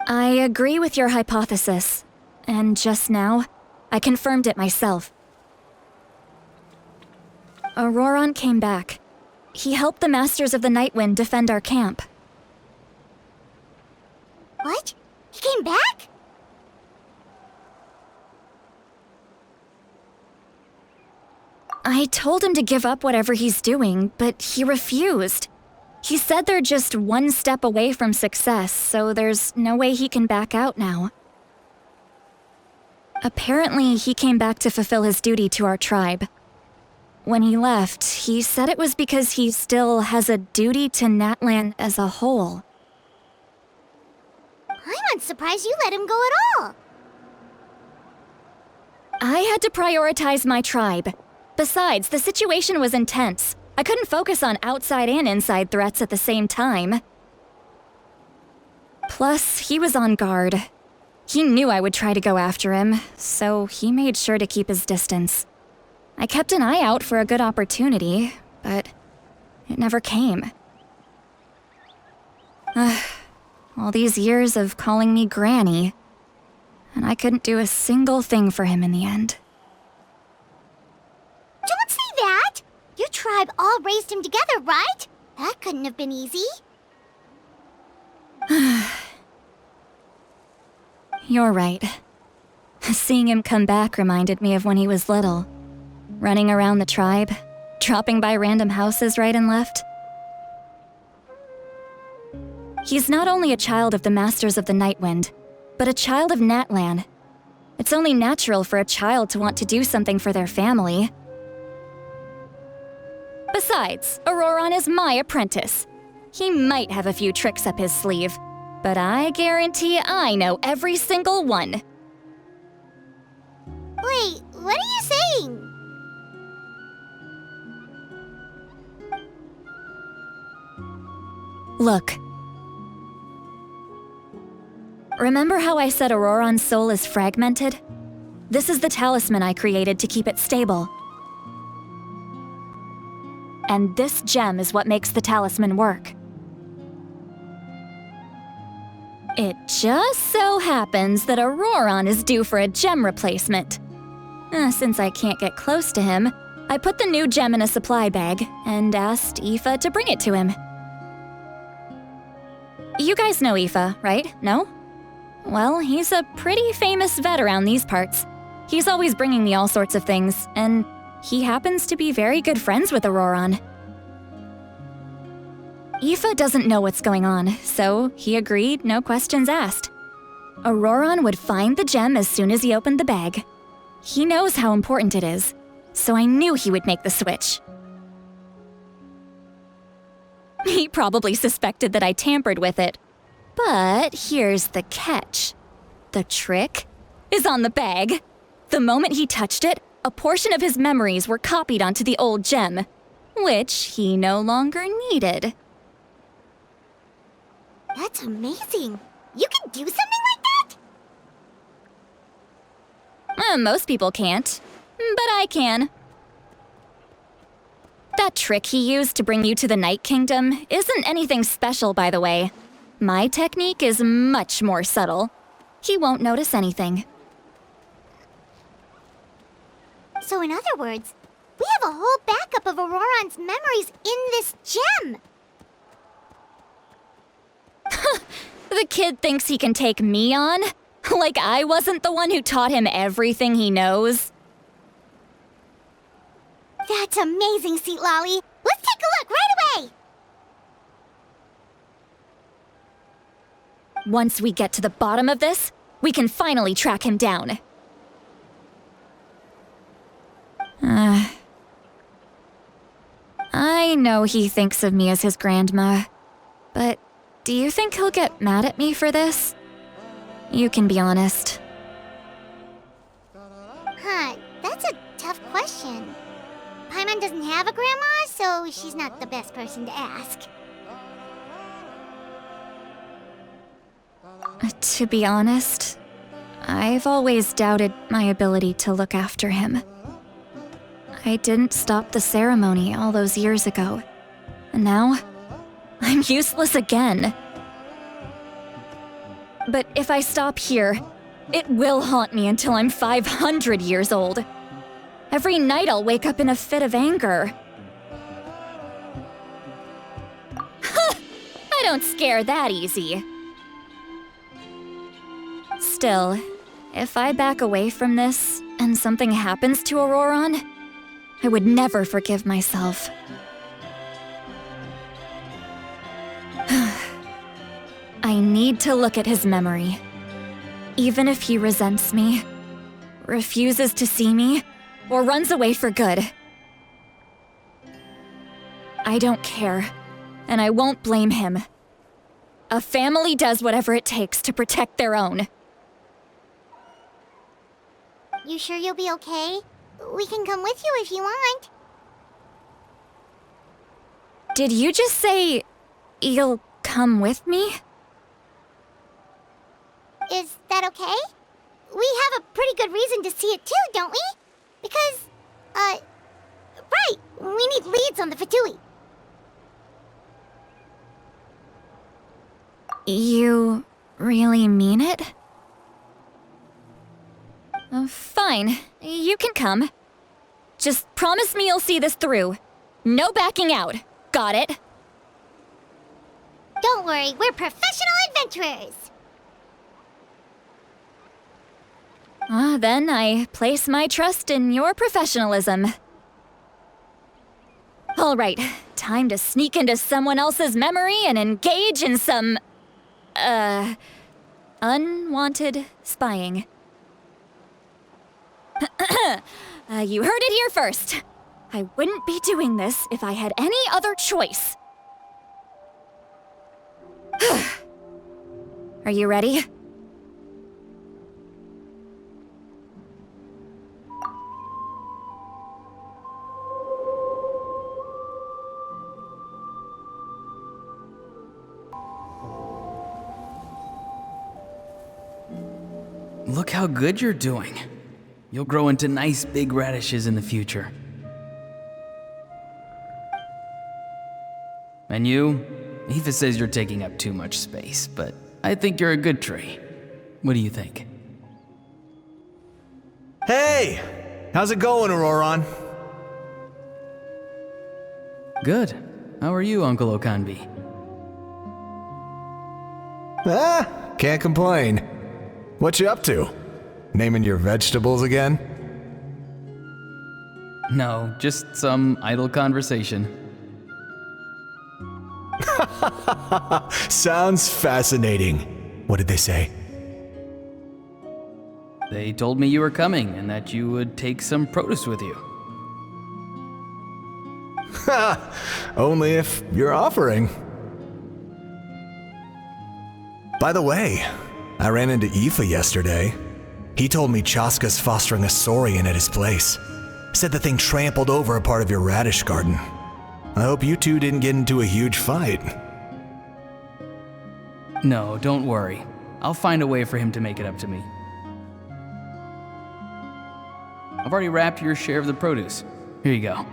E: I agree with your hypothesis, and just now, I confirmed it myself. Ororon came back. He helped the Masters of the Nightwind defend our camp.
A: What? He came back?
E: I told him to give up whatever he's doing, but he refused. He said they're just one step away from success, so there's no way he can back out now. Apparently, he came back to fulfill his duty to our tribe. When he left, he said it was because he still has a duty to Natlan as a whole.
A: I'm unsurprised you let him go at all.
E: I had to prioritize my tribe. Besides, the situation was intense. I couldn't focus on outside and inside threats at the same time. Plus, he was on guard. He knew I would try to go after him, so he made sure to keep his distance. I kept an eye out for a good opportunity, but it never came. All these years of calling me Granny, and I couldn't do a single thing for him in the end.
A: Don't say that! Your tribe all raised him together, right? That couldn't have been easy.
E: You're right. Seeing him come back reminded me of when he was little. Running around the tribe, dropping by random houses right and left. He's not only a child of the Masters of the Nightwind, but a child of Natlan. It's only natural for a child to want to do something for their family. Besides, Ororon is my apprentice. He might have a few tricks up his sleeve, but I guarantee I know every single one.
A: Wait, what are you saying?
E: Look. Remember how I said Ororon's soul is fragmented? This is the talisman I created to keep it stable. And this gem is what makes the talisman work. It just so happens that Ororon is due for a gem replacement. Since I can't get close to him, I put the new gem in a supply bag and asked Aoife to bring it to him. You guys know Aoife, right? No? Well, he's a pretty famous vet around these parts. He's always bringing me all sorts of things, and he happens to be very good friends with Ororon. Aoife doesn't know what's going on, so he agreed, no questions asked. Ororon would find the gem as soon as he opened the bag. He knows how important it is, so I knew he would make the switch. He probably suspected that I tampered with it. But here's the catch. The trick is on the bag. The moment he touched it, a portion of his memories were copied onto the old gem, which he no longer needed.
A: That's amazing. You can do something like that?
E: Most people can't, but I can. That trick he used to bring you to the Night Kingdom isn't anything special, by the way. My technique is much more subtle. He won't notice anything.
A: So in other words, we have a whole backup of Ororon's memories in this gem.
E: The kid thinks he can take me on? Like I wasn't the one who taught him everything he knows?
A: That's amazing, Citlali. Let's take a look right away.
E: Once we get to the bottom of this, we can finally track him down. I know he thinks of me as his grandma, but do you think he'll get mad at me for this? You can be honest.
A: That's a tough question. Paimon doesn't have a grandma, so she's not the best person to ask.
E: To be honest, I've always doubted my ability to look after him. I didn't stop the ceremony all those years ago, and now I'm useless again. But if I stop here, it will haunt me until I'm 500 years old. Every night I'll wake up in a fit of anger. I don't scare that easy. Still, if I back away from this and something happens to Ororon, I would never forgive myself. I need to look at his memory. Even if he resents me, refuses to see me, or runs away for good. I don't care, and I won't blame him. A family does whatever it takes to protect their own.
A: You sure you'll be okay? We can come with you if you want.
E: Did you just say you'll come with me?
A: Is that okay? We have a pretty good reason to see it too, don't we? Because, right, we need leads on the Fatui.
E: You really mean it? Fine, you can come. Just promise me you'll see this through. No backing out. Got it?
A: Don't worry, we're professional adventurers.
E: Then I place my trust in your professionalism. All right, time to sneak into someone else's memory and engage in some, unwanted spying. You heard it here first. I wouldn't be doing this if I had any other choice. Are you ready?
F: Look how good you're doing. You'll grow into nice big radishes in the future. And you? Aoife says you're taking up too much space, but I think you're a good tree. What do you think?
R: Hey! How's it going, Ororon?
F: Good. How are you, Uncle Okanbi?
R: Can't complain. What you up to? Naming your vegetables again?
F: No, just some idle conversation.
R: Sounds fascinating. What did they say?
F: They told me you were coming and that you would take some produce with you.
R: Ha! Only if you're offering. By the way, I ran into Aoife yesterday. He told me Chaska's fostering a saurian at his place. Said the thing trampled over a part of your radish garden. I hope you two didn't get into a huge fight.
F: No, don't worry. I'll find a way for him to make it up to me. I've already wrapped your share of the produce. Here you go.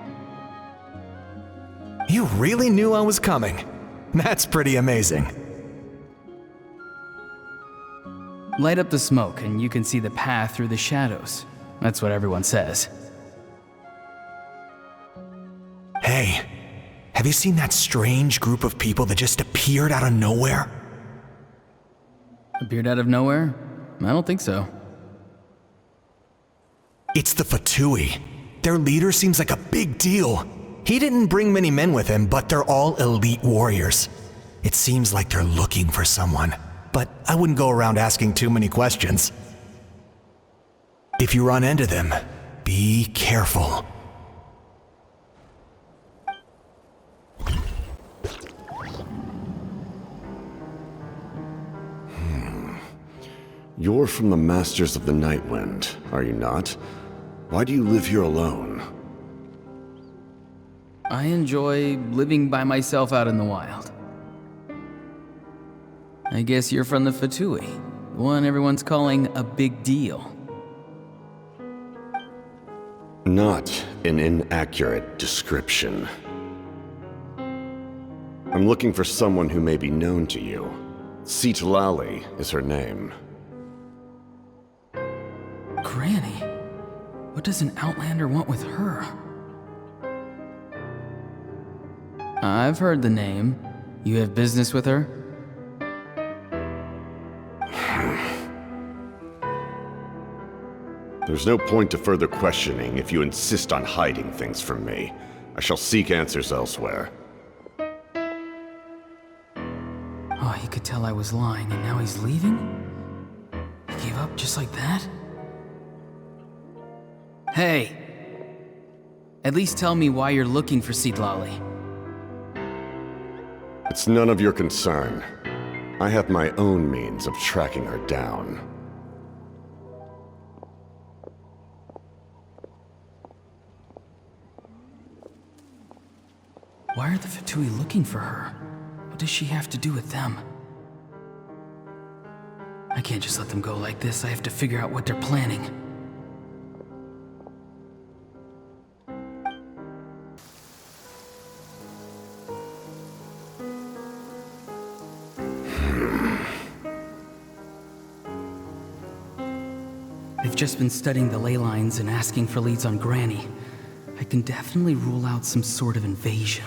R: You really knew I was coming. That's pretty amazing.
F: Light up the smoke and you can see the path through the shadows. That's what everyone says.
R: Hey, have you seen that strange group of people that just appeared out of nowhere?
F: Appeared out of nowhere? I don't think so.
R: It's the Fatui. Their leader seems like a big deal. He didn't bring many men with him, but they're all elite warriors. It seems like they're looking for someone, but I wouldn't go around asking too many questions. If you run into them, be careful.
G: You're from the Masters of the Nightwind, are you not? Why do you live here alone?
F: I enjoy living by myself out in the wild. I guess you're from the Fatui, the one everyone's calling a big deal.
G: Not an inaccurate description. I'm looking for someone who may be known to you. Citlali is her name.
F: Granny? What does an Outlander want with her? I've heard the name. You have business with her?
G: There's no point to further questioning if you insist on hiding things from me. I shall seek answers elsewhere.
F: Oh, he could tell I was lying and now he's leaving? He gave up just like that? Hey! At least tell me why you're looking for Citlali.
G: It's none of your concern. I have my own means of tracking her down.
F: Why are the Fatui looking for her? What does she have to do with them? I can't just let them go like this. I have to figure out what they're planning. I've just been studying the ley lines and asking for leads on Granny. I can definitely rule out some sort of invasion.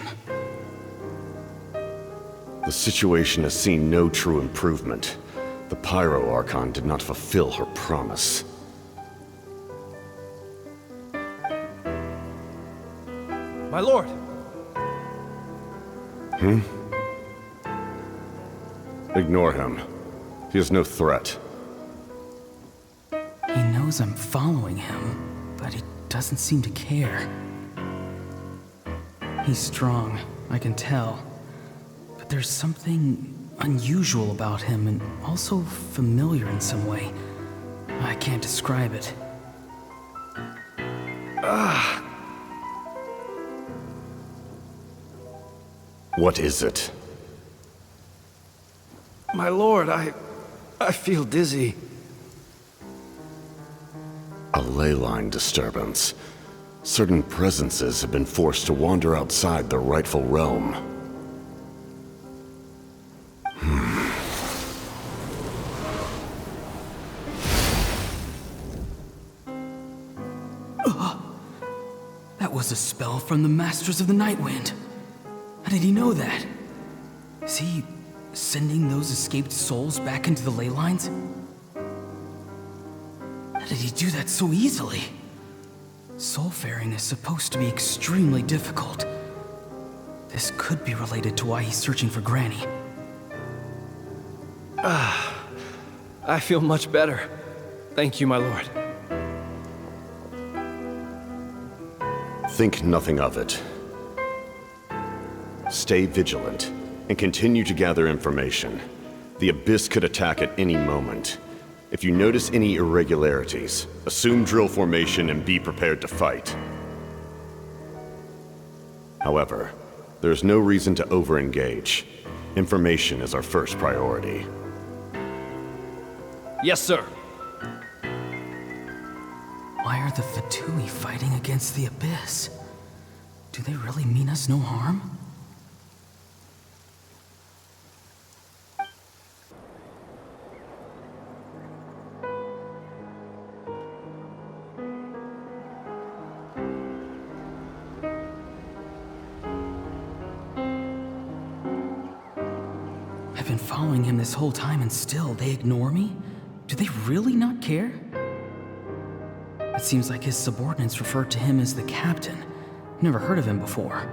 G: The situation has seen no true improvement. The Pyro Archon did not fulfill her promise.
C: My lord!
G: Ignore him. He is no threat.
F: He knows I'm following him, but he doesn't seem to care. He's strong, I can tell. But there's something unusual about him and also familiar in some way. I can't describe it.
G: What is it?
C: My lord, I feel dizzy.
G: A ley line disturbance. Certain presences have been forced to wander outside their rightful realm.
F: That was a spell from the Masters of the Nightwind. How did he know that? Is he sending those escaped souls back into the ley lines? did he do that so easily? Soulfaring is supposed to be extremely difficult. This could be related to why he's searching for Granny.
C: I feel much better. Thank you, my lord.
G: Think nothing of it. Stay vigilant and continue to gather information. The Abyss could attack at any moment. If you notice any irregularities, assume drill formation and be prepared to fight. However, there's no reason to over-engage. Information is our first priority.
C: Yes, sir.
F: Why are the Fatui fighting against the Abyss? Do they really mean us no harm? I've been following him this whole time and still they ignore me? Do they really not care? It seems like his subordinates refer to him as the Captain. Never heard of him before.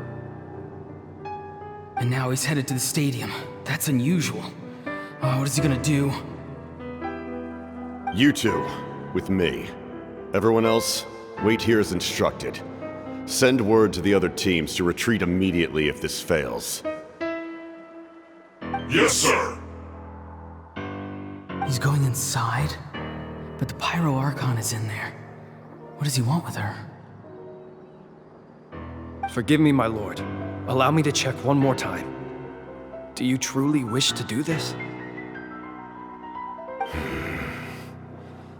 F: And now he's headed to the stadium. That's unusual. Oh, what is he gonna do?
G: You two, with me. Everyone else, wait here as instructed. Send word to the other teams to retreat immediately if this fails.
H: Yes, sir!
F: He's going inside? But the Pyro Archon is in there. What does he want with her?
C: Forgive me, my lord. Allow me to check one more time. Do you truly wish to do this?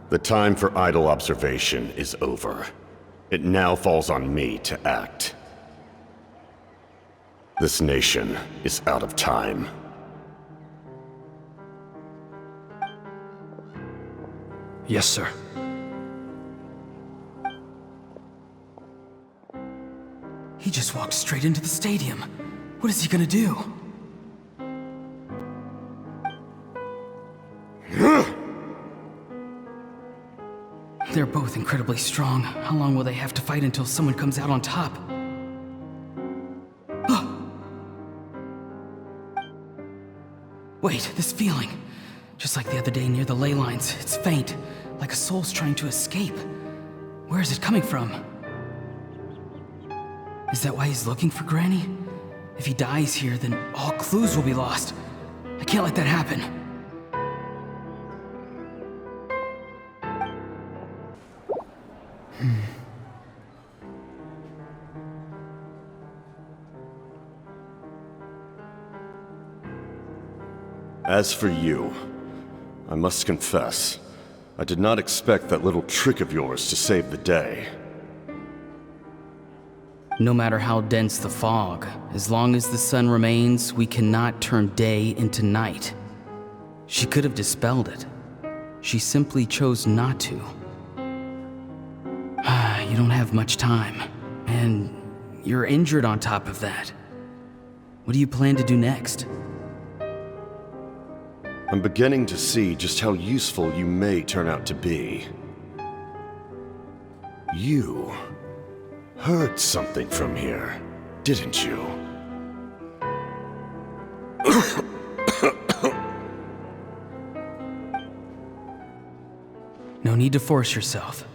G: The time for idle observation is over. It now falls on me to act. This nation is out of time.
C: Yes, sir.
F: He just walked straight into the stadium. What is he gonna do? They're both incredibly strong. How long will they have to fight until someone comes out on top? Wait, this feeling. Just like the other day near the ley lines, it's faint, like a soul's trying to escape. Where is it coming from? Is that why he's looking for Granny? If he dies here, then all clues will be lost. I can't let that happen.
G: As for you, I must confess, I did not expect that little trick of yours to save the day.
F: No matter how dense the fog, as long as the sun remains, we cannot turn day into night. She could have dispelled it. She simply chose not to. You don't have much time, and you're injured on top of that. What do you plan to do next?
G: I'm beginning to see just how useful you may turn out to be. You heard something from here, didn't you?
F: No need to force yourself.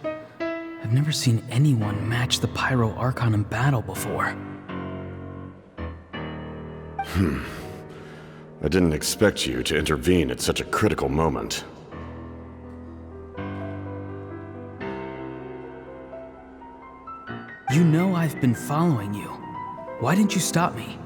F: I've never seen anyone match the Pyro Archon in battle before.
G: I didn't expect you to intervene at such a critical moment.
F: You know I've been following you. Why didn't you stop me?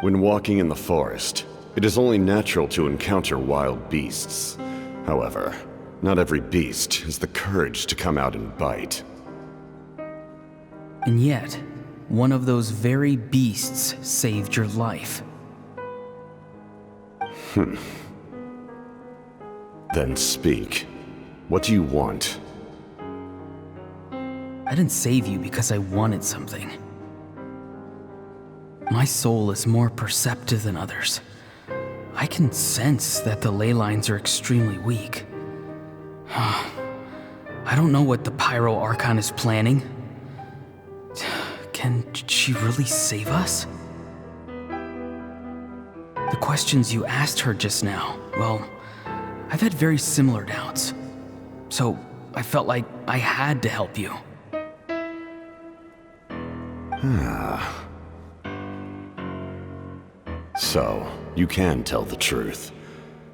G: When walking in the forest, it is only natural to encounter wild beasts. However, not every beast has the courage to come out and bite.
F: And yet, one of those very beasts saved your life.
G: Then speak. What do you want?
F: I didn't save you because I wanted something. My soul is more perceptive than others. I can sense that the ley lines are extremely weak. I don't know what the Pyro Archon is planning. Can she really save us? The questions you asked her just now, well, I've had very similar doubts. So I felt like I had to help you.
G: So, you can tell the truth.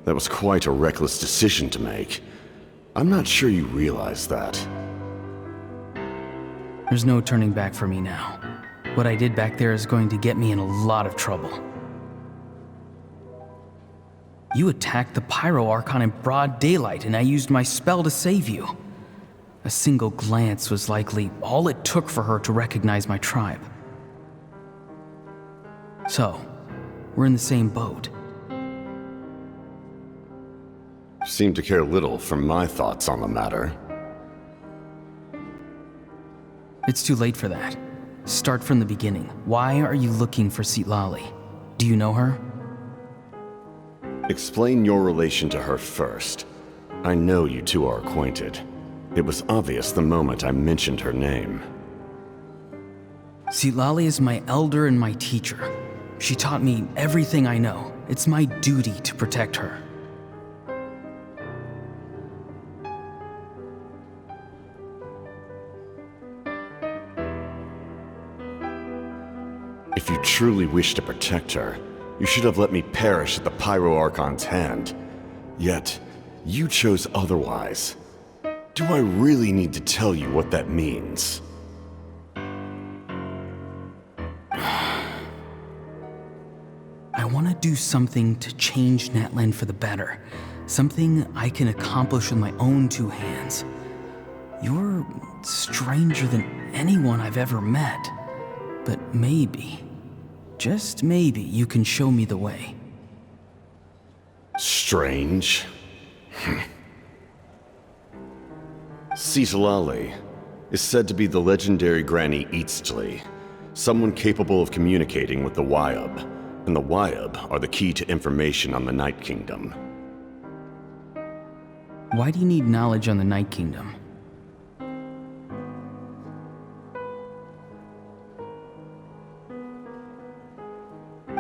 G: That was quite a reckless decision to make. I'm not sure you realize that.
F: There's no turning back for me now. What I did back there is going to get me in a lot of trouble. You attacked the Pyro Archon in broad daylight, and I used my spell to save you. A single glance was likely all it took for her to recognize my tribe. So, we're in the same boat.
G: Seem to care little for my thoughts on the matter.
F: It's too late for that. Start from the beginning. Why are you looking for Citlali? Do you know her?
G: Explain your relation to her first. I know you two are acquainted. It was obvious the moment I mentioned her name.
F: Citlali is my elder and my teacher. She taught me everything I know. It's my duty to protect her.
G: If you truly wish to protect her, you should have let me perish at the Pyro Archon's hand. Yet, you chose otherwise. Do I really need to tell you what that means?
F: I want to do something to change Natlan for the better. Something I can accomplish with my own two hands. You're stranger than anyone I've ever met. But maybe, just maybe, you can show me the way.
G: Strange? Citlali is said to be the legendary Granny Citlali, someone capable of communicating with the Wyub, and the Wyub are the key to information on the Night Kingdom.
F: Why do you need knowledge on the Night Kingdom?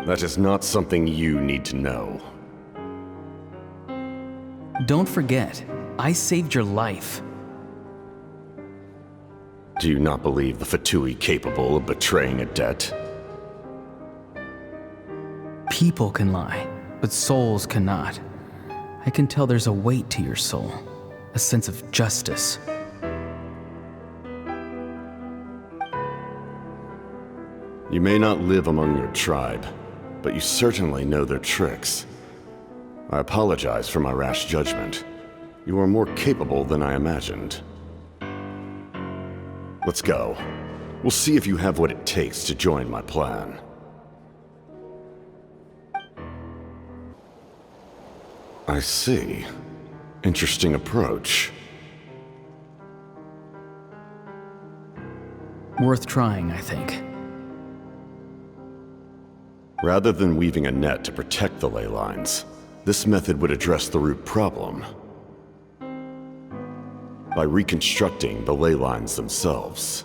G: That is not something you need to know.
F: Don't forget, I saved your life.
G: Do you not believe the Fatui capable of betraying a debt?
F: People can lie, but souls cannot. I can tell there's a weight to your soul, a sense of justice.
G: You may not live among your tribe, but you certainly know their tricks. I apologize for my rash judgment. You are more capable than I imagined. Let's go. We'll see if you have what it takes to join my plan. I see. Interesting approach.
F: Worth trying, I think.
G: Rather than weaving a net to protect the ley lines, this method would address the root problem. By reconstructing the ley lines themselves.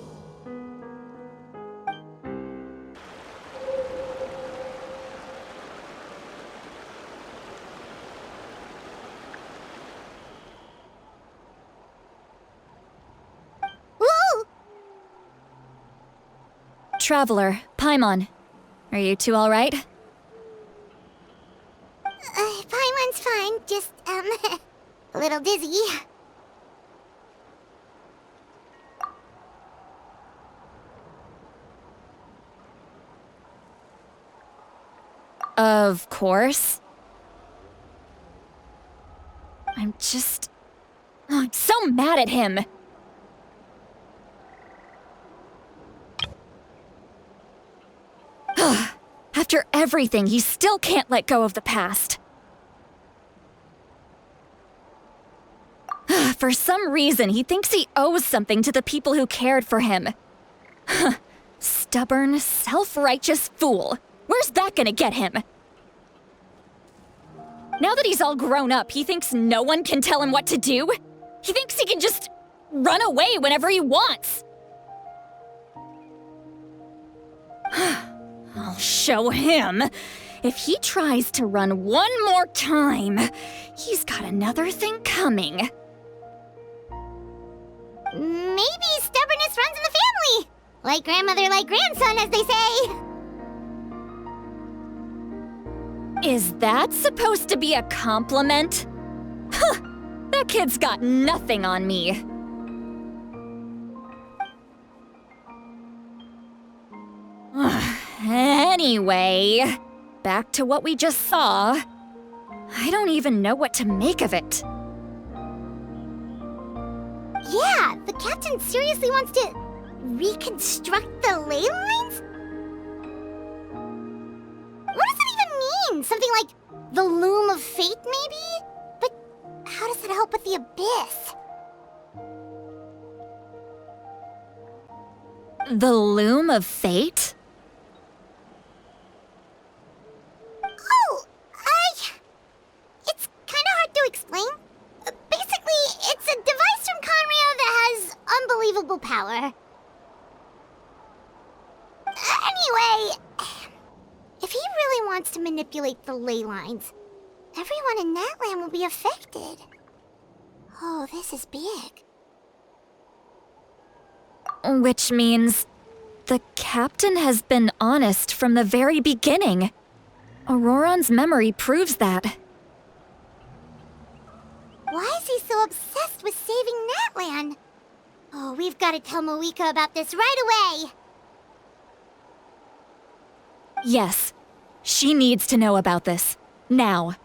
A: Woo!
E: Traveler, Paimon. Are you two all right?
A: Paimon's fine, just, a little dizzy.
E: Of course. I'm so mad at him. After everything, he still can't let go of the past. For some reason, he thinks he owes something to the people who cared for him. Stubborn, self-righteous fool. Where's that gonna get him? Now that he's all grown up, he thinks no one can tell him what to do? He thinks he can just run away whenever he wants. I'll show him. If he tries to run one more time, he's got another thing coming.
A: Maybe stubbornness runs in the family. Like grandmother, like grandson, as they say.
E: Is that supposed to be a compliment? Huh, that kid's got nothing on me. Anyway, back to what we just saw. I don't even know what to make of it.
A: Yeah, the captain seriously wants to reconstruct the ley lines? What does that even mean? Something like the loom of fate, maybe? But how does that help with the abyss?
E: The loom of fate?
A: Oh, it's kind of hard to explain. Basically, it's a device from Conrio that has unbelievable power. Anyway, if he really wants to manipulate the ley lines, everyone in Natlan will be affected. Oh, this is big.
E: Which means the captain has been honest from the very beginning. Ororon's memory proves that.
A: Why is he so obsessed with saving Natlan? Oh, we've got to tell Moika about this right away.
E: Yes, she needs to know about this. Now.